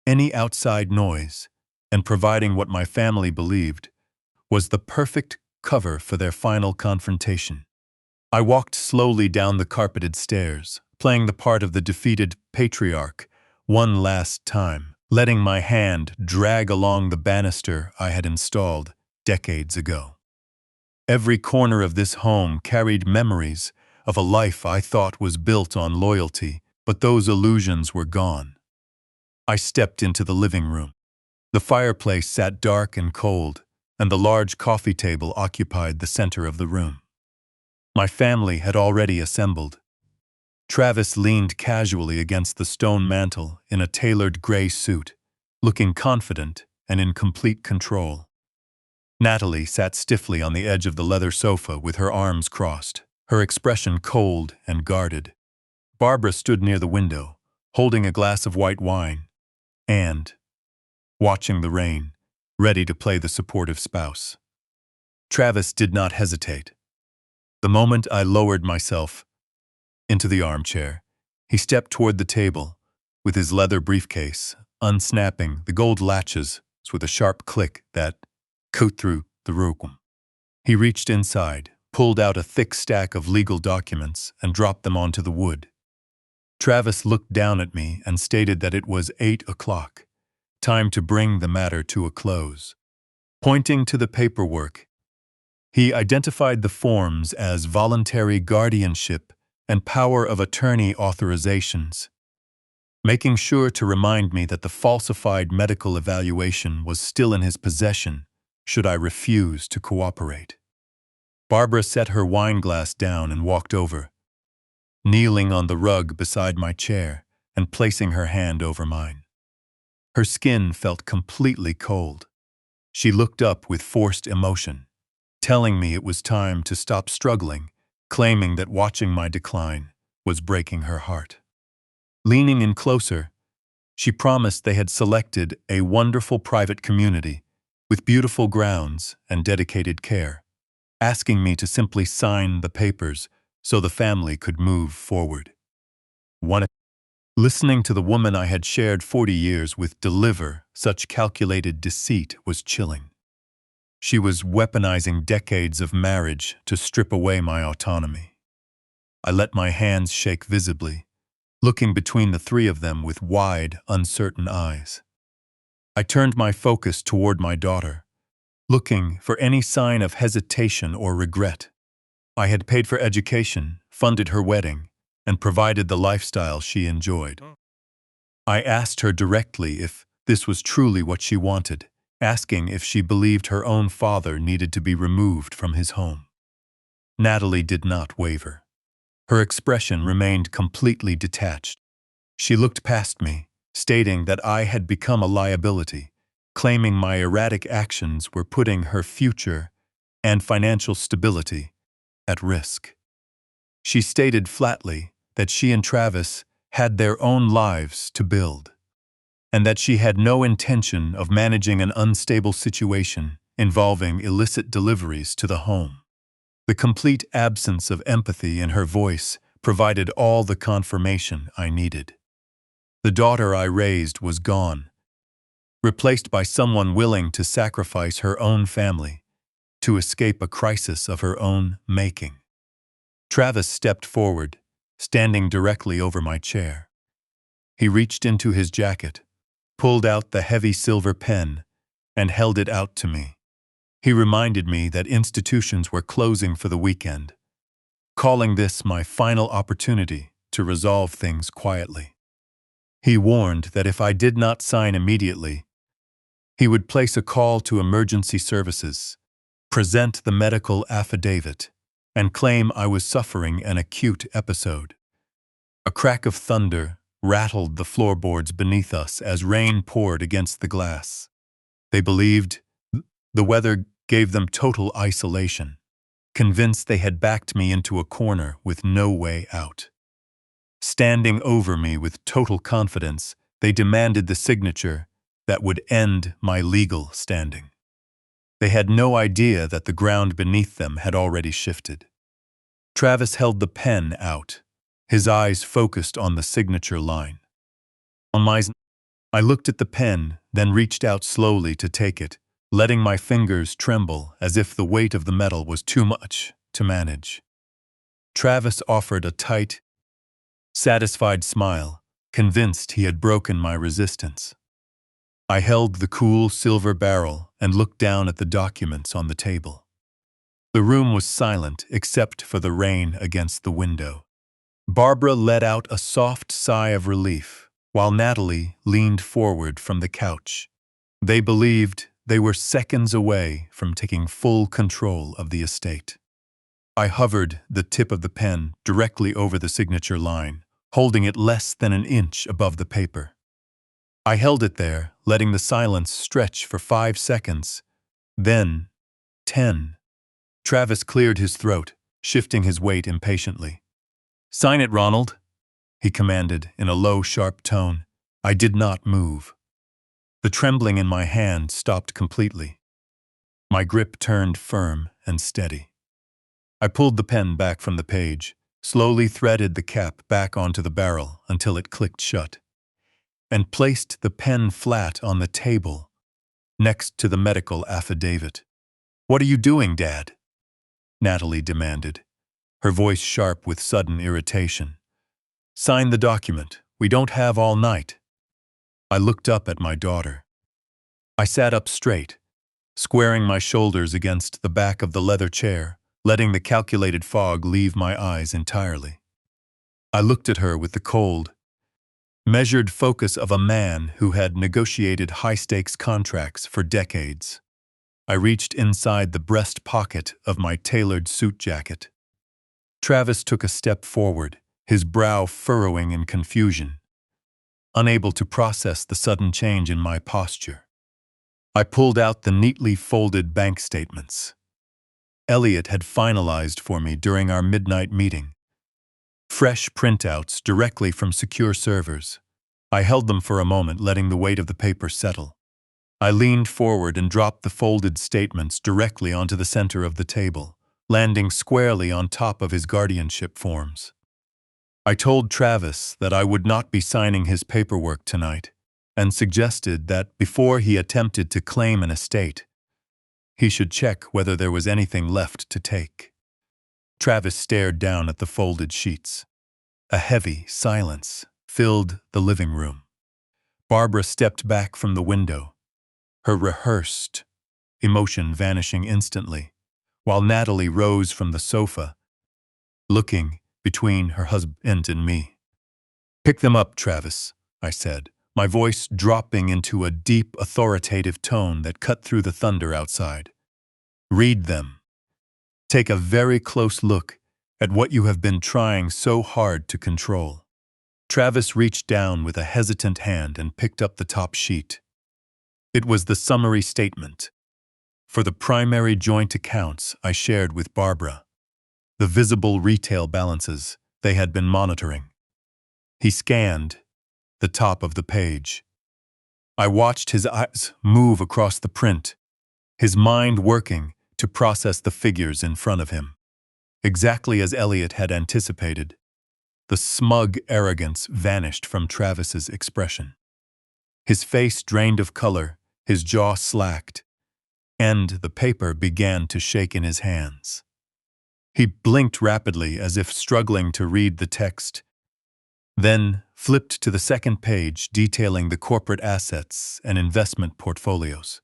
any outside noise and providing what my family believed was the perfect cover for their final confrontation. I walked slowly down the carpeted stairs, playing the part of the defeated patriarch one last time, letting my hand drag along the banister I had installed decades ago. Every corner of this home carried memories of a life I thought was built on loyalty, but those illusions were gone. I stepped into the living room. The fireplace sat dark and cold, and the large coffee table occupied the center of the room. My family had already assembled. Travis leaned casually against the stone mantel in a tailored gray suit, looking confident and in complete control. Natalie sat stiffly on the edge of the leather sofa with her arms crossed, her expression cold and guarded. Barbara stood near the window, holding a glass of white wine and watching the rain, ready to play the supportive spouse. Travis did not hesitate. The moment I lowered myself into the armchair, he stepped toward the table with his leather briefcase, unsnapping the gold latches with a sharp click that cut through the room. He reached inside, pulled out a thick stack of legal documents, and dropped them onto the wood. Travis looked down at me and stated that it was 8 o'clock, time to bring the matter to a close. Pointing to the paperwork, he identified the forms as voluntary guardianship and power of attorney authorizations, making sure to remind me that the falsified medical evaluation was still in his possession should I refuse to cooperate. Barbara set her wine glass down and walked over, kneeling on the rug beside my chair and placing her hand over mine. Her skin felt completely cold. She looked up with forced emotion, telling me it was time to stop struggling, claiming that watching my decline was breaking her heart. Leaning in closer, she promised they had selected a wonderful private community with beautiful grounds and dedicated care, asking me to simply sign the papers so the family could move forward. Listening to the woman I had shared 40 years with deliver such calculated deceit was chilling. She was weaponizing decades of marriage to strip away my autonomy. I let my hands shake visibly, looking between the three of them with wide, uncertain eyes. I turned my focus toward my daughter, looking for any sign of hesitation or regret. I had paid for education, funded her wedding, and provided the lifestyle she enjoyed. I asked her directly if this was truly what she wanted, asking if she believed her own father needed to be removed from his home. Natalie did not waver. Her expression remained completely detached. She looked past me, stating that I had become a liability, claiming my erratic actions were putting her future and financial stability at risk. She stated flatly that she and Travis had their own lives to build, and that she had no intention of managing an unstable situation involving illicit deliveries to the home. The complete absence of empathy in her voice provided all the confirmation I needed. The daughter I raised was gone, replaced by someone willing to sacrifice her own family to escape a crisis of her own making. Travis stepped forward, standing directly over my chair. He reached into his jacket, pulled out the heavy silver pen, and held it out to me. He reminded me that institutions were closing for the weekend, calling this my final opportunity to resolve things quietly. He warned that if I did not sign immediately, he would place a call to emergency services, present the medical affidavit, and claim I was suffering an acute episode. A crack of thunder rattled the floorboards beneath us as rain poured against the glass. They believed the weather gave them total isolation, convinced they had backed me into a corner with no way out. Standing over me with total confidence, They demanded the signature that would end my legal standing. They had no idea that the ground beneath them had already shifted. Travis held the pen out, his eyes focused on the signature line. I looked at the pen, then reached out slowly to take it, letting my fingers tremble as if the weight of the metal was too much to manage. Travis offered a tight, satisfied smile, convinced he had broken my resistance. I held the cool silver barrel and looked down at the documents on the table. The room was silent except for the rain against the window. Barbara let out a soft sigh of relief, while Natalie leaned forward from the couch. They believed they were seconds away from taking full control of the estate. I hovered the tip of the pen directly over the signature line, holding it less than an inch above the paper. I held it there, letting the silence stretch for 5 seconds. Then, 10. Travis cleared his throat, shifting his weight impatiently. "Sign it, Ronald," he commanded in a low, sharp tone. I did not move. The trembling in my hand stopped completely. My grip turned firm and steady. I pulled the pen back from the page, slowly threaded the cap back onto the barrel until it clicked shut, and placed the pen flat on the table next to the medical affidavit. "What are you doing, Dad?" Natalie demanded, her voice sharp with sudden irritation. "Sign the document. We don't have all night." I looked up at my daughter. I sat up straight, squaring my shoulders against the back of the leather chair, letting the calculated fog leave my eyes entirely. I looked at her with the cold, measured focus of a man who had negotiated high-stakes contracts for decades. I reached inside the breast pocket of my tailored suit jacket. Travis took a step forward, his brow furrowing in confusion, unable to process the sudden change in my posture. I pulled out the neatly folded bank statements Elliot had finalized for me during our midnight meeting. Fresh printouts directly from secure servers. I held them for a moment, letting the weight of the paper settle. I leaned forward and dropped the folded statements directly onto the center of the table, landing squarely on top of his guardianship forms. I told Travis that I would not be signing his paperwork tonight, and suggested that before he attempted to claim an estate, he should check whether there was anything left to take. Travis stared down at the folded sheets. A heavy silence filled the living room. Barbara stepped back from the window, her rehearsed emotion vanishing instantly, while Natalie rose from the sofa, looking between her husband and me. "Pick them up, Travis," I said, my voice dropping into a deep, authoritative tone that cut through the thunder outside. "Read them. Take a very close look at what you have been trying so hard to control." Travis reached down with a hesitant hand and picked up the top sheet. It was the summary statement for the primary joint accounts I shared with Barbara, the visible retail balances they had been monitoring. He scanned the top of the page. I watched his eyes move across the print, his mind working to process the figures in front of him. Exactly as Elliot had anticipated, the smug arrogance vanished from Travis's expression. His face drained of color, his jaw slacked, and the paper began to shake in his hands. He blinked rapidly as if struggling to read the text, then flipped to the second page detailing the corporate assets and investment portfolios.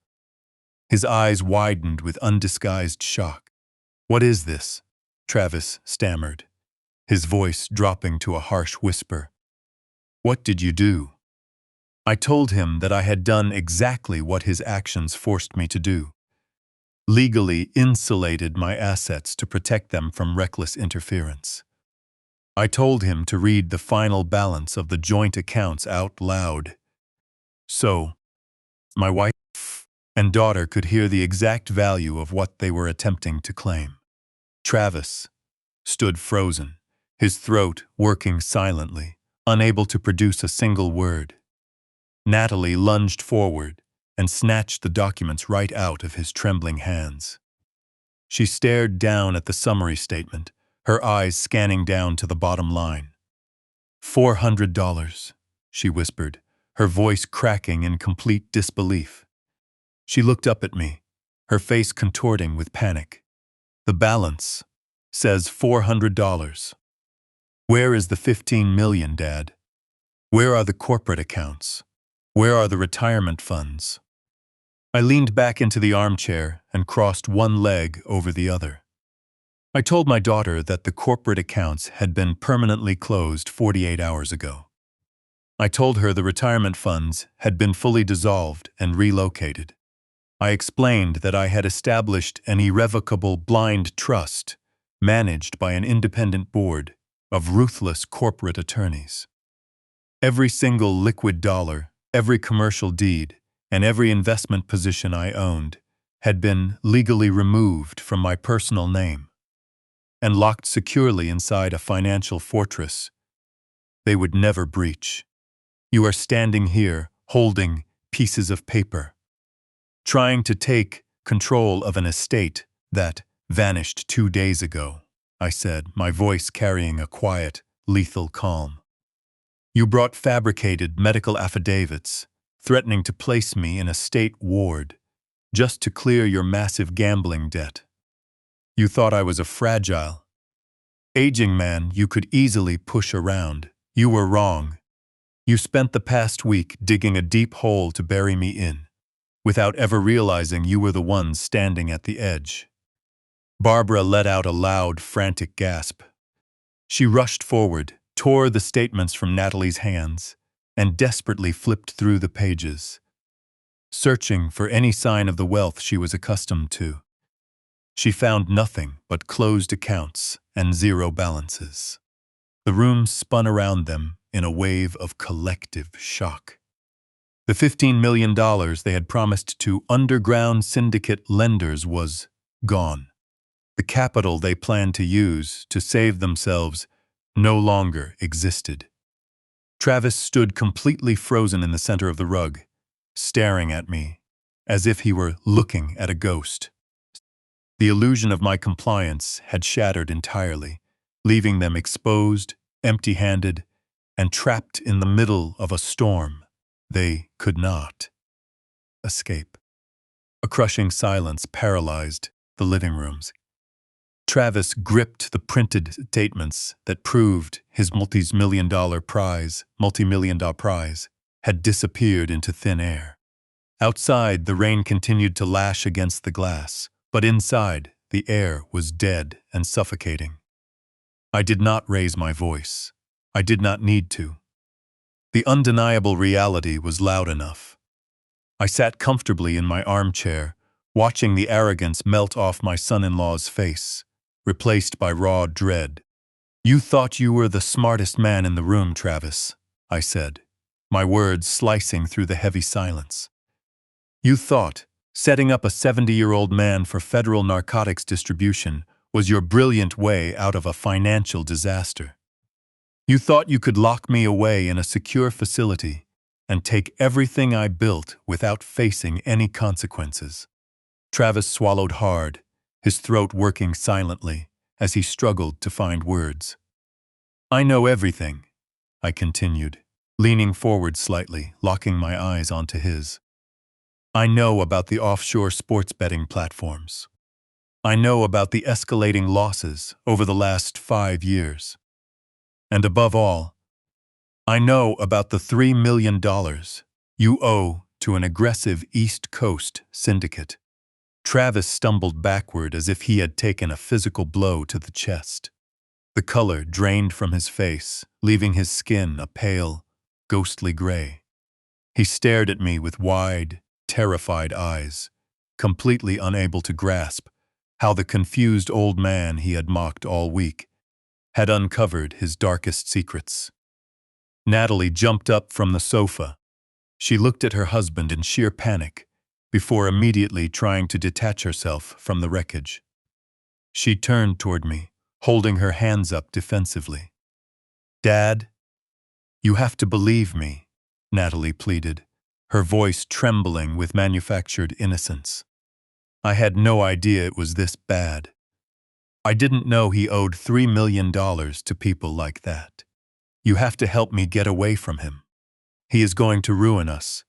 His eyes widened with undisguised shock. "What is this?" Travis stammered, his voice dropping to a harsh whisper. "What did you do?" I told him that I had done exactly what his actions forced me to do. Legally insulated my assets to protect them from reckless interference. I told him to read the final balance of the joint accounts out loud, so my wife and daughter could hear the exact value of what they were attempting to claim. Travis stood frozen, his throat working silently, unable to produce a single word. Natalie lunged forward and snatched the documents right out of his trembling hands. She stared down at the summary statement, her eyes scanning down to the bottom line. $400, she whispered, her voice cracking in complete disbelief. She looked up at me, her face contorting with panic. The balance says $400. Where is the $15 million, Dad? Where are the corporate accounts? Where are the retirement funds? I leaned back into the armchair and crossed one leg over the other. I told my daughter that the corporate accounts had been permanently closed 48 hours ago. I told her the retirement funds had been fully dissolved and relocated. I explained that I had established an irrevocable blind trust managed by an independent board of ruthless corporate attorneys. Every single liquid dollar, every commercial deed, and every investment position I owned had been legally removed from my personal name and locked securely inside a financial fortress they would never breach. You are standing here holding pieces of paper, trying to take control of an estate that vanished 2 days ago, I said, my voice carrying a quiet, lethal calm. You brought fabricated medical affidavits, threatening to place me in a state ward just to clear your massive gambling debt. You thought I was a fragile, aging man you could easily push around. You were wrong. You spent the past week digging a deep hole to bury me in, without ever realizing you were the one standing at the edge. Barbara let out a loud, frantic gasp. She rushed forward, tore the statements from Natalie's hands, and desperately flipped through the pages, searching for any sign of the wealth she was accustomed to. She found nothing but closed accounts and zero balances. The room spun around them in a wave of collective shock. The $15 million they had promised to underground syndicate lenders was gone. The capital they planned to use to save themselves no longer existed. Travis stood completely frozen in the center of the rug, staring at me, as if he were looking at a ghost. The illusion of my compliance had shattered entirely, leaving them exposed, empty-handed, and trapped in the middle of a storm they could not escape. A crushing silence paralyzed the living rooms. Travis gripped the printed statements that proved his multi-million dollar prize had disappeared into thin air. Outside, the rain continued to lash against the glass, but inside, the air was dead and suffocating. I did not raise my voice. I did not need to. The undeniable reality was loud enough. I sat comfortably in my armchair, watching the arrogance melt off my son-in-law's face, replaced by raw dread. You thought you were the smartest man in the room, Travis, I said, my words slicing through the heavy silence. You thought setting up a 70-year-old man for federal narcotics distribution was your brilliant way out of a financial disaster. You thought you could lock me away in a secure facility and take everything I built without facing any consequences. Travis swallowed hard, his throat working silently as he struggled to find words. I know everything, I continued, leaning forward slightly, locking my eyes onto his. I know about the offshore sports betting platforms. I know about the escalating losses over the last 5 years. And above all, I know about the $3 million you owe to an aggressive East Coast syndicate. Travis stumbled backward as if he had taken a physical blow to the chest. The color drained from his face, leaving his skin a pale, ghostly gray. He stared at me with wide, terrified eyes, completely unable to grasp how the confused old man he had mocked all week had uncovered his darkest secrets. Natalie jumped up from the sofa. She looked at her husband in sheer panic, before immediately trying to detach herself from the wreckage. She turned toward me, holding her hands up defensively. Dad, you have to believe me, Natalie pleaded, her voice trembling with manufactured innocence. I had no idea it was this bad. I didn't know he owed $3 million to people like that. You have to help me get away from him. He is going to ruin us.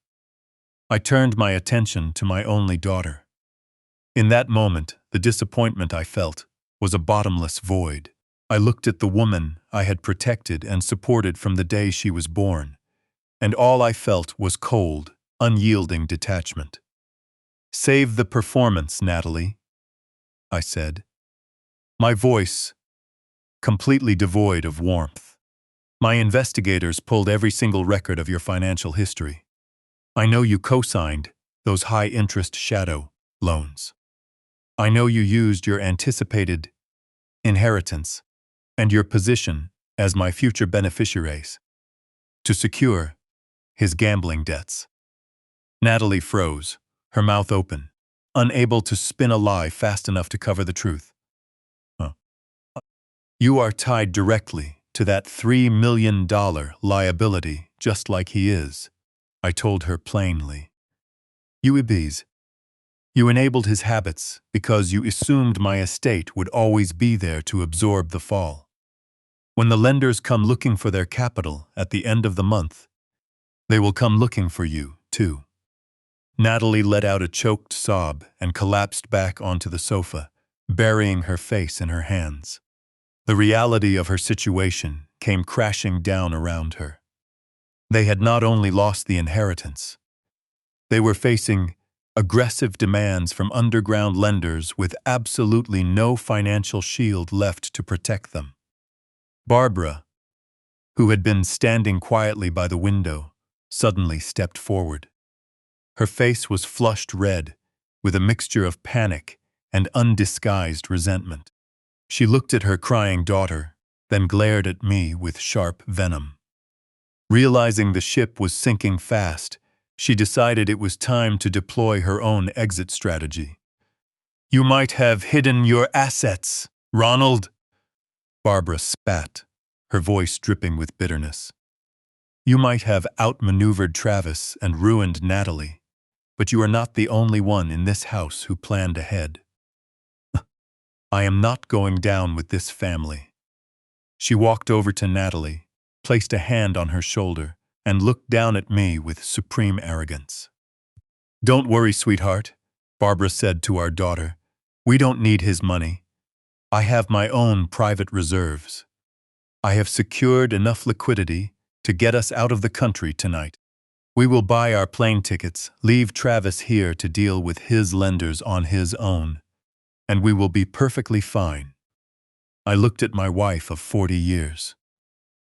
I turned my attention to my only daughter. In that moment, the disappointment I felt was a bottomless void. I looked at the woman I had protected and supported from the day she was born, and all I felt was cold, unyielding detachment. "Save the performance, Natalie," I said, my voice completely devoid of warmth. "My investigators pulled every single record of your financial history. I know you co-signed those high-interest shadow loans. I know you used your anticipated inheritance and your position as my future beneficiaries to secure his gambling debts." Natalie froze, her mouth open, unable to spin a lie fast enough to cover the truth. "You are tied directly to that $3 million liability, just like he is," I told her plainly. "You ibis. You enabled his habits because you assumed my estate would always be there to absorb the fall. When the lenders come looking for their capital at the end of the month, they will come looking for you, too." Natalie let out a choked sob and collapsed back onto the sofa, burying her face in her hands. The reality of her situation came crashing down around her. They had not only lost the inheritance, they were facing aggressive demands from underground lenders with absolutely no financial shield left to protect them. Barbara, who had been standing quietly by the window, suddenly stepped forward. Her face was flushed red, with a mixture of panic and undisguised resentment. She looked at her crying daughter, then glared at me with sharp venom. Realizing the ship was sinking fast, she decided it was time to deploy her own exit strategy. "You might have hidden your assets, Ronald," Barbara spat, her voice dripping with bitterness. "You might have outmaneuvered Travis and ruined Natalie, but you are not the only one in this house who planned ahead. I am not going down with this family." She walked over to Natalie, placed a hand on her shoulder, and looked down at me with supreme arrogance. "Don't worry, sweetheart," Barbara said to our daughter. "We don't need his money. I have my own private reserves. I have secured enough liquidity to get us out of the country tonight. We will buy our plane tickets, leave Travis here to deal with his lenders on his own, and we will be perfectly fine." I looked at my wife of 40 years.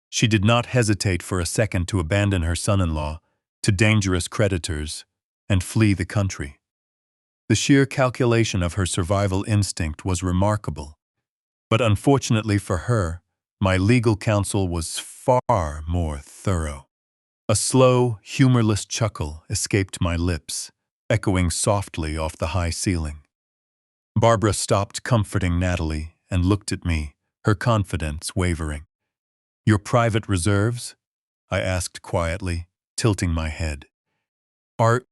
She did not hesitate for a second to abandon her son-in-law to dangerous creditors and flee the country. The sheer calculation of her survival instinct was remarkable, but unfortunately for her, my legal counsel was far more thorough. A slow, humorless chuckle escaped my lips, echoing softly off the high ceiling. Barbara stopped comforting Natalie and looked at me, her confidence wavering. "Your private reserves?" I asked quietly, tilting my head. "Are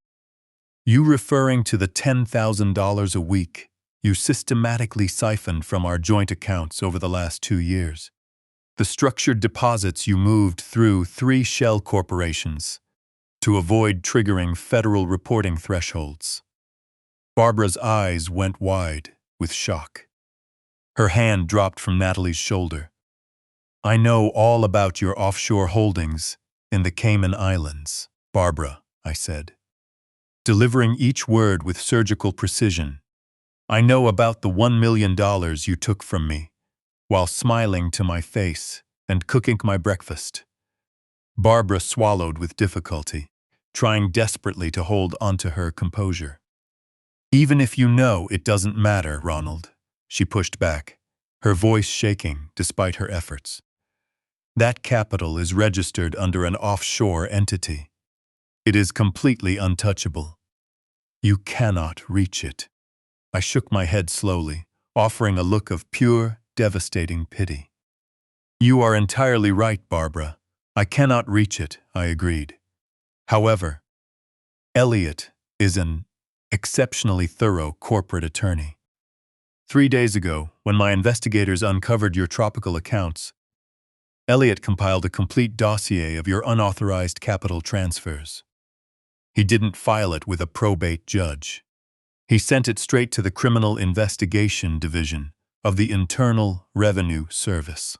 you referring to the $10,000 a week you systematically siphoned from our joint accounts over the last 2 years? The structured deposits you moved through 3 shell corporations to avoid triggering federal reporting thresholds?" Barbara's eyes went wide with shock. Her hand dropped from Natalie's shoulder. "I know all about your offshore holdings in the Cayman Islands, Barbara," I said, delivering each word with surgical precision. "I know about the $1 million you took from me, while smiling to my face and cooking my breakfast." Barbara swallowed with difficulty, trying desperately to hold onto her composure. "Even if you know, it doesn't matter, Ronald," she pushed back, her voice shaking despite her efforts. "That capital is registered under an offshore entity. It is completely untouchable. You cannot reach it." I shook my head slowly, offering a look of pure, devastating pity. "You are entirely right, Barbara. I cannot reach it," I agreed. "However, Elliot is an exceptionally thorough corporate attorney. 3 days ago, when my investigators uncovered your tropical accounts, Elliot compiled a complete dossier of your unauthorized capital transfers. He didn't file it with a probate judge. He sent it straight to the Criminal Investigation Division of the Internal Revenue Service.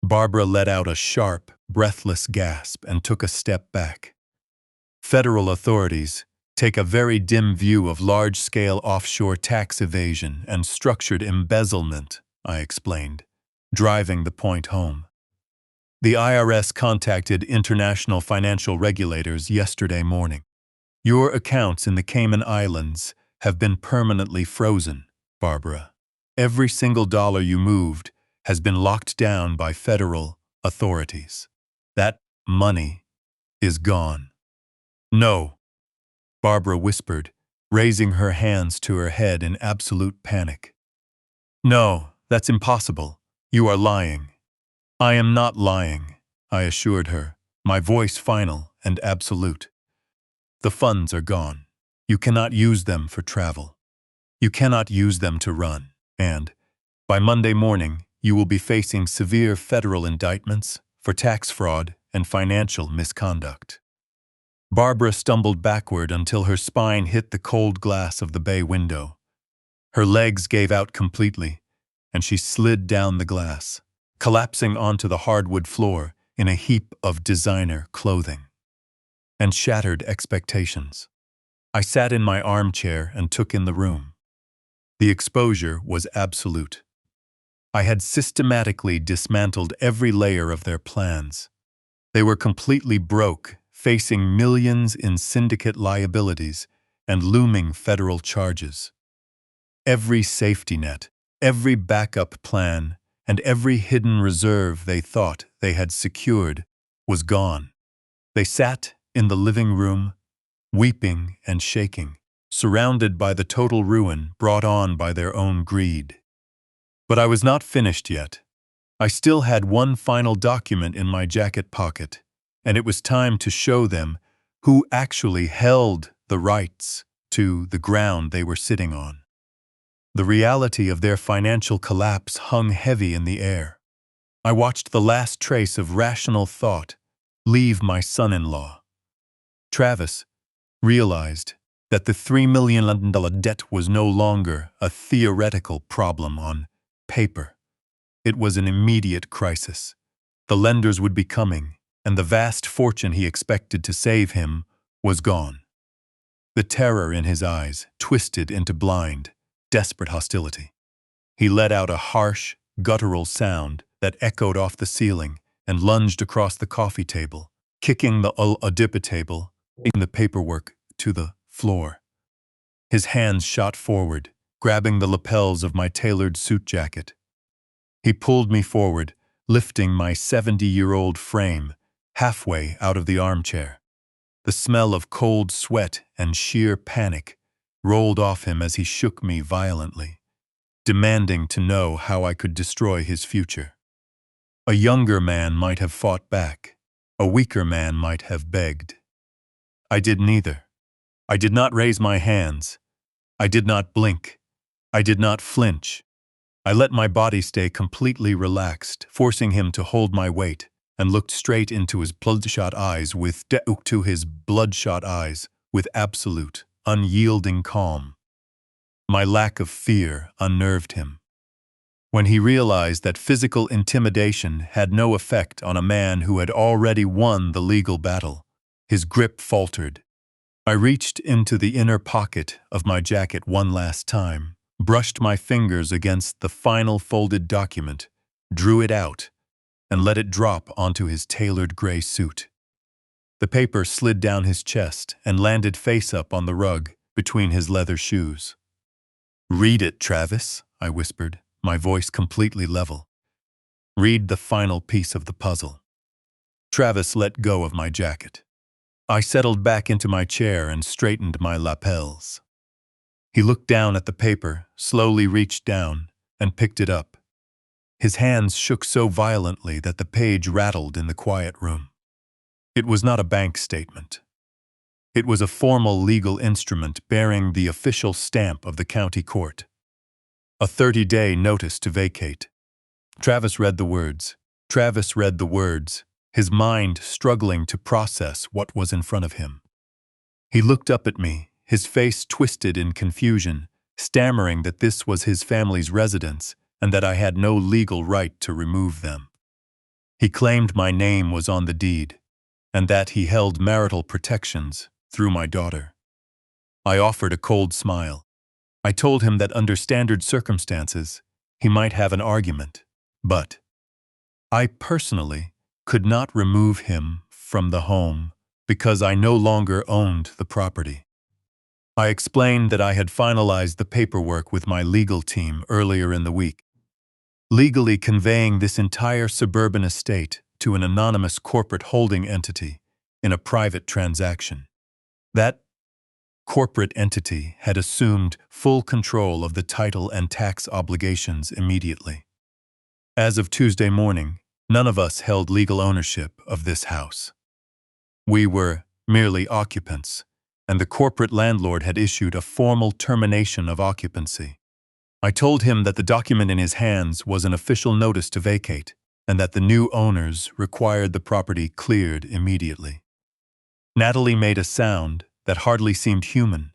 Barbara let out a sharp, breathless gasp and took a step back. Federal authorities take a very dim view of large-scale offshore tax evasion and structured embezzlement, I explained, driving the point home. The IRS contacted international financial regulators yesterday morning. Your accounts in the Cayman Islands have been permanently frozen, Barbara. Every single dollar you moved has been locked down by federal authorities. That money is gone. No, Barbara whispered, raising her hands to her head in absolute panic. No, that's impossible. You are lying. I am not lying, I assured her, my voice final and absolute. The funds are gone. You cannot use them for travel. You cannot use them to run, and by Monday morning, you will be facing severe federal indictments for tax fraud and financial misconduct. Barbara stumbled backward until her spine hit the cold glass of the bay window. Her legs gave out completely, and she slid down the glass, collapsing onto the hardwood floor in a heap of designer clothing and shattered expectations. I sat in my armchair and took in the room. The exposure was absolute. I had systematically dismantled every layer of their plans. They were completely broke, facing millions in syndicate liabilities and looming federal charges. Every safety net, every backup plan, and every hidden reserve they thought they had secured was gone. They sat in the living room, weeping and shaking, surrounded by the total ruin brought on by their own greed. But I was not finished yet. I still had one final document in my jacket pocket, and it was time to show them who actually held the rights to the ground they were sitting on. The reality of their financial collapse hung heavy in the air. I watched the last trace of rational thought leave my son-in-law. Travis realized that the $3 million debt was no longer a theoretical problem on paper. It was an immediate crisis. The lenders would be coming, and the vast fortune he expected to save him was gone. The terror in his eyes twisted into blind, desperate hostility. He let out a harsh, guttural sound that echoed off the ceiling and lunged across the coffee table, kicking the adipotable, taking the paperwork to the floor. His hands shot forward, grabbing the lapels of my tailored suit jacket. He pulled me forward, lifting my 70-year-old frame halfway out of the armchair. The smell of cold sweat and sheer panic rolled off him as he shook me violently, demanding to know how I could destroy his future. A younger man might have fought back. A weaker man might have begged. I did neither. I did not raise my hands. I did not blink. I did not flinch. I let my body stay completely relaxed, forcing him to hold my weight, and looked straight into his bloodshot eyes with absolute, unyielding calm. My lack of fear unnerved him. When he realized that physical intimidation had no effect on a man who had already won the legal battle, his grip faltered. I reached into the inner pocket of my jacket one last time, brushed my fingers against the final folded document, drew it out, and let it drop onto his tailored gray suit. The paper slid down his chest and landed face up on the rug between his leather shoes. "Read it, Travis," I whispered, my voice completely level. "Read the final piece of the puzzle." Travis let go of my jacket. I settled back into my chair and straightened my lapels. He looked down at the paper, slowly reached down, and picked it up. His hands shook so violently that the page rattled in the quiet room. It was not a bank statement. It was a formal legal instrument bearing the official stamp of the county court. A 30-day notice to vacate. Travis read the words. His mind struggling to process what was in front of him. He looked up at me, his face twisted in confusion, stammering that this was his family's residence and that I had no legal right to remove them. He claimed my name was on the deed, and that he held marital protections through my daughter. I offered a cold smile. I told him that under standard circumstances, he might have an argument, but I personally could not remove him from the home because I no longer owned the property. I explained that I had finalized the paperwork with my legal team earlier in the week, legally conveying this entire suburban estate to an anonymous corporate holding entity in a private transaction. That corporate entity had assumed full control of the title and tax obligations immediately. As of Tuesday morning, none of us held legal ownership of this house. We were merely occupants, and the corporate landlord had issued a formal termination of occupancy. I told him that the document in his hands was an official notice to vacate, and that the new owners required the property cleared immediately. Natalie made a sound that hardly seemed human,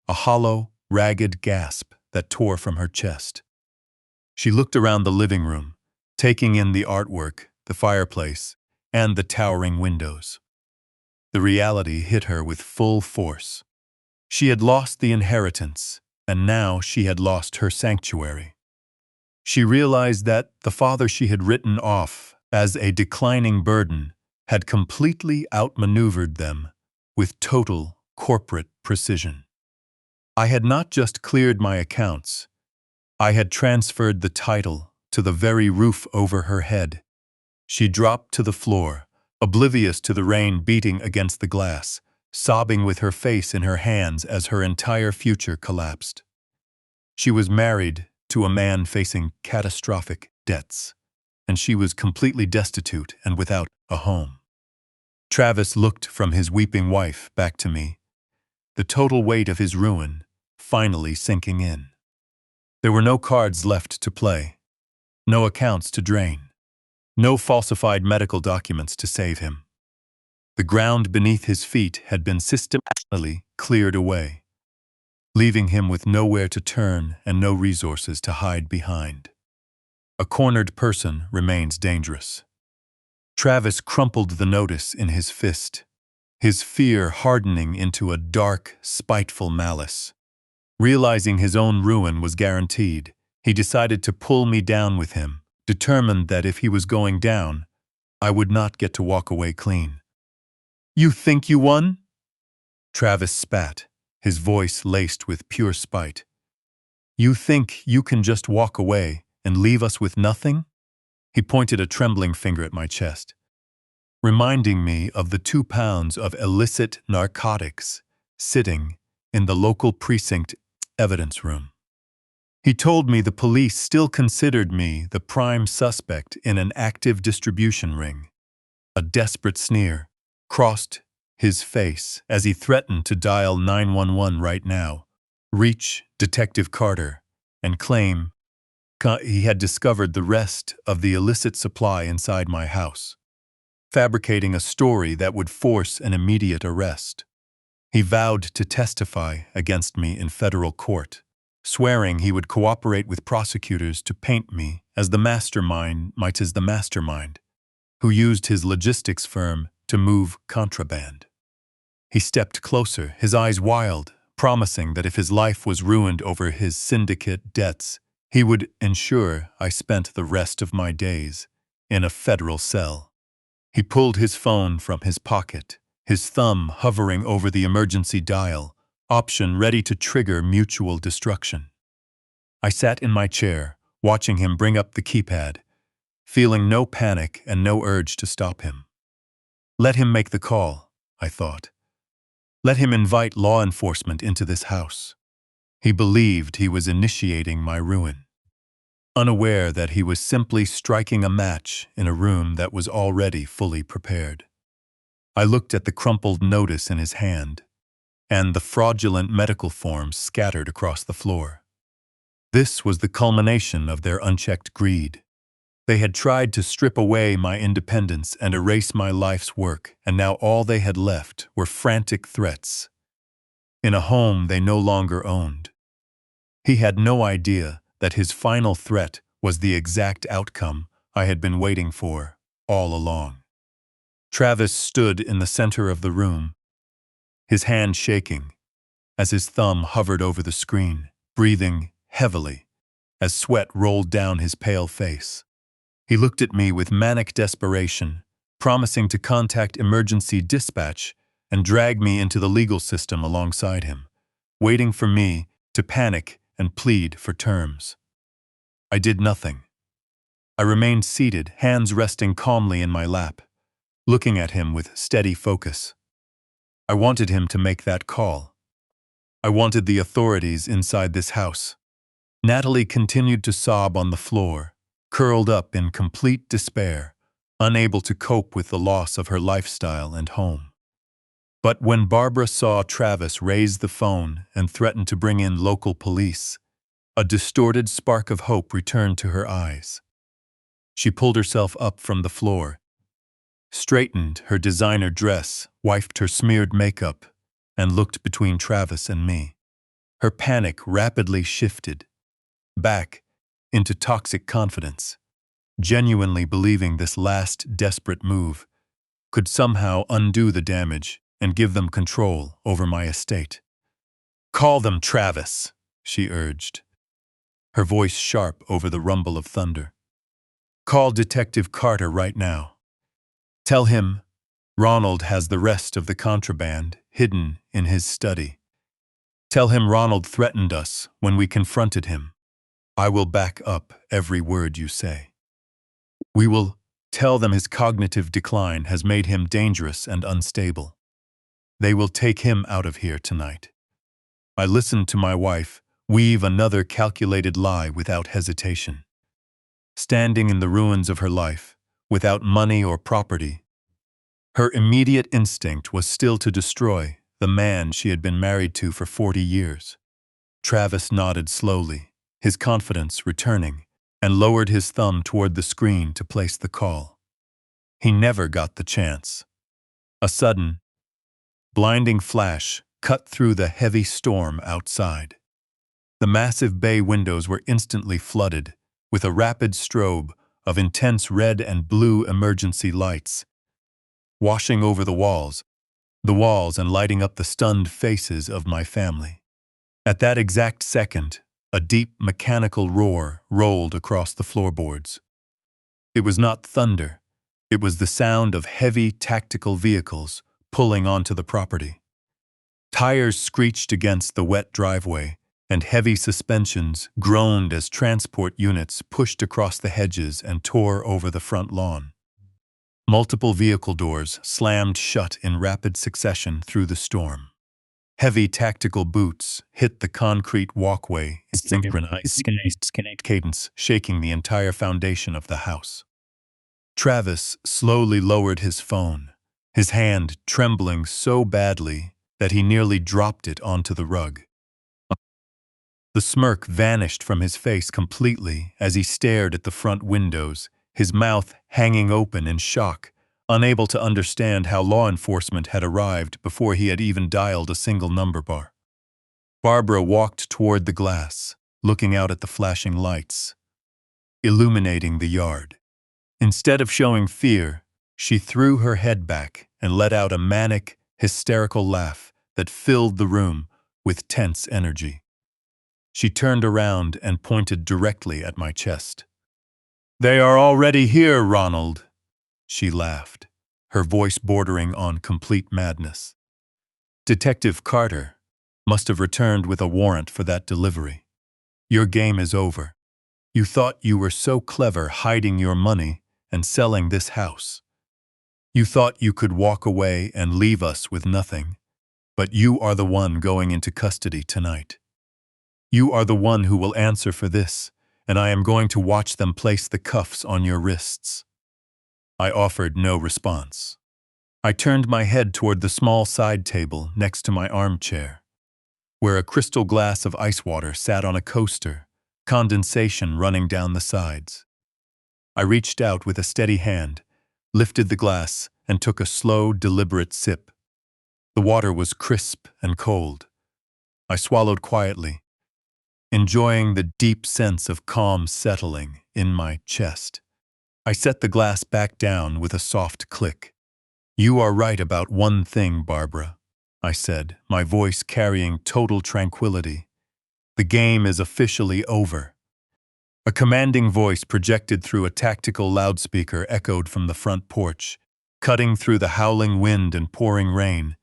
a hollow, ragged gasp that tore from her chest. She looked around the living room, taking in the artwork, the fireplace, and the towering windows. The reality hit her with full force. She had lost the inheritance, and now she had lost her sanctuary. She realized that the father she had written off as a declining burden had completely outmaneuvered them with total corporate precision. I had not just cleared my accounts, I had transferred the title to the very roof over her head. She dropped to the floor, oblivious to the rain beating against the glass, sobbing with her face in her hands as her entire future collapsed. She was married to a man facing catastrophic debts, and she was completely destitute and without a home. Travis looked from his weeping wife back to me, the total weight of his ruin finally sinking in. There were no cards left to play, no accounts to drain, no falsified medical documents to save him. The ground beneath his feet had been systematically cleared away, leaving him with nowhere to turn and no resources to hide behind. A cornered person remains dangerous. Travis crumpled the notice in his fist, his fear hardening into a dark, spiteful malice. Realizing his own ruin was guaranteed, he decided to pull me down with him, determined that if he was going down, I would not get to walk away clean. "You think you won?" Travis spat, his voice laced with pure spite. "You think you can just walk away and leave us with nothing?" He pointed a trembling finger at my chest, reminding me of the 2 pounds of illicit narcotics sitting in the local precinct evidence room. He told me the police still considered me the prime suspect in an active distribution ring. A desperate sneer crossed his face as he threatened to dial 911 right now, reach Detective Carter, and claim he had discovered the rest of the illicit supply inside my house, fabricating a story that would force an immediate arrest. He vowed to testify against me in federal court, swearing he would cooperate with prosecutors to paint me as the mastermind who used his logistics firm to move contraband. He stepped closer, his eyes wild, promising that if his life was ruined over his syndicate debts, he would ensure I spent the rest of my days in a federal cell. He pulled his phone from his pocket, his thumb hovering over the emergency dial, option ready to trigger mutual destruction. I sat in my chair, watching him bring up the keypad, feeling no panic and no urge to stop him. Let him make the call, I thought. Let him invite law enforcement into this house. He believed he was initiating my ruin, unaware that he was simply striking a match in a room that was already fully prepared. I looked at the crumpled notice in his hand, and the fraudulent medical forms scattered across the floor. This was the culmination of their unchecked greed. They had tried to strip away my independence and erase my life's work, and now all they had left were frantic threats in a home they no longer owned. He had no idea that his final threat was the exact outcome I had been waiting for all along. Travis stood in the center of the room, his hand shaking as his thumb hovered over the screen, breathing heavily as sweat rolled down his pale face. He looked at me with manic desperation, promising to contact emergency dispatch and drag me into the legal system alongside him, waiting for me to panic and plead for terms. I did nothing. I remained seated, hands resting calmly in my lap, looking at him with steady focus. I wanted him to make that call. I wanted the authorities inside this house. Natalie continued to sob on the floor, curled up in complete despair, unable to cope with the loss of her lifestyle and home. But when Barbara saw Travis raise the phone and threaten to bring in local police, a distorted spark of hope returned to her eyes. She pulled herself up from the floor, straightened her designer dress, wiped her smeared makeup, and looked between Travis and me. Her panic rapidly shifted back into toxic confidence, genuinely believing this last desperate move could somehow undo the damage and give them control over my estate. "Call them, Travis," she urged, her voice sharp over the rumble of thunder. "Call Detective Carter right now. Tell him Ronald has the rest of the contraband hidden in his study. Tell him Ronald threatened us when we confronted him. I will back up every word you say. We will tell them his cognitive decline has made him dangerous and unstable. They will take him out of here tonight." I listened to my wife weave another calculated lie without hesitation. Standing in the ruins of her life, without money or property, her immediate instinct was still to destroy the man she had been married to for 40 years. Travis nodded slowly, his confidence returning, and lowered his thumb toward the screen to place the call. He never got the chance. A sudden, blinding flash cut through the heavy storm outside. The massive bay windows were instantly flooded with a rapid strobe of intense red and blue emergency lights, washing over the walls and lighting up the stunned faces of my family. At that exact second, a deep mechanical roar rolled across the floorboards. It was not thunder. It was the sound of heavy tactical vehicles pulling onto the property. Tires screeched against the wet driveway, and heavy suspensions groaned as transport units pushed across the hedges and tore over the front lawn. Multiple vehicle doors slammed shut in rapid succession through the storm. Heavy tactical boots hit the concrete walkway in synchronized cadence, shaking the entire foundation of the house. Travis slowly lowered his phone, his hand trembling so badly that he nearly dropped it onto the rug. The smirk vanished from his face completely as he stared at the front windows, his mouth hanging open in shock, unable to understand how law enforcement had arrived before he had even dialed a single number bar. Barbara walked toward the glass, looking out at the flashing lights, illuminating the yard. Instead of showing fear, she threw her head back and let out a manic, hysterical laugh that filled the room with tense energy. She turned around and pointed directly at my chest. "They are already here, Ronald," she laughed, her voice bordering on complete madness. "Detective Carter must have returned with a warrant for that delivery. Your game is over. You thought you were so clever hiding your money and selling this house. You thought you could walk away and leave us with nothing, but you are the one going into custody tonight. You are the one who will answer for this, and I am going to watch them place the cuffs on your wrists." I offered no response. I turned my head toward the small side table next to my armchair, where a crystal glass of ice water sat on a coaster, condensation running down the sides. I reached out with a steady hand, lifted the glass, and took a slow, deliberate sip. The water was crisp and cold. I swallowed quietly, enjoying the deep sense of calm settling in my chest. I set the glass back down with a soft click. "You are right about one thing, Barbara," I said, my voice carrying total tranquility. "The game is officially over." A commanding voice projected through a tactical loudspeaker echoed from the front porch, cutting through the howling wind and pouring rain,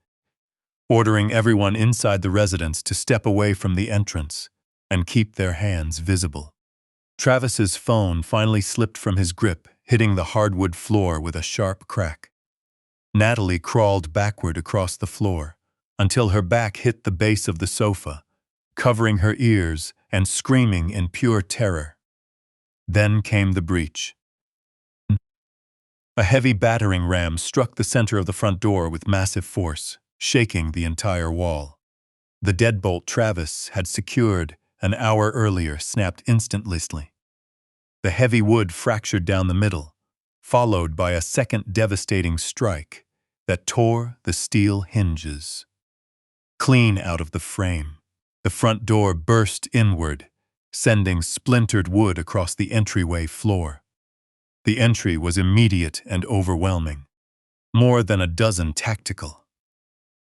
ordering everyone inside the residence to step away from the entrance and keep their hands visible. Travis's phone finally slipped from his grip, hitting the hardwood floor with a sharp crack. Natalie crawled backward across the floor until her back hit the base of the sofa, covering her ears and screaming in pure terror. Then came the breach. A heavy battering ram struck the center of the front door with massive force, shaking the entire wall. The deadbolt Travis had secured an hour earlier snapped instantly. The heavy wood fractured down the middle, followed by a second devastating strike that tore the steel hinges clean out of the frame. The front door burst inward, sending splintered wood across the entryway floor. The entry was immediate and overwhelming. More than a dozen tactical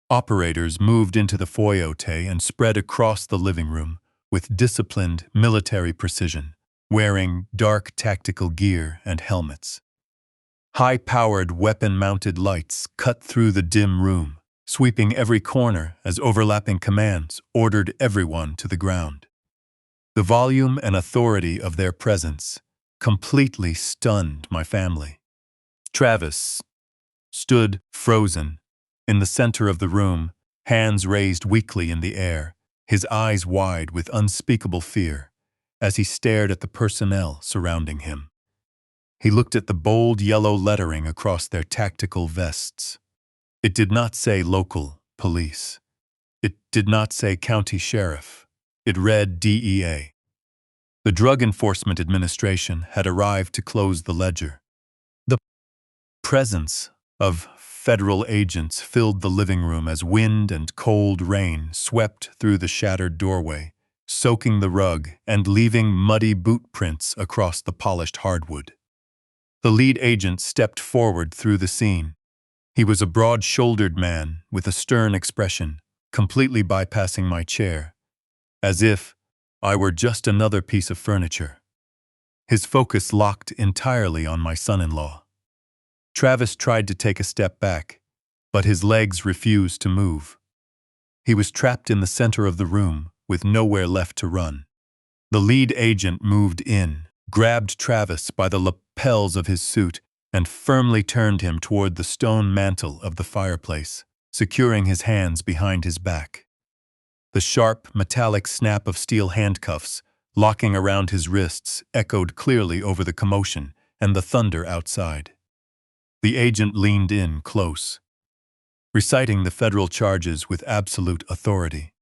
operators moved into the foyer and spread across the living room with disciplined military precision, wearing dark tactical gear and helmets. High-powered weapon-mounted lights cut through the dim room, sweeping every corner as overlapping commands ordered everyone to the ground. The volume and authority of their presence completely stunned my family. Travis stood frozen in the center of the room, hands raised weakly in the air, his eyes wide with unspeakable fear, as he stared at the personnel surrounding him. He looked at the bold yellow lettering across their tactical vests. It did not say local police. It did not say county sheriff. It read DEA. The Drug Enforcement Administration had arrived to close the ledger. The presence of federal agents filled the living room as wind and cold rain swept through the shattered doorway, soaking the rug and leaving muddy boot prints across the polished hardwood. The lead agent stepped forward through the scene. He was a broad-shouldered man with a stern expression, completely bypassing my chair, as if I were just another piece of furniture. His focus locked entirely on my son-in-law. Travis tried to take a step back, but his legs refused to move. He was trapped in the center of the room, with nowhere left to run. The lead agent moved in, grabbed Travis by the lapels of his suit, and firmly turned him toward the stone mantel of the fireplace, securing his hands behind his back. The sharp, metallic snap of steel handcuffs, locking around his wrists, echoed clearly over the commotion and the thunder outside. The agent leaned in close, reciting the federal charges with absolute authority.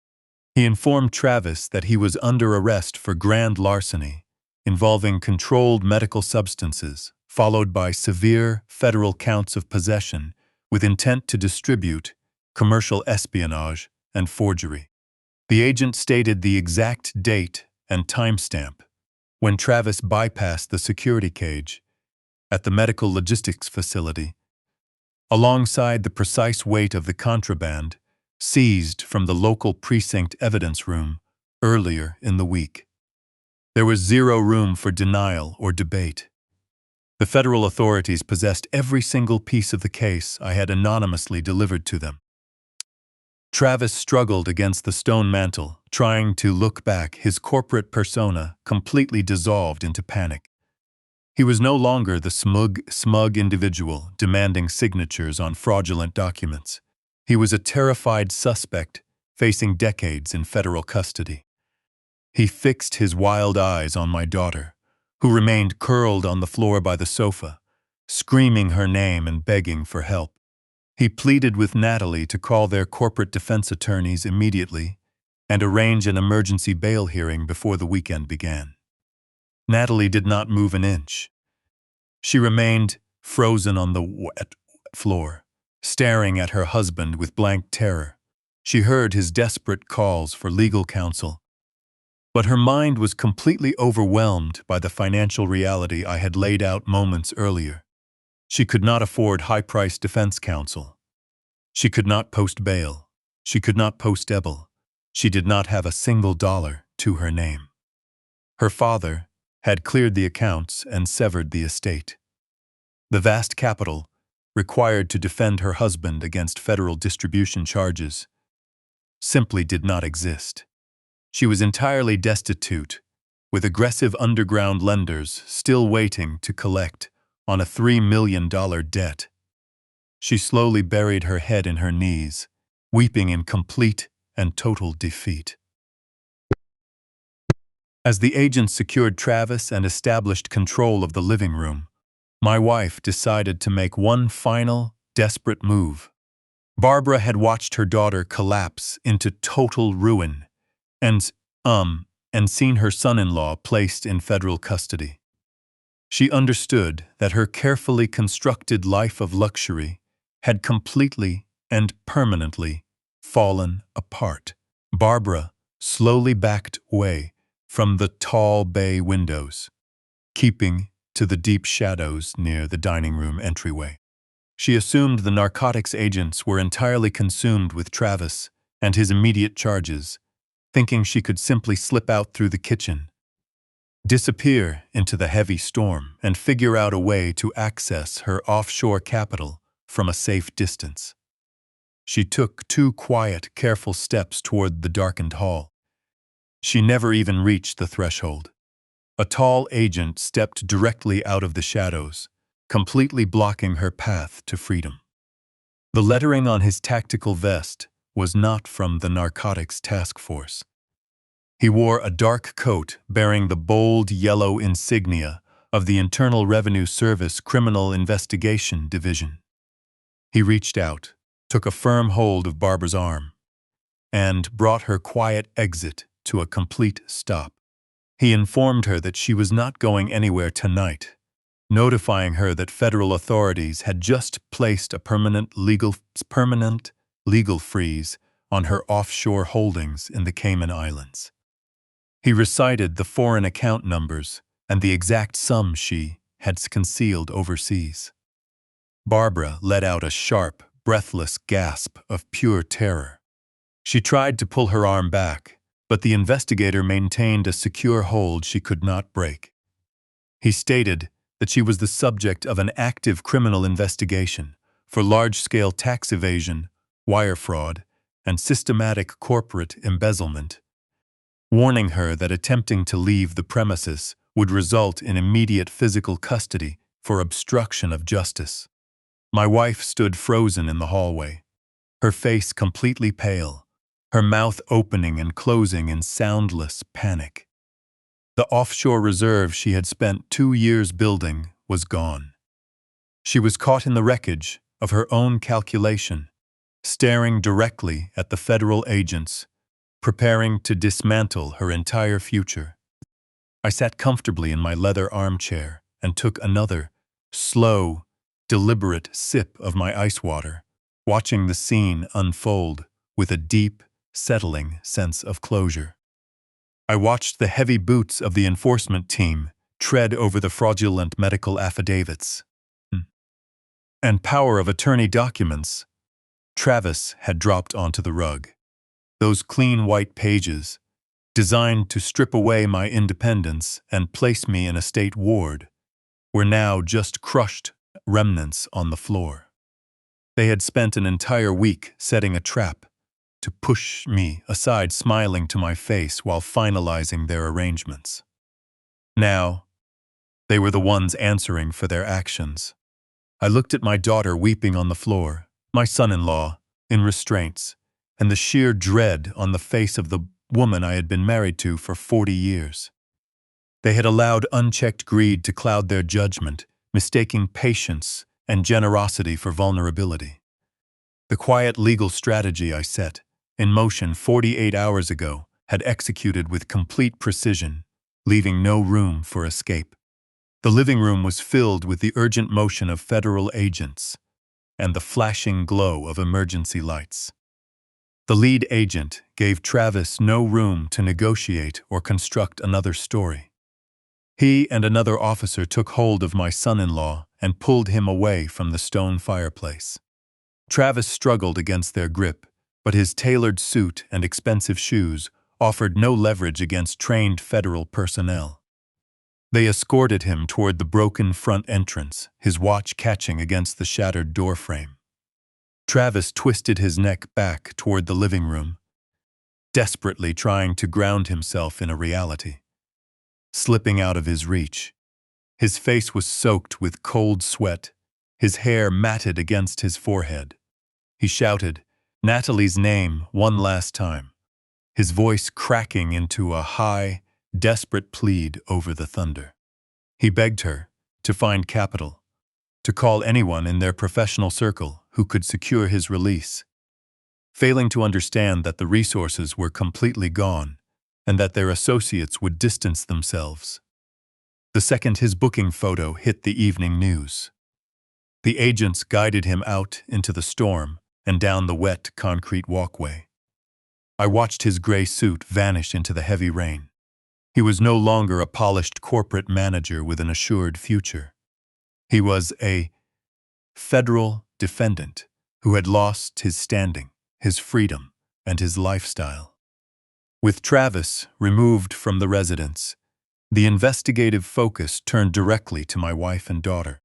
He informed Travis that he was under arrest for grand larceny, involving controlled medical substances, followed by severe federal counts of possession with intent to distribute, commercial espionage, and forgery. The agent stated the exact date and timestamp when Travis bypassed the security cage at the medical logistics facility, alongside the precise weight of the contraband seized from the local precinct evidence room earlier in the week. There was zero room for denial or debate. The federal authorities possessed every single piece of the case I had anonymously delivered to them. Travis struggled against the stone mantel, trying to look back, his corporate persona completely dissolved into panic. He was no longer the smug individual demanding signatures on fraudulent documents. He was a terrified suspect facing decades in federal custody. He fixed his wild eyes on my daughter, who remained curled on the floor by the sofa, screaming her name and begging for help. He pleaded with Natalie to call their corporate defense attorneys immediately and arrange an emergency bail hearing before the weekend began. Natalie did not move an inch. She remained frozen on the wet floor, staring at her husband with blank terror. She heard his desperate calls for legal counsel, but her mind was completely overwhelmed by the financial reality I had laid out moments earlier. She could not afford high-priced defense counsel. She could not post bail. She could not post EBIL. She did not have a single dollar to her name. Her father had cleared the accounts and severed the estate. The vast capital required to defend her husband against federal distribution charges simply did not exist. She was entirely destitute, with aggressive underground lenders still waiting to collect on a $3 million debt. She slowly buried her head in her knees, weeping in complete and total defeat. As the agents secured Travis and established control of the living room, my wife decided to make one final, desperate move. Barbara had watched her daughter collapse into total ruin and seen her son-in-law placed in federal custody. She understood that her carefully constructed life of luxury had completely and permanently fallen apart. Barbara slowly backed away from the tall bay windows, keeping to the deep shadows near the dining room entryway. She assumed the narcotics agents were entirely consumed with Travis and his immediate charges, thinking she could simply slip out through the kitchen, disappear into the heavy storm, and figure out a way to access her offshore capital from a safe distance. She took 2 quiet, careful steps toward the darkened hall. She never even reached the threshold. A tall agent stepped directly out of the shadows, completely blocking her path to freedom. The lettering on his tactical vest was not from the narcotics task force. He wore a dark coat bearing the bold yellow insignia of the Internal Revenue Service Criminal Investigation Division. He reached out, took a firm hold of Barbara's arm, and brought her quiet exit to a complete stop. He informed her that she was not going anywhere tonight, notifying her that federal authorities had just placed a permanent legal freeze on her offshore holdings in the Cayman Islands. He recited the foreign account numbers and the exact sum she had concealed overseas. Barbara let out a sharp, breathless gasp of pure terror. She tried to pull her arm back, but the investigator maintained a secure hold she could not break. He stated that she was the subject of an active criminal investigation for large-scale tax evasion, wire fraud, and systematic corporate embezzlement, warning her that attempting to leave the premises would result in immediate physical custody for obstruction of justice. My wife stood frozen in the hallway, her face completely pale, her mouth opening and closing in soundless panic. The offshore reserve she had spent 2 years building was gone. She was caught in the wreckage of her own calculation, staring directly at the federal agents, preparing to dismantle her entire future. I sat comfortably in my leather armchair and took another, slow, deliberate sip of my ice water, watching the scene unfold with a deep, settling sense of closure. I watched the heavy boots of the enforcement team tread over the fraudulent medical affidavits and power of attorney documents Travis had dropped onto the rug. Those clean white pages, designed to strip away my independence and place me in a state ward, were now just crushed remnants on the floor. They had spent an entire week setting a trap to push me aside, smiling to my face while finalizing their arrangements. Now, they were the ones answering for their actions. I looked at my daughter weeping on the floor, my son-in-law in restraints, and the sheer dread on the face of the woman I had been married to for 40 years. They had allowed unchecked greed to cloud their judgment, mistaking patience and generosity for vulnerability. The quiet legal strategy I set in motion 48 hours ago had executed with complete precision, leaving no room for escape. The living room was filled with the urgent motion of federal agents and the flashing glow of emergency lights. The lead agent gave Travis no room to negotiate or construct another story. He and another officer took hold of my son-in-law and pulled him away from the stone fireplace. Travis struggled against their grip, but his tailored suit and expensive shoes offered no leverage against trained federal personnel. They escorted him toward the broken front entrance, his watch catching against the shattered doorframe. Travis twisted his neck back toward the living room, desperately trying to ground himself in a reality. Slipping out of his reach. His face was soaked with cold sweat, his hair matted against his forehead. He shouted Natalie's name one last time, his voice cracking into a high, desperate plead over the thunder. He begged her to find capital, to call anyone in their professional circle who could secure his release. Failing to understand that the resources were completely gone and that their associates would distance themselves. The second his booking photo hit the evening news. The agents guided him out into the storm and down the wet concrete walkway. I watched his gray suit vanish into the heavy rain. He was no longer a polished corporate manager with an assured future. He was a federal defendant who had lost his standing, his freedom, and his lifestyle. With Travis removed from the residence, the investigative focus turned directly to my wife and daughter.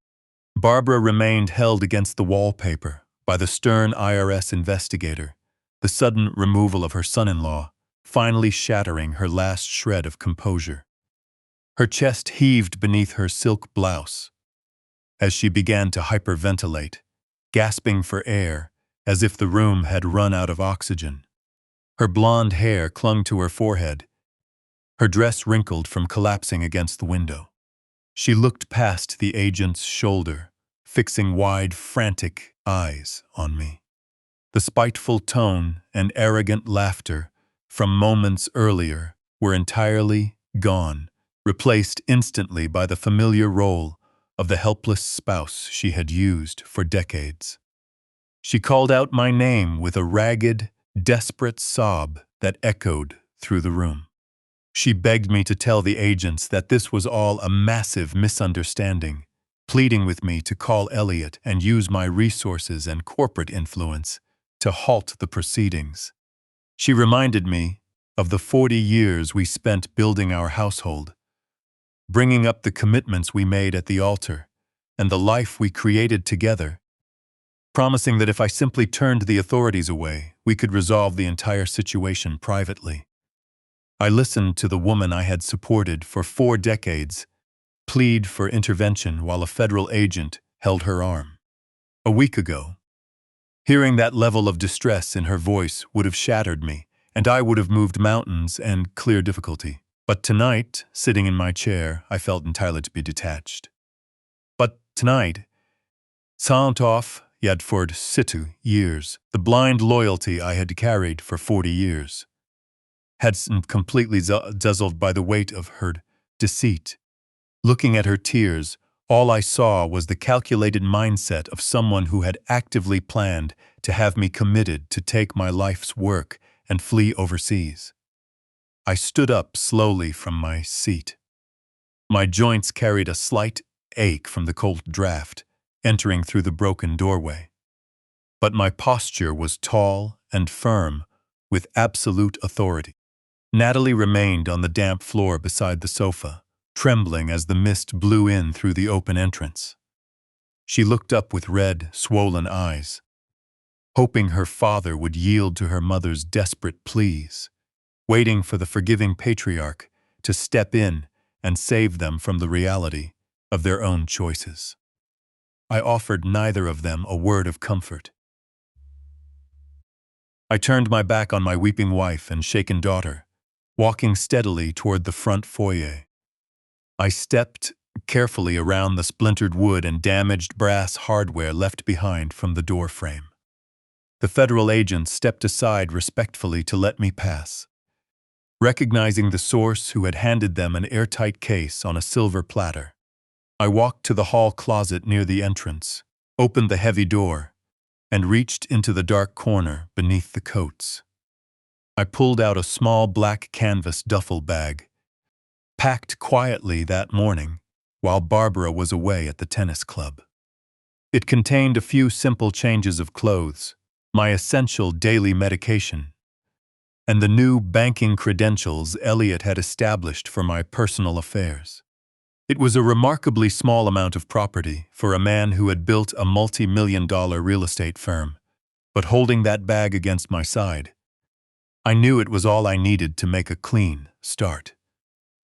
Barbara remained held against the wallpaper by the stern IRS investigator, the sudden removal of her son-in-law finally shattering her last shred of composure. Her chest heaved beneath her silk blouse as she began to hyperventilate, gasping for air as if the room had run out of oxygen. Her blonde hair clung to her forehead, her dress wrinkled from collapsing against the window. She looked past the agent's shoulder, fixing wide, frantic eyes on me. The spiteful tone and arrogant laughter from moments earlier were entirely gone, replaced instantly by the familiar role of the helpless spouse she had used for decades. She called out my name with a ragged, desperate sob that echoed through the room. She begged me to tell the agents that this was all a massive misunderstanding, pleading with me to call Elliot and use my resources and corporate influence to halt the proceedings. She reminded me of the 40 years we spent building our household, bringing up the commitments we made at the altar, and the life we created together, promising that if I simply turned the authorities away, we could resolve the entire situation privately. I listened to the woman I had supported for 4 decades plead for intervention while a federal agent held her arm. A week ago, hearing that level of distress in her voice would have shattered me, and I would have moved mountains and cleared difficulty. But tonight, sitting in my chair, I felt entirely to be detached. But tonight, sant off yet for situ years, the blind loyalty I had carried for 40 years, had completely dazzled by the weight of her deceit. Looking at her tears, all I saw was the calculated mindset of someone who had actively planned to have me committed to take my life's work and flee overseas. I stood up slowly from my seat. My joints carried a slight ache from the cold draft entering through the broken doorway. But my posture was tall and firm, with absolute authority. Natalie remained on the damp floor beside the sofa, trembling as the mist blew in through the open entrance. She looked up with red, swollen eyes, hoping her father would yield to her mother's desperate pleas, waiting for the forgiving patriarch to step in and save them from the reality of their own choices. I offered neither of them a word of comfort. I turned my back on my weeping wife and shaken daughter, walking steadily toward the front foyer. I stepped carefully around the splintered wood and damaged brass hardware left behind from the door frame. The federal agent stepped aside respectfully to let me pass. Recognizing the source who had handed them an airtight case on a silver platter, I walked to the hall closet near the entrance, opened the heavy door, and reached into the dark corner beneath the coats. I pulled out a small black canvas duffel bag, packed quietly that morning while Barbara was away at the tennis club. It contained a few simple changes of clothes, my essential daily medication, and the new banking credentials Elliot had established for my personal affairs. It was a remarkably small amount of property for a man who had built a multi-million-dollar real estate firm, but holding that bag against my side, I knew it was all I needed to make a clean start.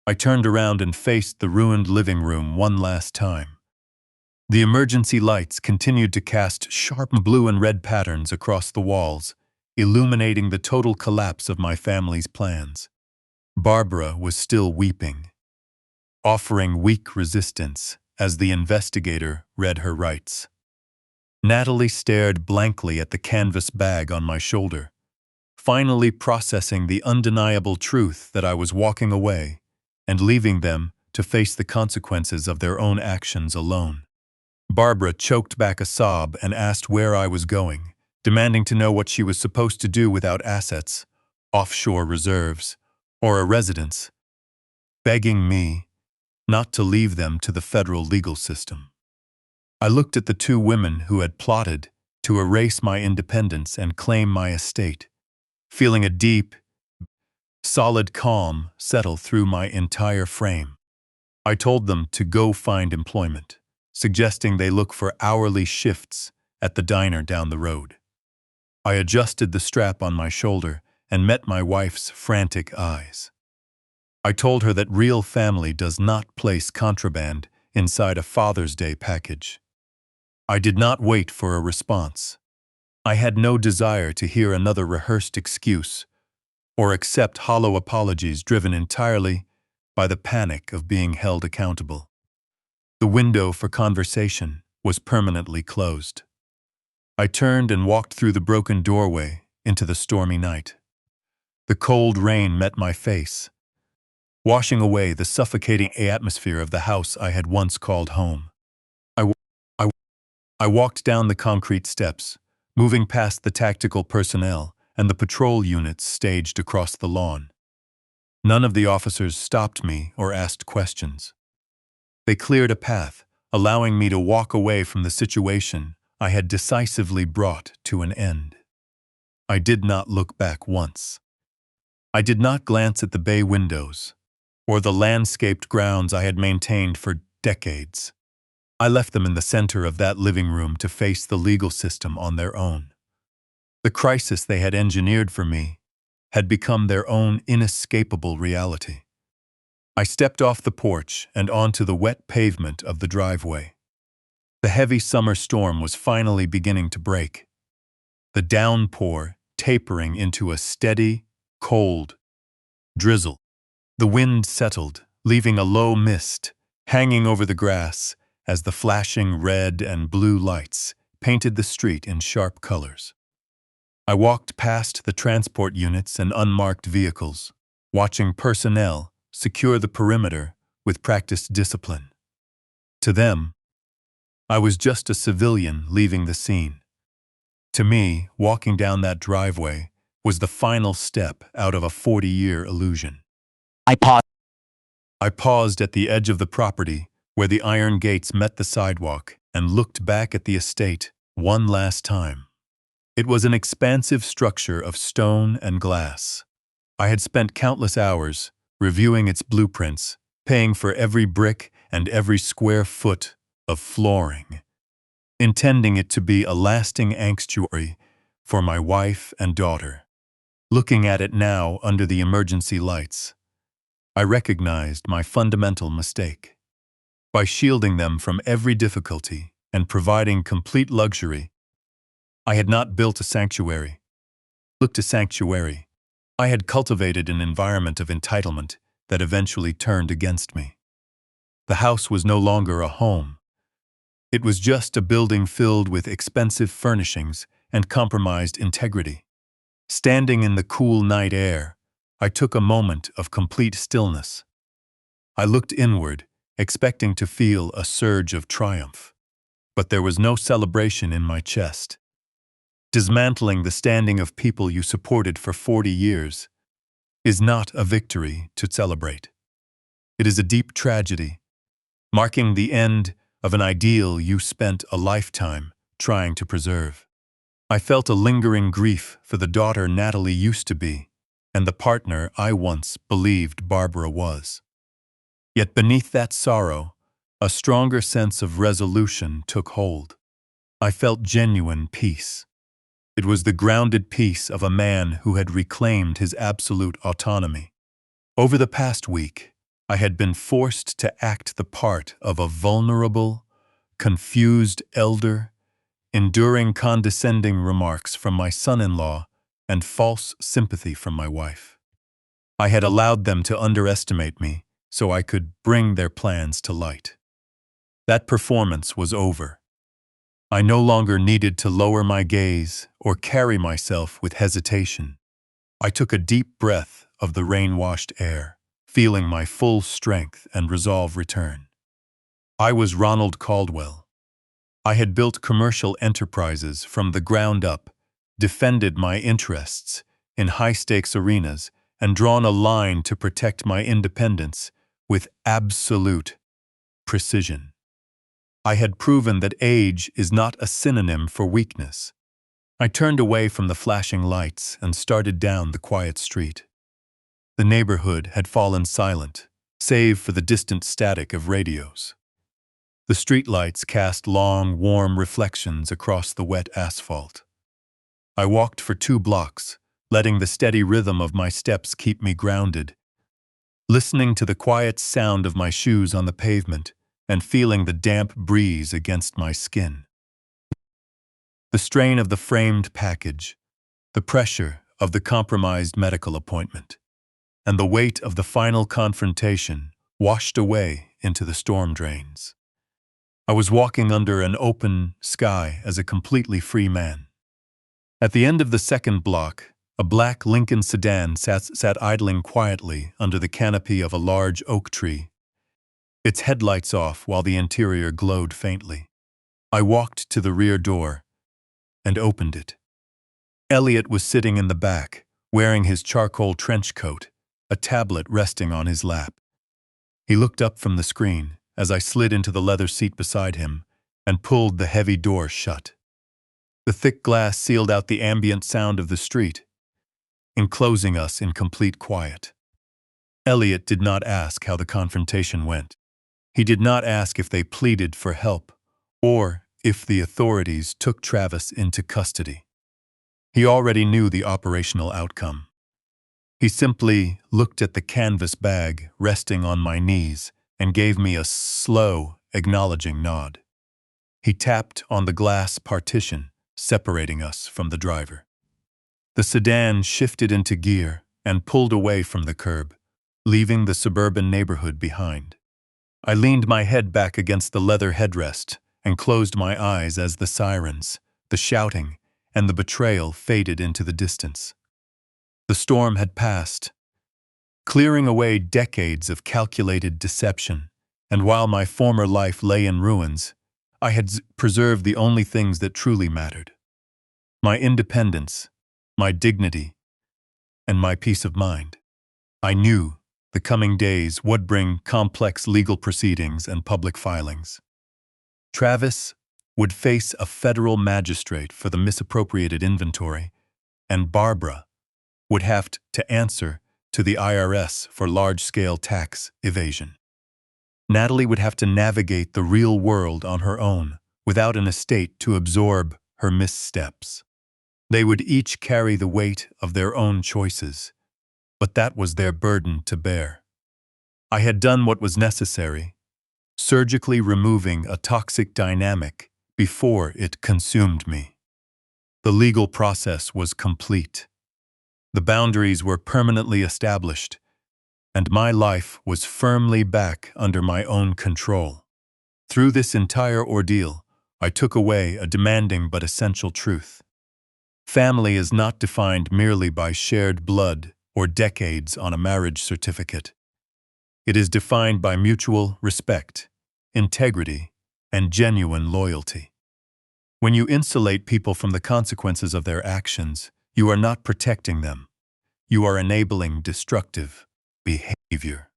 I turned around and faced the ruined living room one last time. The emergency lights continued to cast sharp blue and red patterns across the walls, illuminating the total collapse of my family's plans. Barbara was still weeping, offering weak resistance as the investigator read her rights. Natalie stared blankly at the canvas bag on my shoulder, finally processing the undeniable truth that I was walking away and leaving them to face the consequences of their own actions alone. Barbara choked back a sob and asked where I was going, demanding to know what she was supposed to do without assets, offshore reserves, or a residence, begging me not to leave them to the federal legal system. I looked at the two women who had plotted to erase my independence and claim my estate, feeling a deep, solid calm settle through my entire frame. I told them to go find employment, suggesting they look for hourly shifts at the diner down the road. I adjusted the strap on my shoulder and met my wife's frantic eyes. I told her that real family does not place contraband inside a Father's Day package. I did not wait for a response. I had no desire to hear another rehearsed excuse or accept hollow apologies driven entirely by the panic of being held accountable. The window for conversation was permanently closed. I turned and walked through the broken doorway into the stormy night. The cold rain met my face, washing away the suffocating atmosphere of the house I had once called home. I walked down the concrete steps, moving past the tactical personnel and the patrol units staged across the lawn. None of the officers stopped me or asked questions. They cleared a path, allowing me to walk away from the situation I had decisively brought to an end. I did not look back once. I did not glance at the bay windows or the landscaped grounds I had maintained for decades. I left them in the center of that living room to face the legal system on their own. The crisis they had engineered for me had become their own inescapable reality. I stepped off the porch and onto the wet pavement of the driveway. The heavy summer storm was finally beginning to break, the downpour tapering into a steady, cold drizzle. The wind settled, leaving a low mist hanging over the grass as the flashing red and blue lights painted the street in sharp colors. I walked past the transport units and unmarked vehicles, watching personnel secure the perimeter with practiced discipline. To them, I was just a civilian leaving the scene. To me, walking down that driveway was the final step out of a 40-year illusion. I paused at the edge of the property where the iron gates met the sidewalk and looked back at the estate one last time. It was an expansive structure of stone and glass. I had spent countless hours reviewing its blueprints, paying for every brick and every square foot of flooring, intending it to be a lasting sanctuary for my wife and daughter. Looking at it now under the emergency lights, I recognized my fundamental mistake. By shielding them from every difficulty and providing complete luxury, I had not built a sanctuary. I had cultivated an environment of entitlement that eventually turned against me. The house was no longer a home. It was just a building filled with expensive furnishings and compromised integrity. Standing in the cool night air, I took a moment of complete stillness. I looked inward, expecting to feel a surge of triumph. But there was no celebration in my chest. Dismantling the standing of people you supported for 40 years is not a victory to celebrate. It is a deep tragedy, marking the end of an ideal you spent a lifetime trying to preserve. I felt a lingering grief for the daughter Natalie used to be, and the partner I once believed Barbara was. Yet beneath that sorrow, a stronger sense of resolution took hold. I felt genuine peace. It was the grounded peace of a man who had reclaimed his absolute autonomy. Over the past week, I had been forced to act the part of a vulnerable, confused elder, enduring condescending remarks from my son-in-law and false sympathy from my wife. I had allowed them to underestimate me so I could bring their plans to light. That performance was over. I no longer needed to lower my gaze or carry myself with hesitation. I took a deep breath of the rain-washed air, feeling my full strength and resolve return. I was Ronald Caldwell. I had built commercial enterprises from the ground up, defended my interests in high-stakes arenas, and drawn a line to protect my independence with absolute precision. I had proven that age is not a synonym for weakness. I turned away from the flashing lights and started down the quiet street. The neighborhood had fallen silent, save for the distant static of radios. The streetlights cast long, warm reflections across the wet asphalt. I walked for 2 blocks, letting the steady rhythm of my steps keep me grounded, listening to the quiet sound of my shoes on the pavement and feeling the damp breeze against my skin. The strain of the framed package, the pressure of the compromised medical appointment, and the weight of the final confrontation washed away into the storm drains. I was walking under an open sky as a completely free man. At the end of the second block, a black Lincoln sedan sat idling quietly under the canopy of a large oak tree, its headlights off while the interior glowed faintly. I walked to the rear door and opened it. Elliot was sitting in the back, wearing his charcoal trench coat, a tablet resting on his lap. He looked up from the screen as I slid into the leather seat beside him and pulled the heavy door shut. The thick glass sealed out the ambient sound of the street, enclosing us in complete quiet. Elliot did not ask how the confrontation went. He did not ask if they pleaded for help or if the authorities took Travis into custody. He already knew the operational outcome. He simply looked at the canvas bag resting on my knees and gave me a slow, acknowledging nod. He tapped on the glass partition, separating us from the driver. The sedan shifted into gear and pulled away from the curb, leaving the suburban neighborhood behind. I leaned my head back against the leather headrest and closed my eyes as the sirens, the shouting, and the betrayal faded into the distance. The storm had passed, clearing away decades of calculated deception, and while my former life lay in ruins, I had preserved the only things that truly mattered: my independence, my dignity, and my peace of mind. I knew the coming days would bring complex legal proceedings and public filings. Travis would face a federal magistrate for the misappropriated inventory, and Barbara would have to answer to the IRS for large-scale tax evasion. Natalie would have to navigate the real world on her own, without an estate to absorb her missteps. They would each carry the weight of their own choices, but that was their burden to bear. I had done what was necessary, surgically removing a toxic dynamic before it consumed me. The legal process was complete. The boundaries were permanently established, and my life was firmly back under my own control. Through this entire ordeal, I took away a demanding but essential truth. Family is not defined merely by shared blood or decades on a marriage certificate. It is defined by mutual respect, integrity, and genuine loyalty. When you insulate people from the consequences of their actions, you are not protecting them. You are enabling destructive behavior.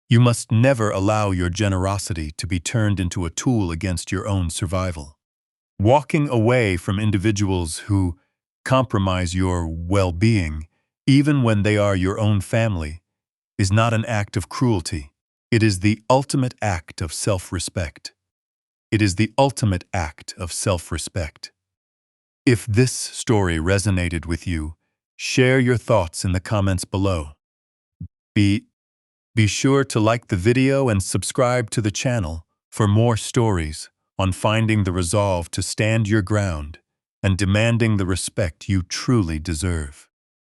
You must never allow your generosity to be turned into a tool against your own survival. Walking away from individuals who compromise your well-being, even when they are your own family, is not an act of cruelty. It is the ultimate act of self-respect. It is the ultimate act of self-respect. If this story resonated with you, share your thoughts in the comments below. Be sure to like the video and subscribe to the channel for more stories on finding the resolve to stand your ground and demanding the respect you truly deserve.